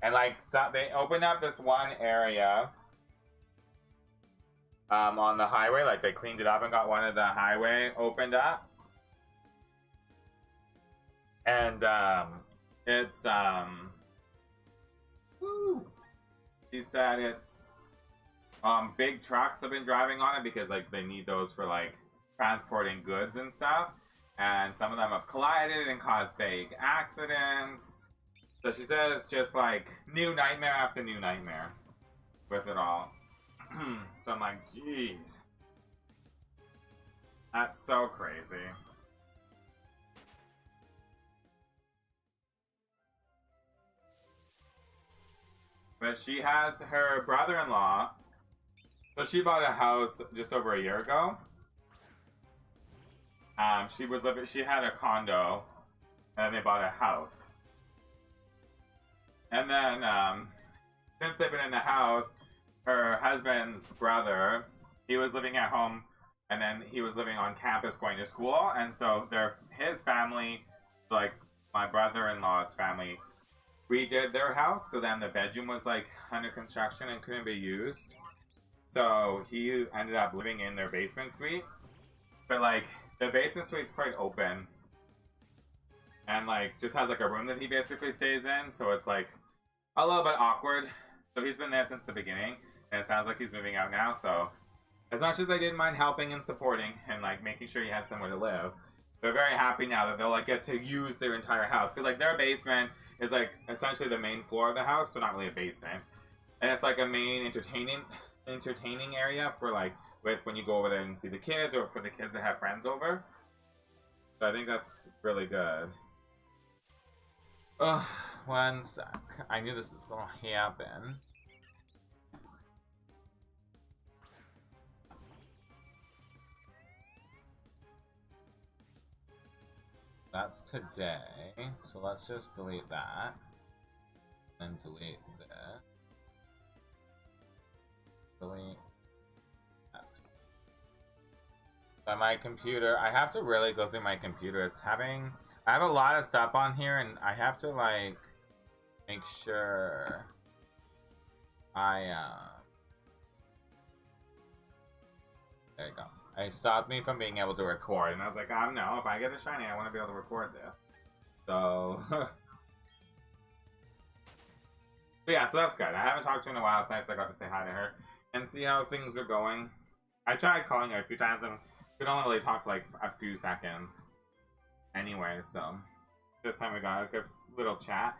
And like, so they opened up this one area on the highway. Like they cleaned it up and got one of the highway opened up. And it's, woo, she said it's, big trucks have been driving on it because like they need those for like transporting goods and stuff, and some of them have collided and caused big accidents. So she says it's just like new nightmare after new nightmare with it all. So I'm like, jeez, that's so crazy. But she has her brother-in-law. So she bought a house just over a year ago. She had a condo, and then they bought a house. And then, since they've been in the house, her husband's brother, he was living at home, and then he was living on campus going to school, and so his family, like my brother-in-law's family, redid their house, so then the bedroom was like under construction and couldn't be used. So he ended up living in their basement suite. But like, the basement suite's quite open. And like, just has like a room that he basically stays in. So it's like, a little bit awkward. So he's been there since the beginning. And it sounds like he's moving out now. So, as much as I didn't mind helping and supporting and like making sure he had somewhere to live, they're very happy now that they'll like get to use their entire house. Because like, their basement is like, essentially the main floor of the house. So not really a basement. And it's like a main entertaining area for like when you go over there and see the kids, or for the kids that have friends over. So I think that's really good. Ugh, one sec. I knew this was gonna happen. That's today. So let's just delete that. And delete this. Delete. That's by my computer. I have to really go through my computer. It's having. I have a lot of stuff on here, and I have to like make sure I there you go. It stopped me from being able to record, and I was like, no, if I get a shiny, I want to be able to record this. So but yeah, so that's good. I haven't talked to her in a while, so I got to say hi to her and see how things are going. I tried calling her a few times and could only really talk for like a few seconds. Anyway, so this time we got a little chat.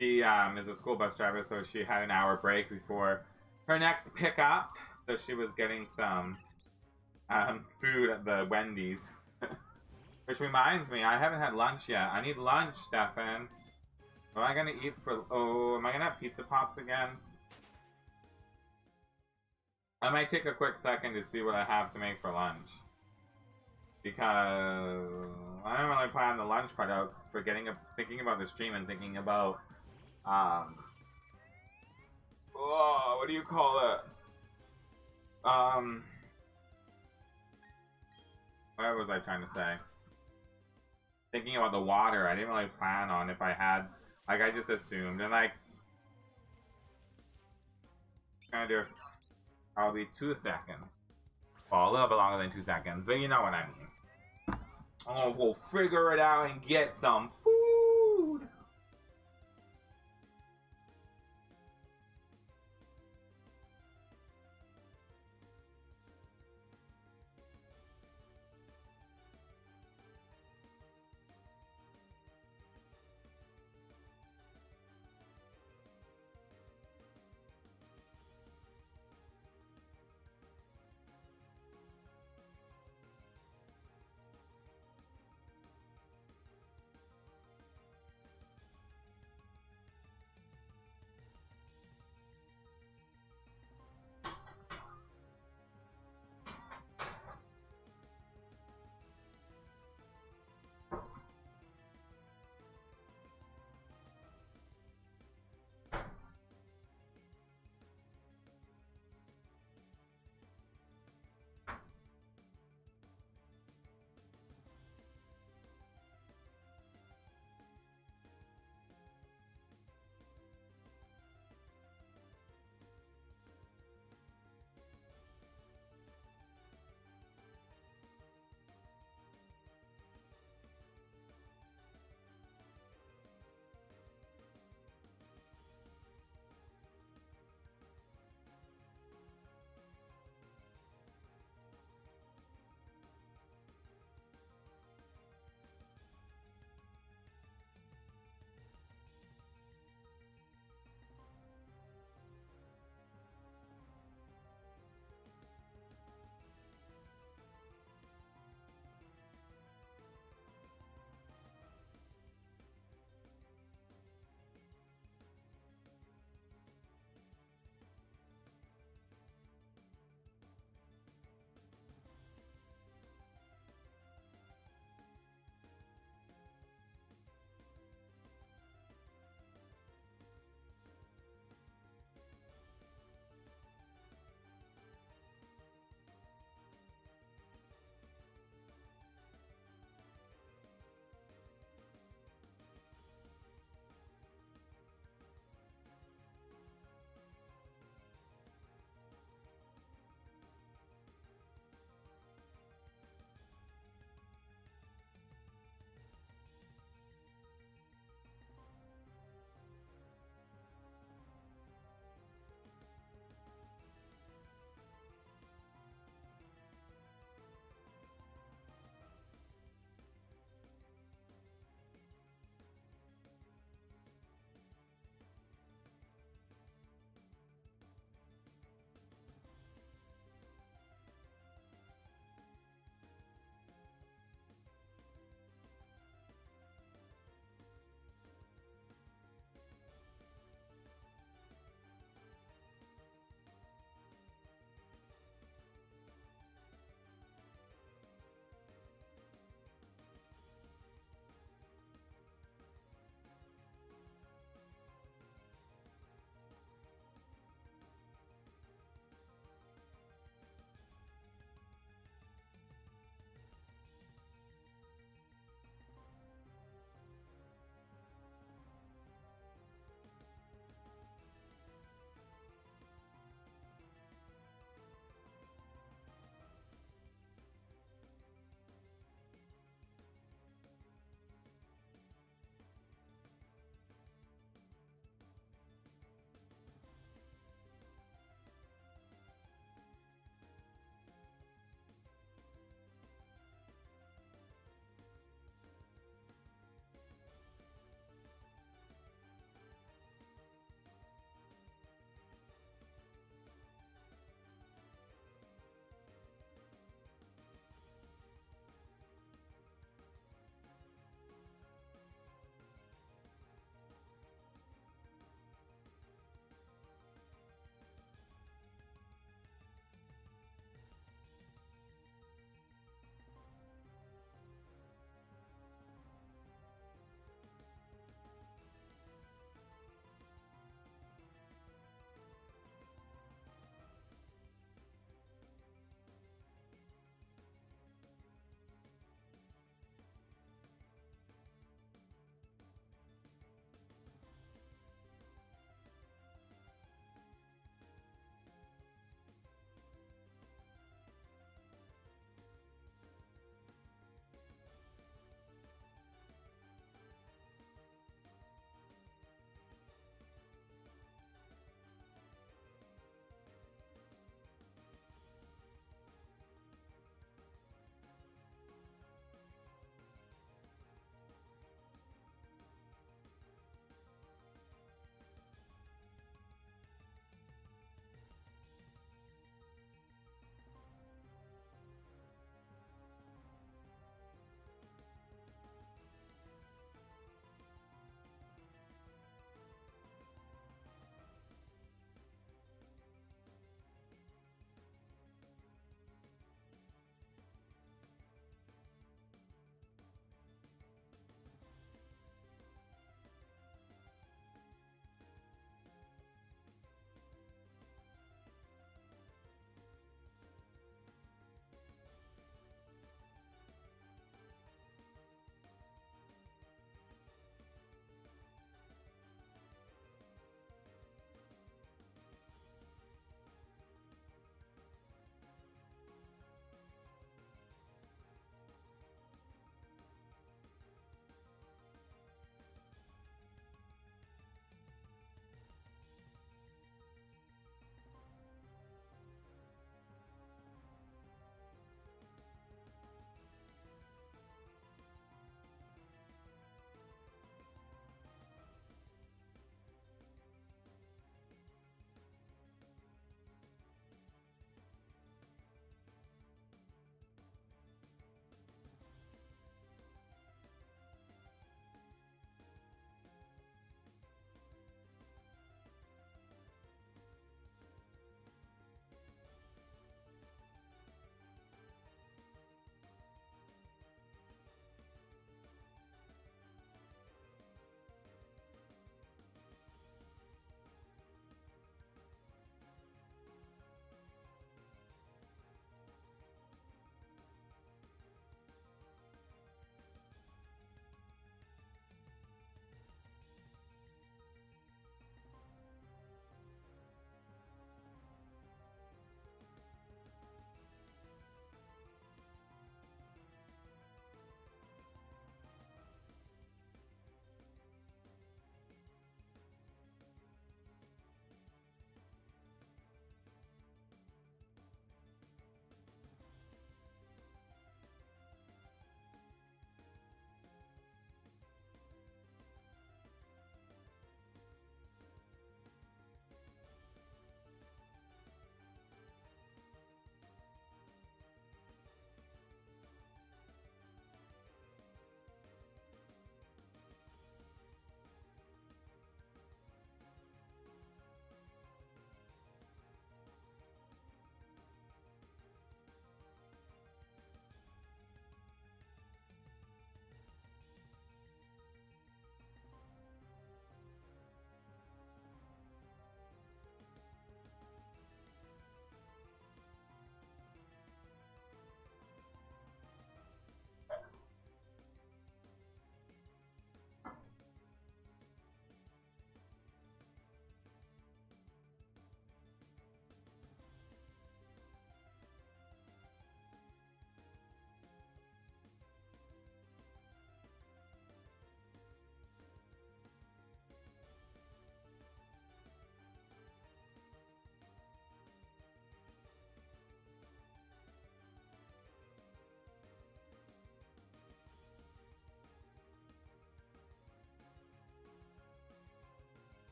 She is a school bus driver, so she had an hour break before her next pickup. So she was getting some food at the Wendy's. Which reminds me, I haven't had lunch yet. I need lunch, Stefan. What am I gonna eat for? Oh, am I gonna have pizza pops again? I might take a quick second to see what I have to make for lunch. Because I don't really plan the lunch part out, thinking about the stream and thinking about oh, what do you call it? What was I trying to say? Thinking about the water, I didn't really plan on if I had, like, I just assumed, and like, gonna do, I'll be 2 seconds. Well, a little bit longer than 2 seconds, but you know what I mean. I'm gonna go figure it out and get some food.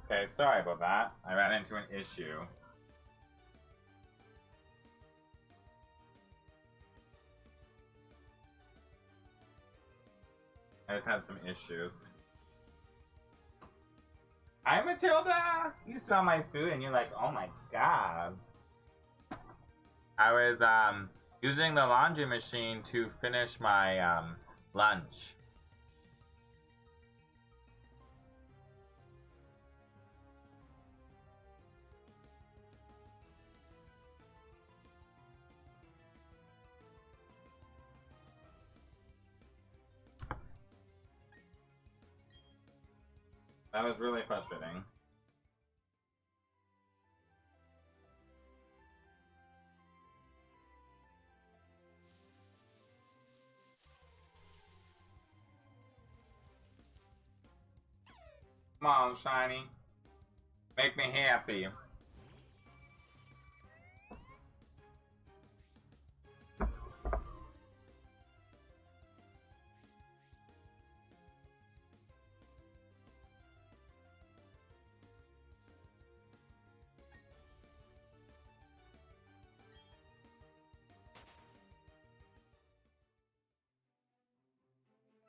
Okay, sorry about that. I ran into an issue. I just had some issues. Hi, Matilda! You smell my food and you're like, oh my god. I was, using the laundry machine to finish my, lunch. That was really frustrating. Come on, Shiny. Make me happy.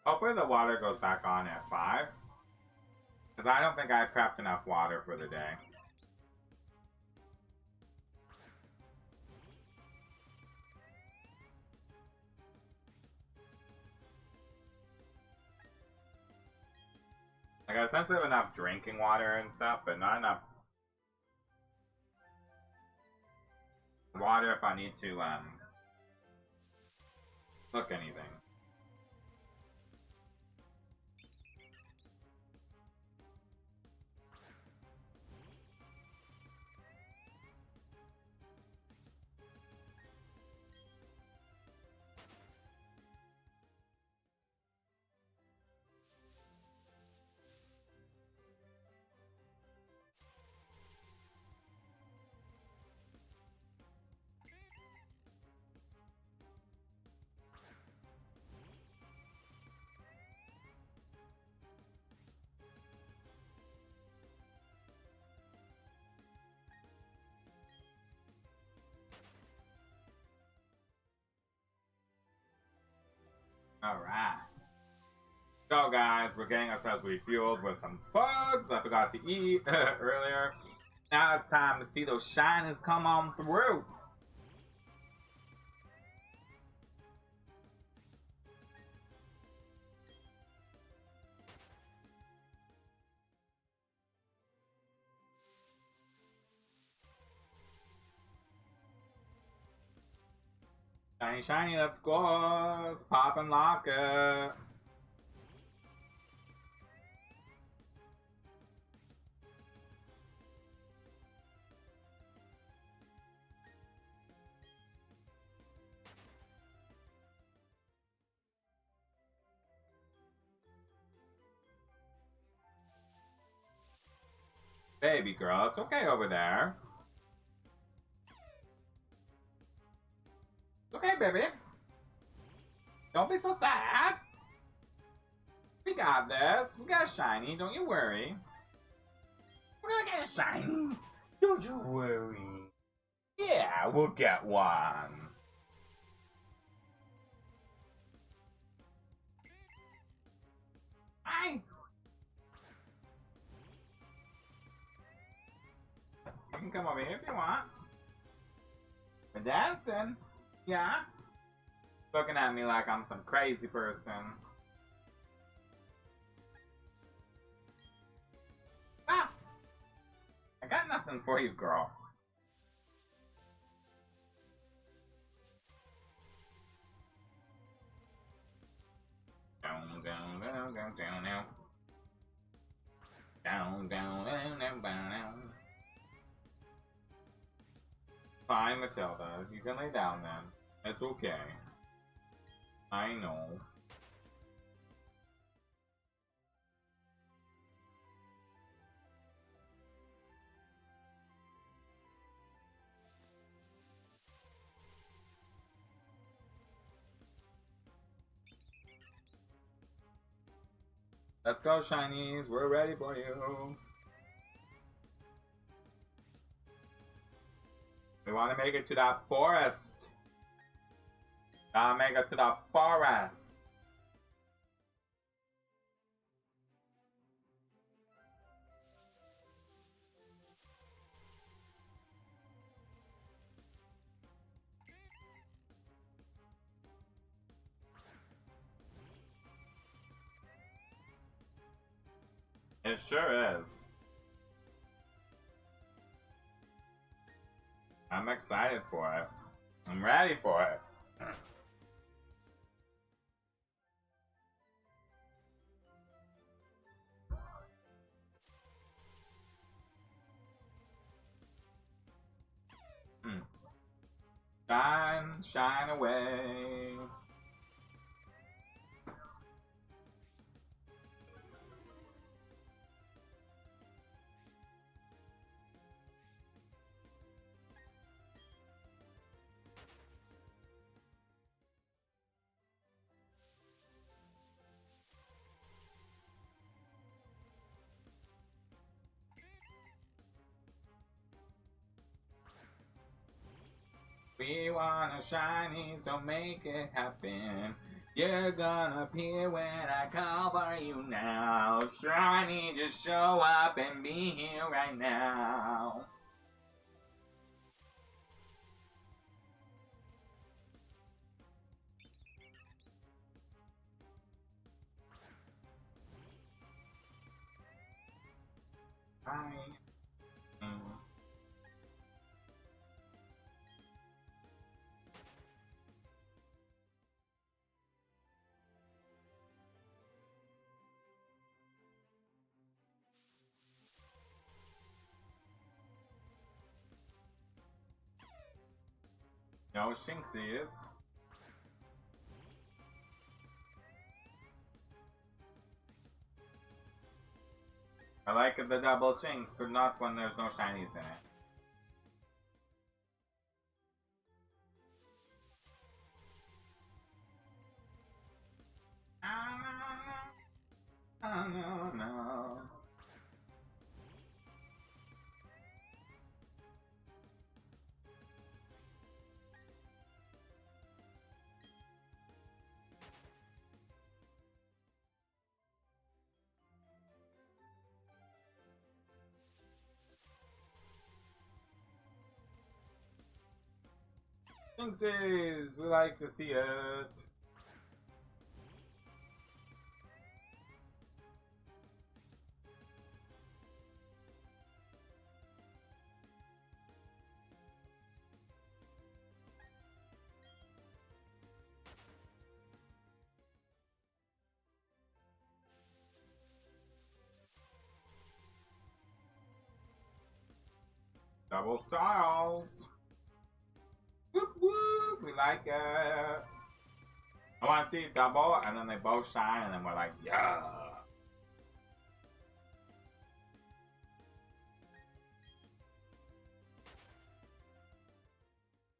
Hopefully the water goes back on at 5. Because I don't think I prepped enough water for the day. Like, I have sense I have enough drinking water and stuff, but not enough water if I need to, cook anything. Alright. So guys, we're getting ourselves refueled with some bugs I forgot to eat earlier. Now it's time to see those shinies come on through. Shiny, shiny, let's go. Let's pop and lock it. Baby girl, it's okay over there. It's okay, baby. Don't be so sad. We got this. We got shiny. Don't you worry. We're gonna get a shiny. Don't you worry. Yeah, we'll get one. Hi. You can come over here if you want. We're dancing. Yeah. Looking at me like I'm some crazy person. Ah! I got nothing for you, girl. Down, down, down, down, down, down. Down, down, down, down, down. Fine, Matilda. You can lay down then. It's okay. I know. Let's go, shinies. We're ready for you. want to make it to that forest. Gotta make it to the forest. It sure is. I'm excited for it. I'm ready for it. Shine, shine away. We want a shiny, so make it happen. You're gonna appear when I call for you now. Shiny, just show up and be here right now. Hi. No Shinxies. I like the double Shinx, but not when there's no shinies in it. Oh no, no. Shinxies! We like to see it. Double styles. Whoop whoop, we like it. I want to see double, and then they both shine, and then we're like, yeah.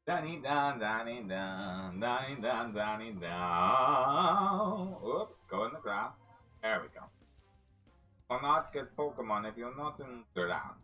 Danny dun, Danny dun, Danny dun, Danny dun. Oops, go in the grass. There we go. Will not get Pokemon if you're not in grass.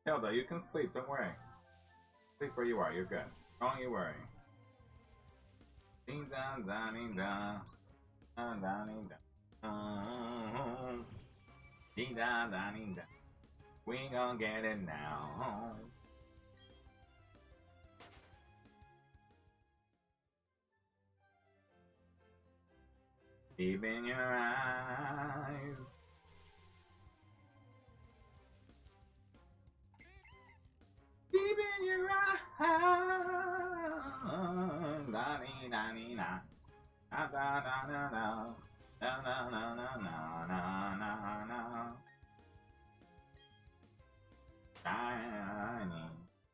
Hilda, you can sleep, don't worry. Sleep where you are, you're good. Don't you worry. Ding dong, ding dong. Ding dong, ding dong. Ding dong, ding dong. We gon' get it now. Deep in your eyes. Deep in your eyes.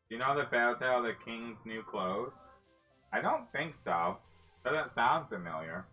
Do you know the fairy tale The King's New Clothes? I don't think so. Doesn't sound familiar.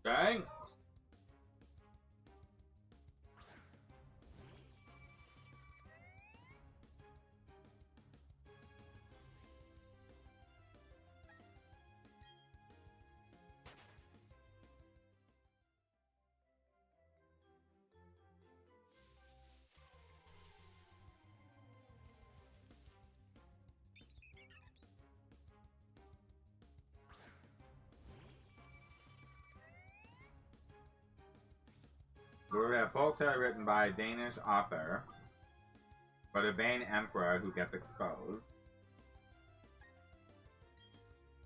Dang. We have folktale written by a Danish author, but a vain emperor who gets exposed.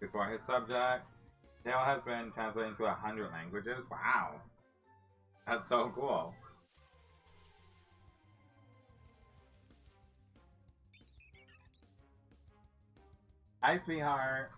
Before his subjects, tale has been translated into 100 languages. Wow, that's so cool. Hi, sweetheart.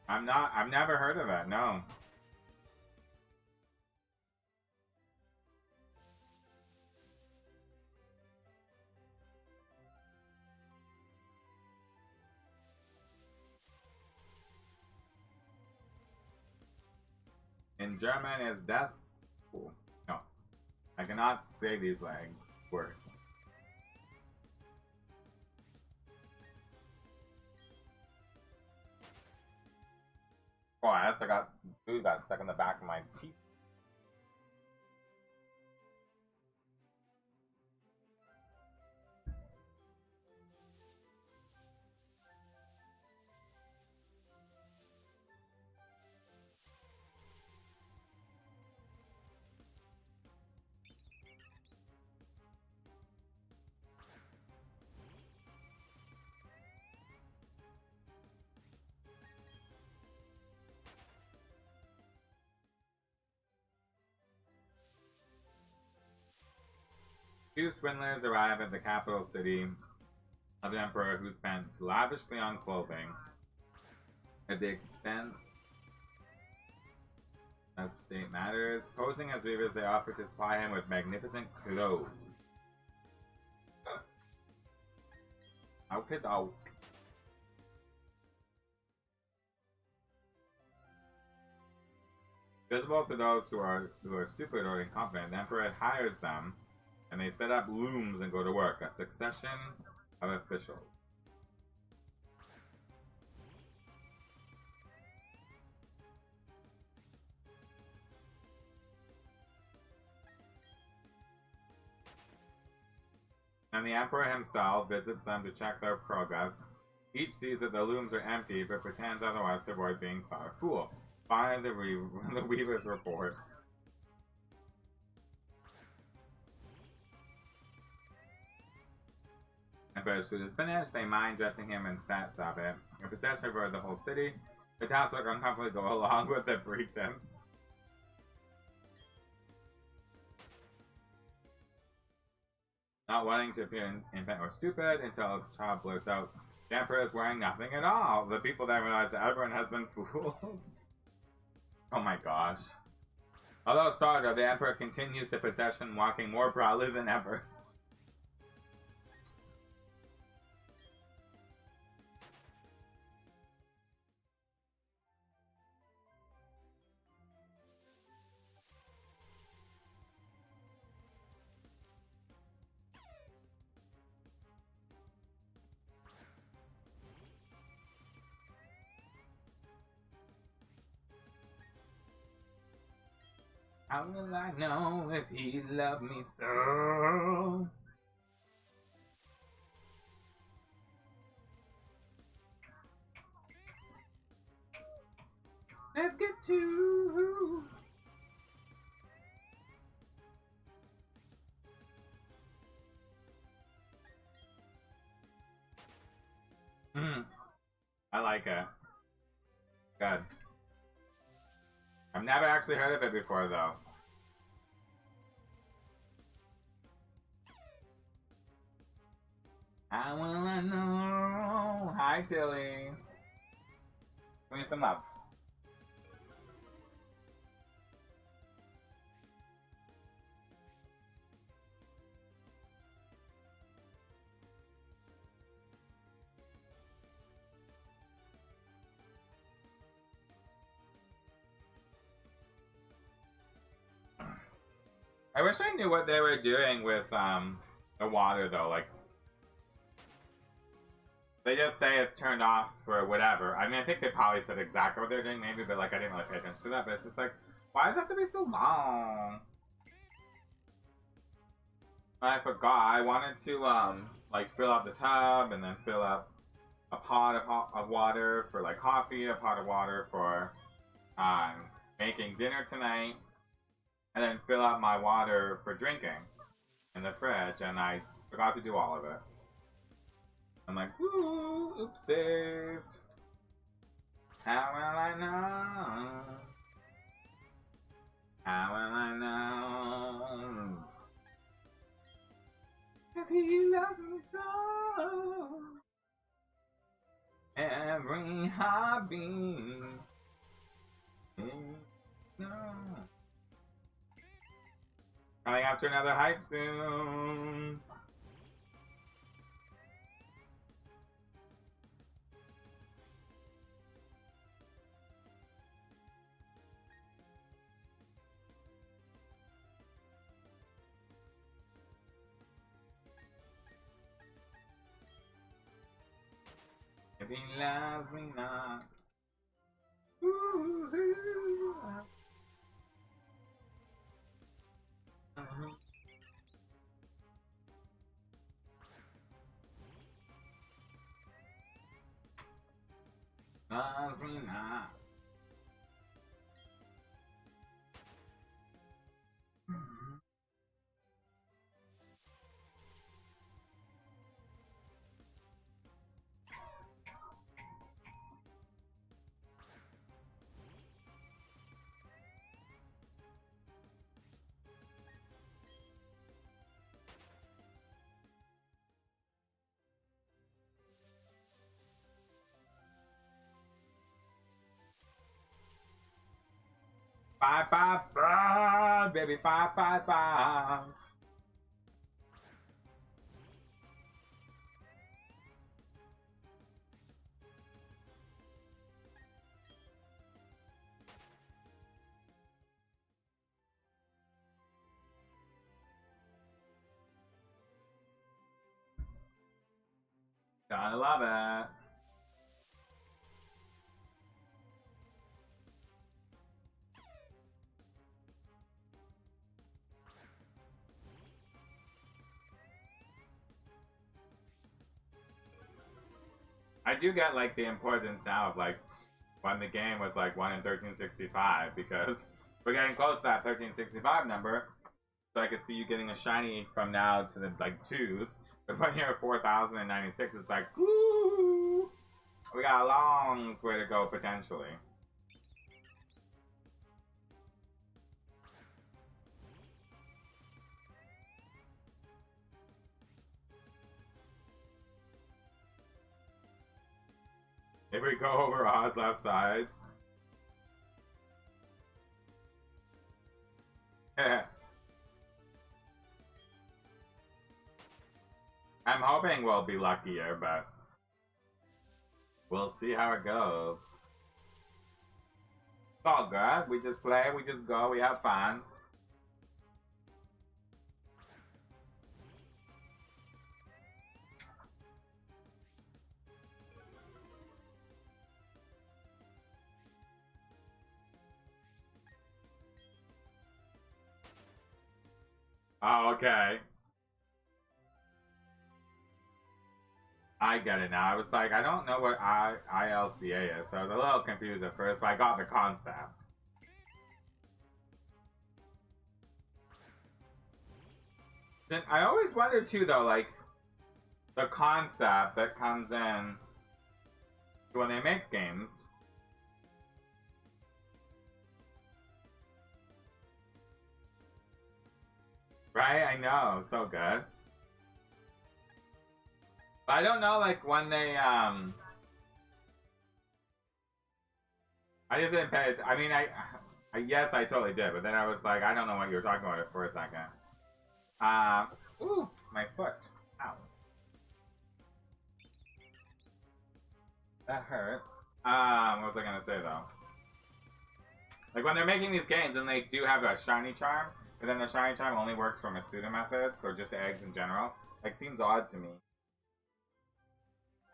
I've never heard of it, no. In German is das. Ooh, no. I cannot say these words. Oh, I also got food got stuck in the back of my teeth. Two swindlers arrive at the capital city of the emperor, who spent lavishly on clothing at the expense of state matters. Posing as weavers, they offer to supply him with magnificent clothes. Okey-doke. Visible to those who are stupid or incompetent, the emperor hires them, and they set up looms and go to work, a succession of officials. And the emperor himself visits them to check their progress. Each sees that the looms are empty, but pretends otherwise to avoid being thought a fool. Finally, the weavers report. Emperor's food is finished. They mind dressing him in sets of it. A procession over the whole city. The townsfolk uncomfortably go along with the pretense. Not wanting to appear infant or stupid until a child blurts out, the emperor is wearing nothing at all. The people then realize that everyone has been fooled. Oh my gosh. Although startled, the emperor continues the procession, walking more proudly than ever. How will I know if he loved me so? Let's get to. I like it. Good. I've never actually heard of it before, though. How will I know? Hi, Tilly. Give me some love. I wish I knew what they were doing with the water though. Like, they just say it's turned off for whatever. I mean, I think they probably said exactly what they're doing, maybe, but like I didn't really pay attention to that. But it's just like, why does it have to be so long? I forgot. I wanted to like fill up the tub and then fill up a pot of water for like coffee, a pot of water for making dinner tonight, and then fill up my water for drinking in the fridge, and I forgot to do all of it. I'm like, ooh, oopsies. How will I know? How will I know? If he loves me so. Every hobby. No. Coming up to another hype soon. If he loves me not. Ooh-hoo. Loves me not. Five, five, five, baby, 555. Gotta love it. I do get like the importance now of like when the game was like 1 in 1365, because we're getting close to that 1365 number. So I could see you getting a shiny from now to the like 2s. But when you're at 4096, it's like, woo! We got a long way to go potentially. If we go over Oz left side. I'm hoping we'll be luckier, but we'll see how it goes. It's all good. We just play, we just go, we have fun. Oh, okay. I get it now. I was like, I don't know what ILCA is, so I was a little confused at first, but I got the concept. Then I always wonder too, though, like the concept that comes in when they make games. Right? I know, so good. But I don't know, like when they I just didn't pay it. I mean, yes, I totally did, but then I was like, I don't know what you were talking about it for a second. Ooh, my foot. Ow. That hurt. What was I gonna say though? Like when they're making these games and they do have a shiny charm, but then the shiny charm only works for Masuda methods or just eggs in general. Like seems odd to me.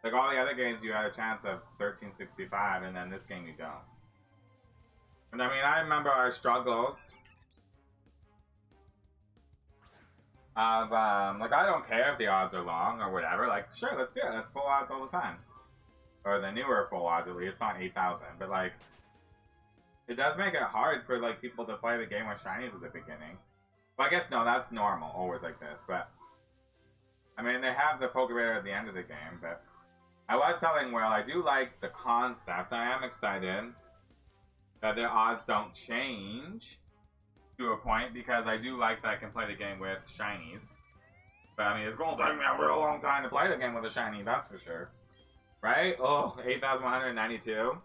Like all the other games you had a chance of 1365 and then this game you don't. And I mean I remember our struggles of like I don't care if the odds are long or whatever, like sure let's do it, let's full odds all the time. Or the newer full odds at least, not 8,000, but like it does make it hard for like people to play the game with shinies at the beginning. Well, I guess no, that's normal, always like this. But I mean, they have the Pokebator at the end of the game. But I was telling Will, I do like the concept. I am excited that the odds don't change to a point because I do like that I can play the game with shinies. But I mean, it's going to take me a real long time to play the game with a shiny, that's for sure. Right? Oh, 8,192.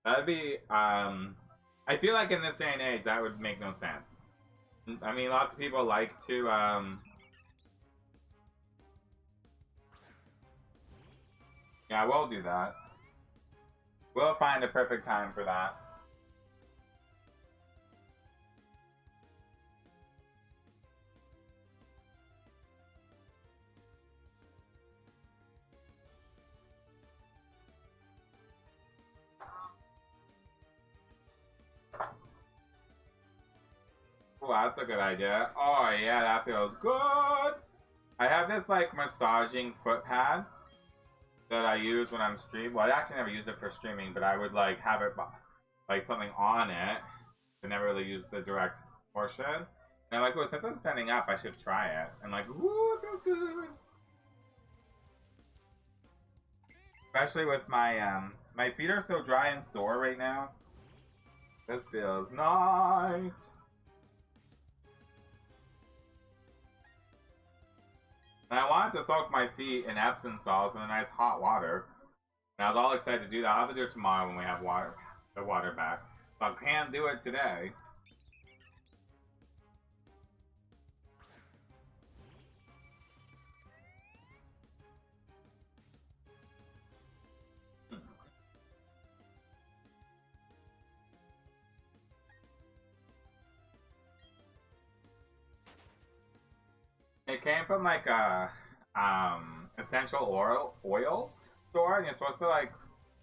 That'd be, I feel like in this day and age, that would make no sense. I mean, lots of people like to, yeah, we'll do that. We'll find a perfect time for that. Oh, that's a good idea. Oh, yeah, that feels good. I have this, like, massaging foot pad that I use when I'm streaming. Well, I actually never used it for streaming, but I would, like, have it, like, something on it. I never really used the direct portion. And I'm like, well, since I'm standing up, I should try it. And, like, ooh, it feels good. Especially with my, my feet are so dry and sore right now. This feels nice. And I wanted to soak my feet in Epsom salts in a nice hot water. And I was all excited to do that. I'll have to do it tomorrow when we have the water back. But I can't do it today. It came from like a essential oils store, and you're supposed to like.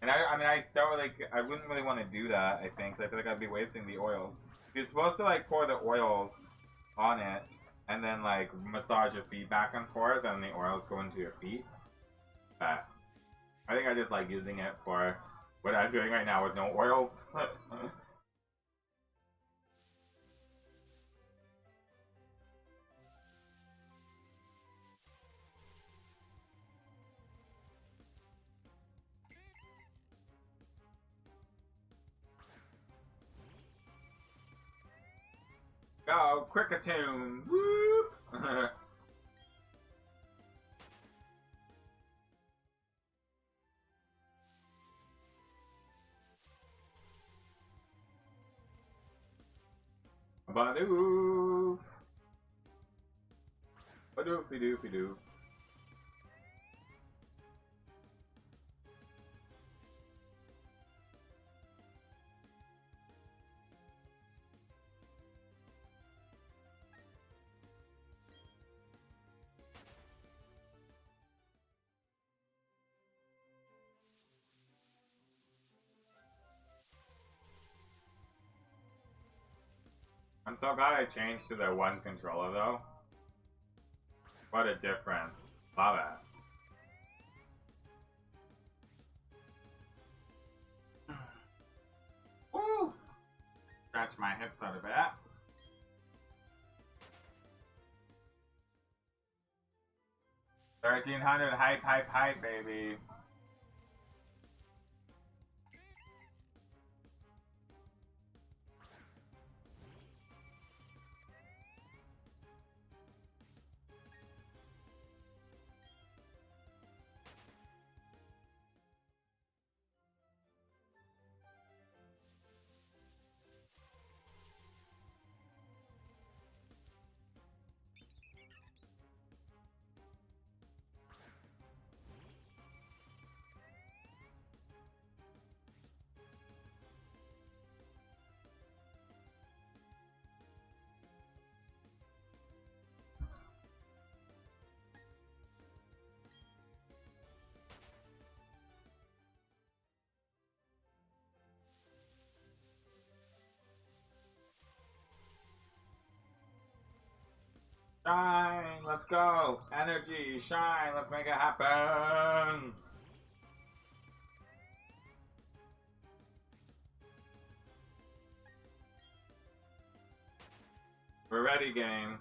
And I mean, I don't really, I wouldn't really want to do that. I think I feel like I'd be wasting the oils. You're supposed to like pour the oils on it, and then like massage your feet back and forth, and the oils go into your feet. But I think I just like using it for what I'm doing right now with no oils. Go, Cricketune! Whoop! Badoof! Badoofy doofy doo. I'm so glad I changed to the one controller though. What a difference. Love it. Woo! Stretch my hips out a bit. 1300 hype, hype, hype, baby. Shine, let's go. Energy, shine, let's make it happen. We're ready, game.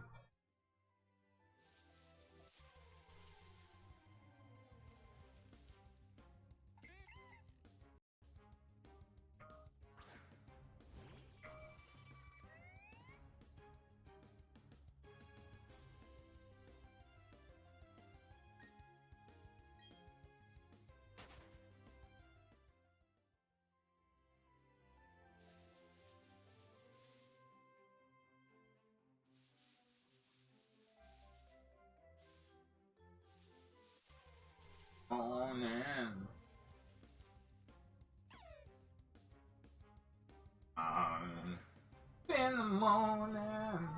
On in. In the morning,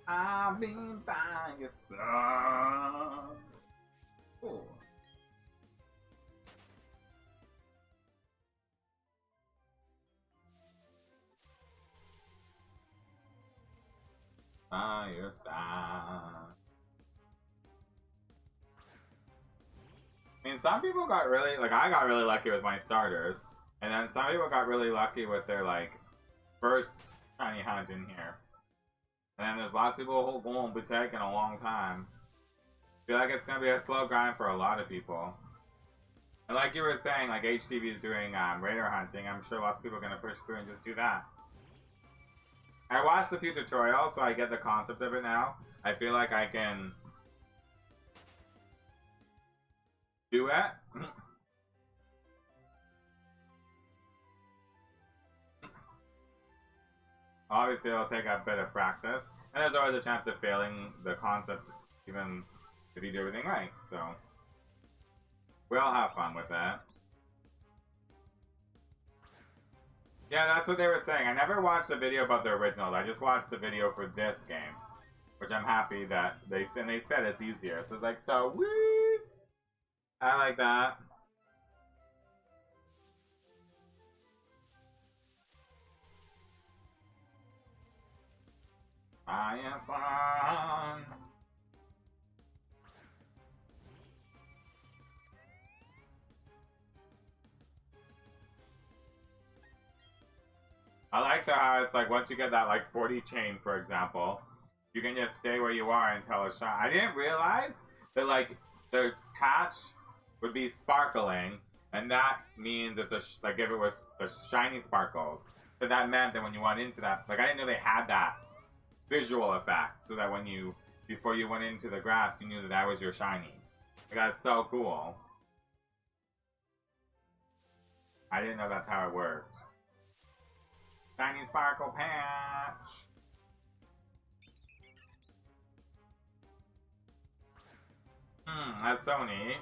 I'll be by your side. Cool. By your side. I mean, some people got really, like, I got really lucky with my starters, and then some people got really lucky with their, like, first shiny hunt in here. And then there's lots of people who won't be taking a long time. I feel like it's gonna be a slow grind for a lot of people. And like you were saying, like, HTV is doing radar hunting, I'm sure lots of people are gonna push through and just do that. I watched a few tutorials, so I get the concept of it now. I feel like I can do it. Obviously, it'll take a bit of practice, and there's always a chance of failing the concept, even if you do everything right. So we'll have fun with that. Yeah, that's what they were saying. I never watched the video about the originals. I just watched the video for this game, which I'm happy that they said it's easier. So it's like, so woo! I like that. I am fun. I like how it's like once you get that like 40 chain, for example, you can just stay where you are until it's shine. I didn't realize that like the patch would be sparkling, and that means it's a like if it was the shiny sparkles, but that meant that when you went into that, like I didn't know they had that visual effect, so that when you before you went into the grass, you knew that that was your shiny. Like, that's so cool. I didn't know that's how it worked. Shiny sparkle patch. That's so neat.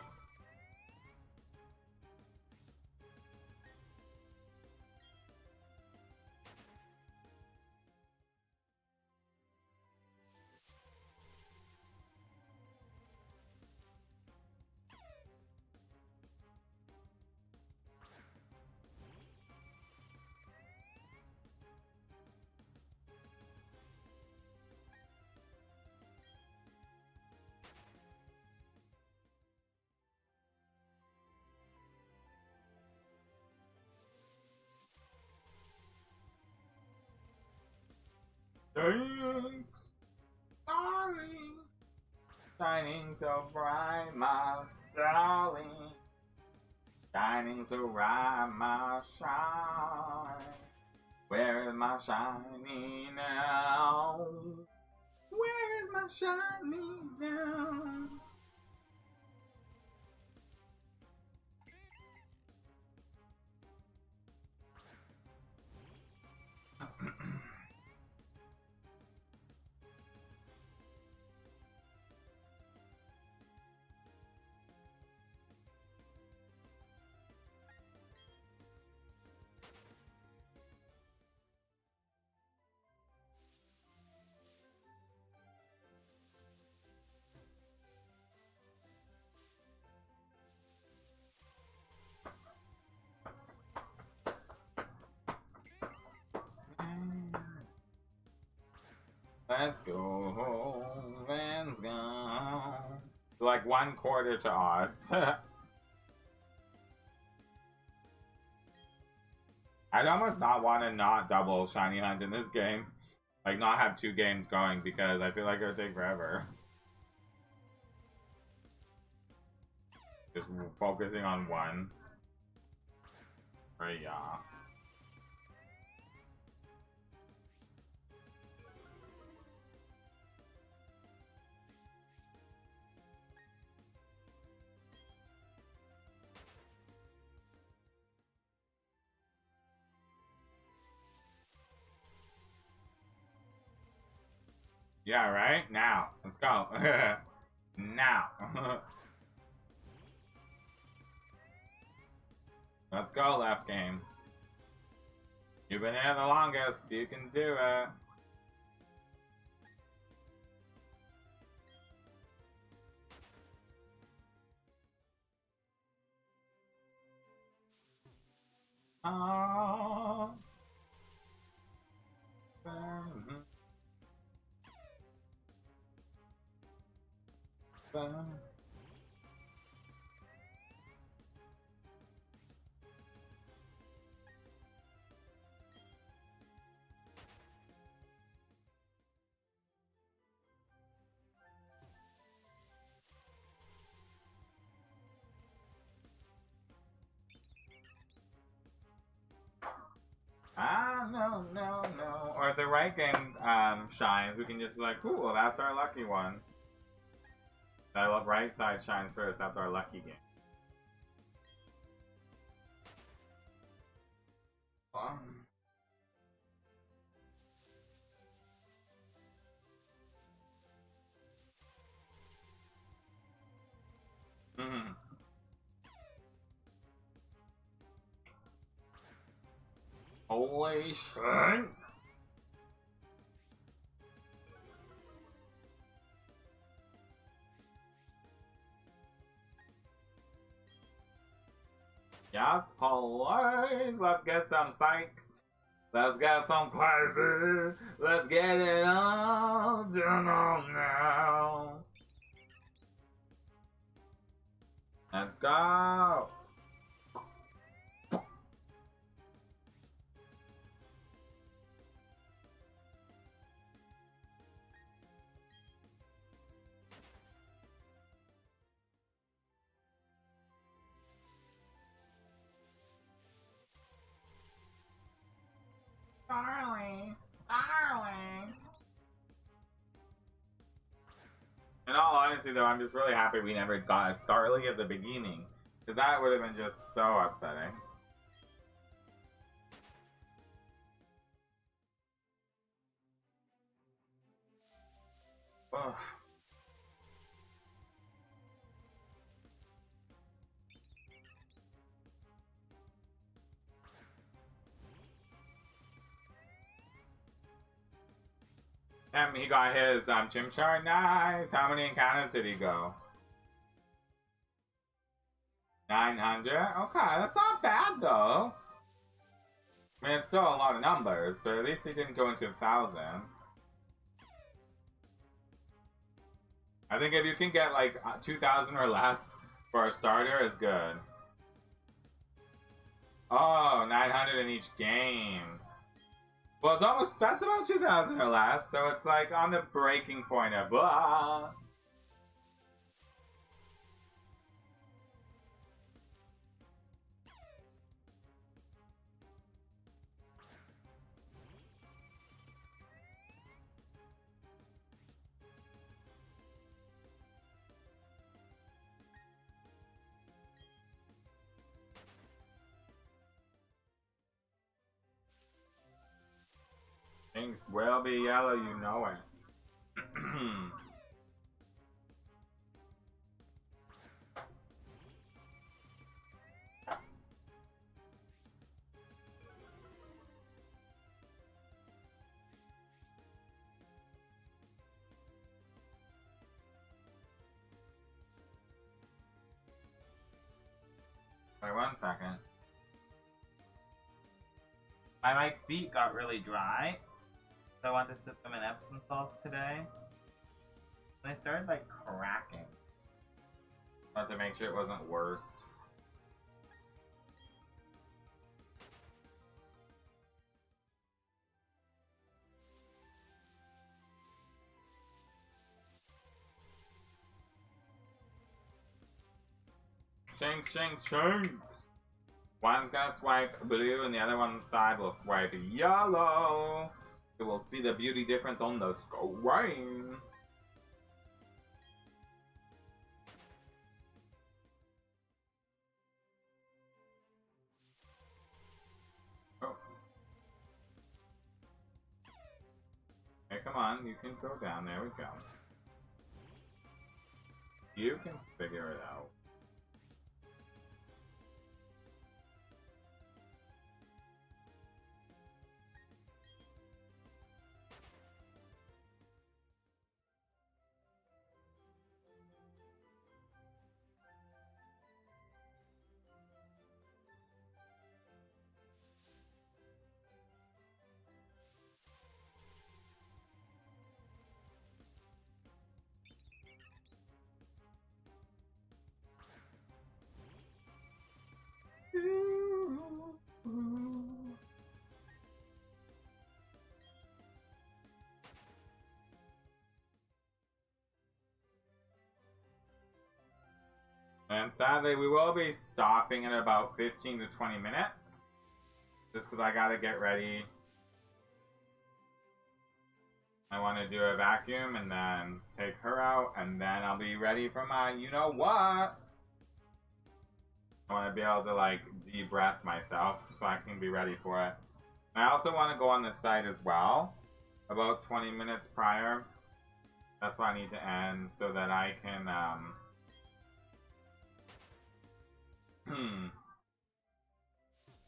Thanks, darling. Shining so bright, my starling. Shining so bright, my shine. Where is my shiny now? Where is my shiny now? Let's go, let's go. Like 1/4 to odds. I'd almost not want to not double shiny hunt in this game. Like not have 2 games going because I feel like it would take forever. Just focusing on one. But yeah. Yeah, right? Now. Let's go. Now. Let's go, left game. You've been here the longest. You can do it. Oh. Ah, no, no, no. Or if the right game shines, we can just be like, ooh, well, that's our lucky one. That right side shines first, that's our lucky game. Mm-hmm. Holy shit! Yes, please. Let's get some psyched. Let's get some crazy. Let's get it all done on now. Let's go. Starling, Starling. In all honesty, though, I'm just really happy we never got a Starly at the beginning, because that would have been just so upsetting. Ugh. And he got his Chimchar. Nice. How many encounters did he go? 900. Okay, that's not bad though. I mean, it's still a lot of numbers, but at least he didn't go into 1,000. I think if you can get like 2,000 or less for a starter is good. Oh, 900 in each game. Well, it's almost, that's about 2,000 or less, so it's like on the breaking point of blah. Things will be yellow, you know it. Wait 1 second. My feet got really dry, so I wanted to sit them in Epsom salts today. And they started like cracking. I wanted to make sure it wasn't worse. Shanks, shanks, shanks! One's gonna swipe blue and the other one side will swipe yellow. You will see the beauty difference on the screen. Oh. Hey, come on, you can go down. There we go. You can figure it out. And sadly, we will be stopping in about 15 to 20 minutes. Just because I gotta get ready. I want to do a vacuum and then take her out. And then I'll be ready for my you-know-what. I want to be able to, like, de-breath myself so I can be ready for it. I also want to go on the site as well. About 20 minutes prior. That's why I need to end so that I can,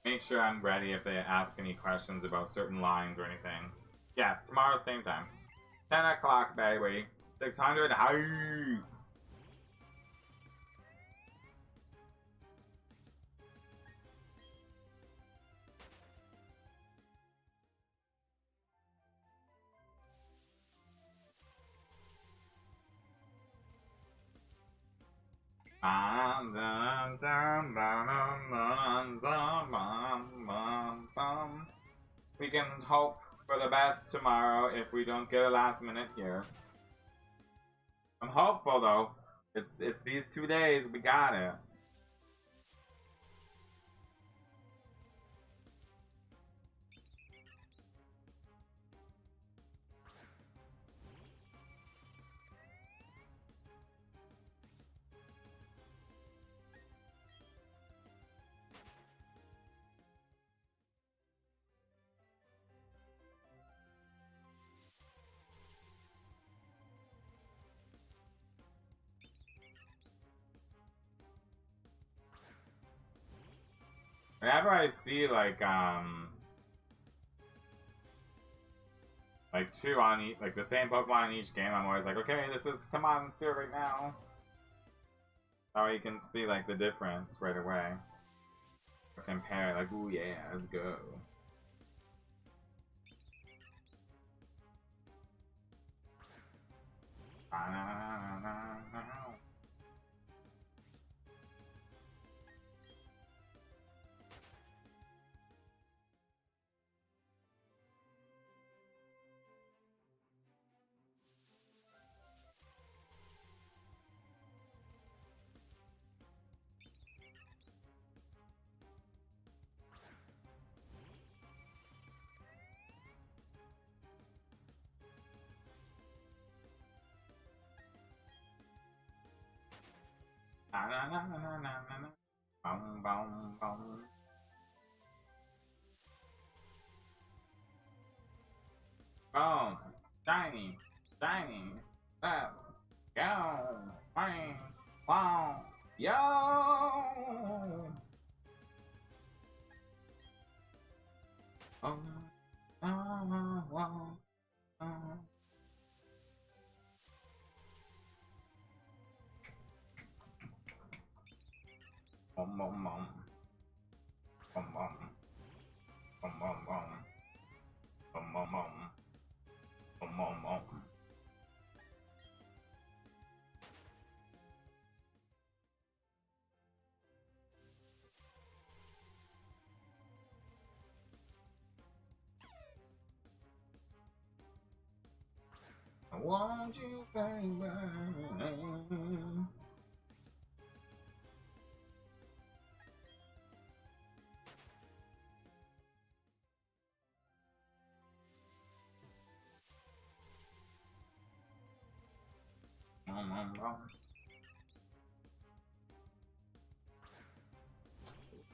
make sure I'm ready if they ask any questions about certain lines or anything. Yes, tomorrow same time. 10 o'clock, baby. 600, hi! We can hope for the best tomorrow if we don't get a last minute here. I'm hopeful though. It's these 2 days, we got it. Whenever I see like 2 on each, like the same Pokemon in each game, I'm always like, okay, come on, let's do it right now. That way you can see like the difference right away. Or compare, like, ooh yeah, let's go. Na na na na na na na. Boom, boom, boom. Boom. Shiny. Shiny. Let's go. Bang. Wow. Yo. Oh. Oh. Oh. Oh. Bum bum bum. Bum bum. Bum bum bum. Bum bum bum. Bum bum bum. I want you, baby.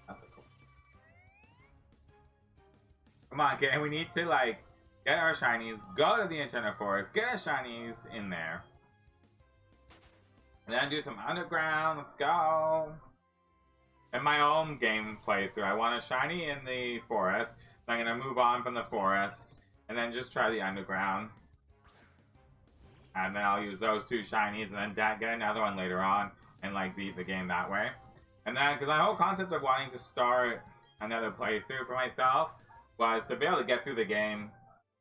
That's a cool. Come on, and we need to like get our shinies, go to the Enchanted Forest, get our shinies in there, and then do some underground. Let's go. In my own game playthrough, I want a shiny in the forest. So I'm gonna move on from the forest and then just try the underground. And then I'll use those two shinies and then get another one later on and like beat the game that way. And then, because my whole concept of wanting to start another playthrough for myself was to be able to get through the game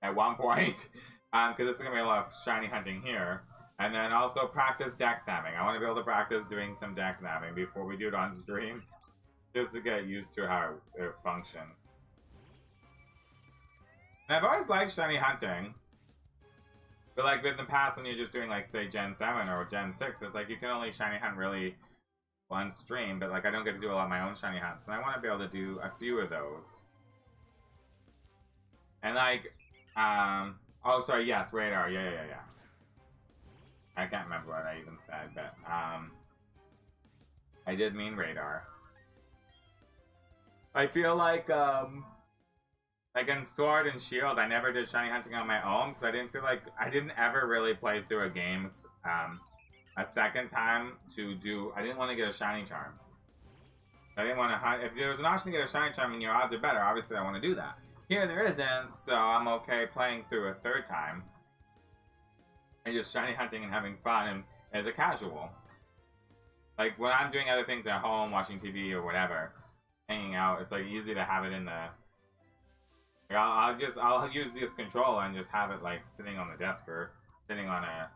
at one point. Because there's going to be a lot of shiny hunting here. And then also practice deck snapping. I want to be able to practice doing some deck snapping before we do it on stream. Just to get used to how it functions. And I've always liked shiny hunting. But like in the past when you're just doing like say Gen 7 or Gen 6, it's like you can only shiny hunt really one stream. But like I don't get to do a lot of my own shiny hunts. And I want to be able to do a few of those. And like, oh sorry, yes, radar, yeah. I can't remember what I even said, but I did mean radar. I feel like in Sword and Shield, I never did shiny hunting on my own because I didn't feel like I didn't ever really play through a game a second time to do. I didn't want to get a shiny charm. I didn't want to hunt. If there was an option to get a shiny charm and your odds are better, obviously I want to do that. Here there isn't, so I'm okay playing through a third time and just shiny hunting and having fun and as a casual. Like when I'm doing other things at home, watching TV or whatever, hanging out, it's like easy to have it in the. Like I'll use this controller and just have it like sitting on the desk or sitting on a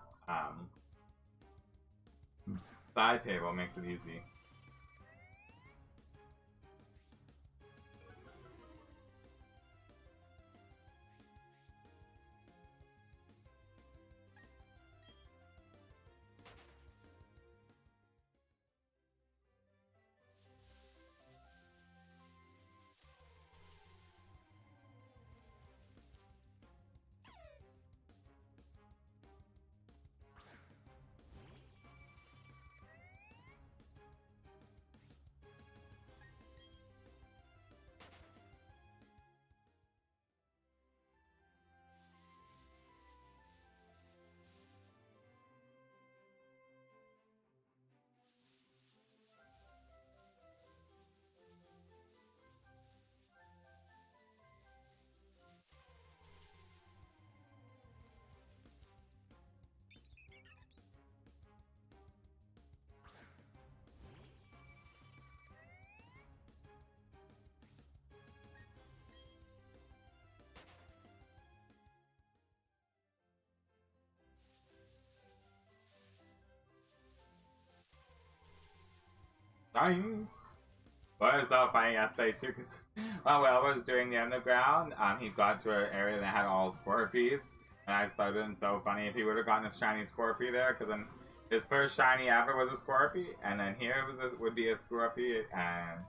side table. Makes it easy. Thanks. But it was so funny yesterday too, because while Will was doing the underground, he got to an area that had all Scorpies, and I just thought it would have been so funny if he would have gotten a shiny Scorpy there, because then his first shiny ever was a Scorpy, and then here it was would be a Scorpy, and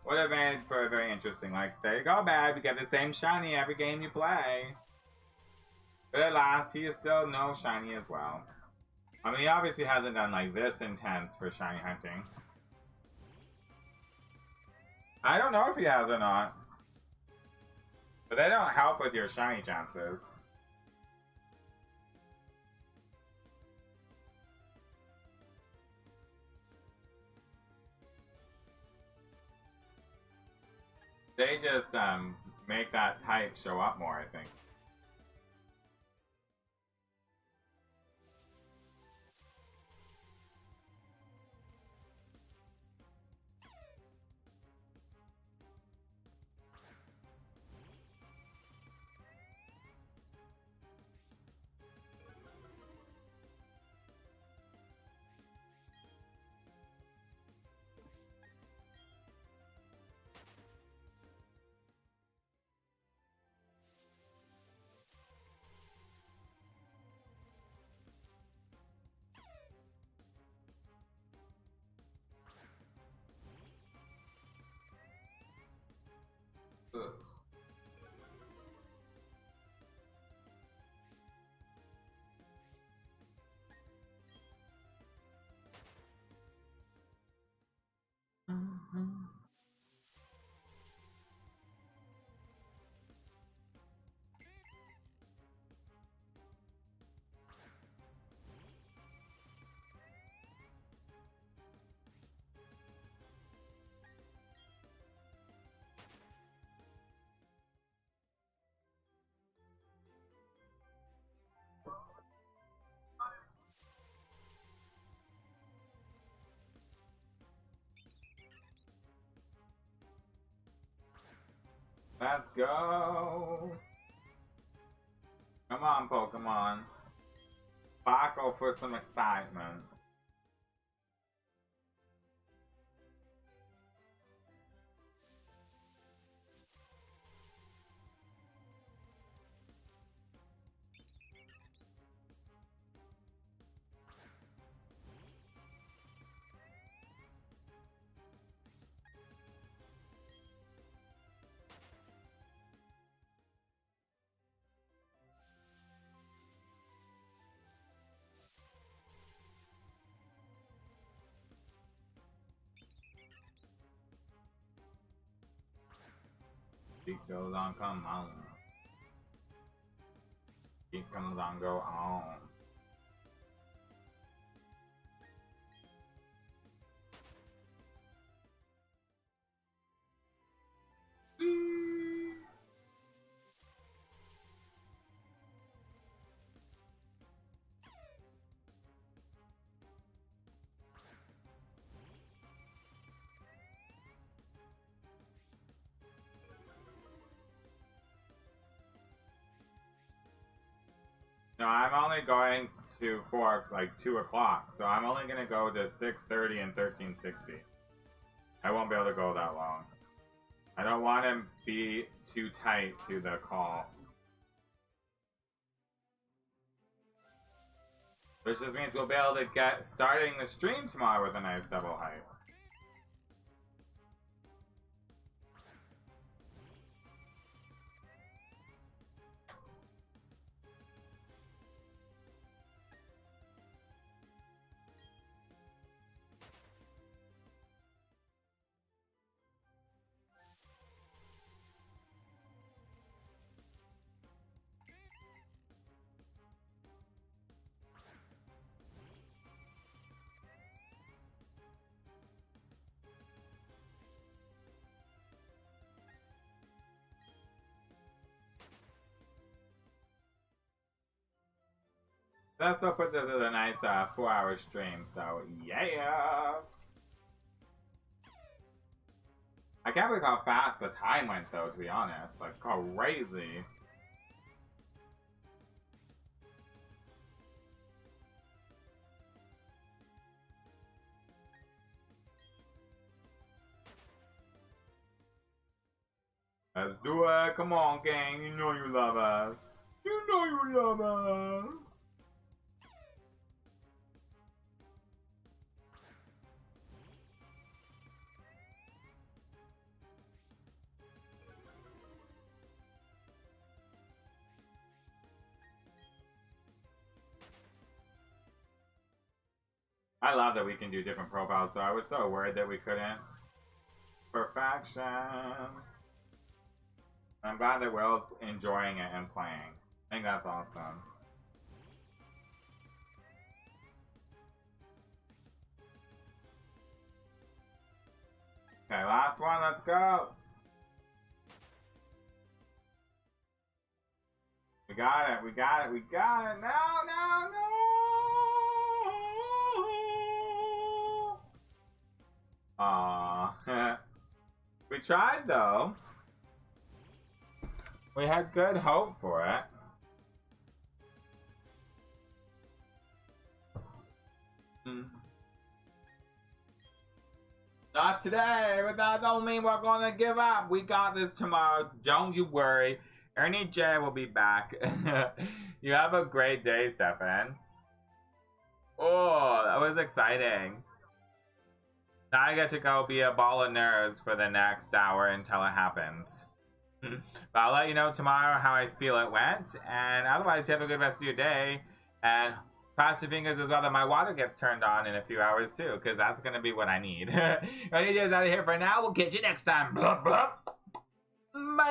would have made for a very interesting. Like, there you go, Bad, you get the same shiny every game you play. But at last, he is still no shiny as well. I mean, he obviously hasn't done like this intense for shiny hunting. I don't know if he has or not. But they don't help with your shiny chances. They just make that type show up more, I think. Ugh. Let's go! Come on, Pokemon. Sparkle for some excitement. It goes on, come on. It comes on, go on. No, I'm only going to for like 2 o'clock, so I'm only gonna go to 6:30 and 1360. I won't be able to go that long. I don't want to be too tight to the call. Which just means we'll be able to get starting the stream tomorrow with a nice double hype. That still puts us at a nice 4-hour stream, so yes! I can't believe how fast the time went though, to be honest. Like, crazy. Let's do it! Come on, gang! You know you love us! You know you love us! I love that we can do different profiles, though. I was so worried that we couldn't. Perfection. I'm glad that Will's enjoying it and playing. I think that's awesome. Okay, last one. Let's go. We got it. We got it. We got it. No, no, no. Aww. We tried, though. We had good hope for it. Not today, but that don't mean we're gonna give up. We got this tomorrow. Don't you worry. Erniiie J will be back. You have a great day, Stefan. Oh, that was exciting. Now I get to go be a ball of nerves for the next hour until it happens. But I'll let you know tomorrow how I feel it went. And otherwise, you have a good rest of your day. And cross your fingers as well that my water gets turned on in a few hours too. Because that's going to be what I need. Erniiie J is out of here for now. We'll catch you next time. Blah, blah. Bye.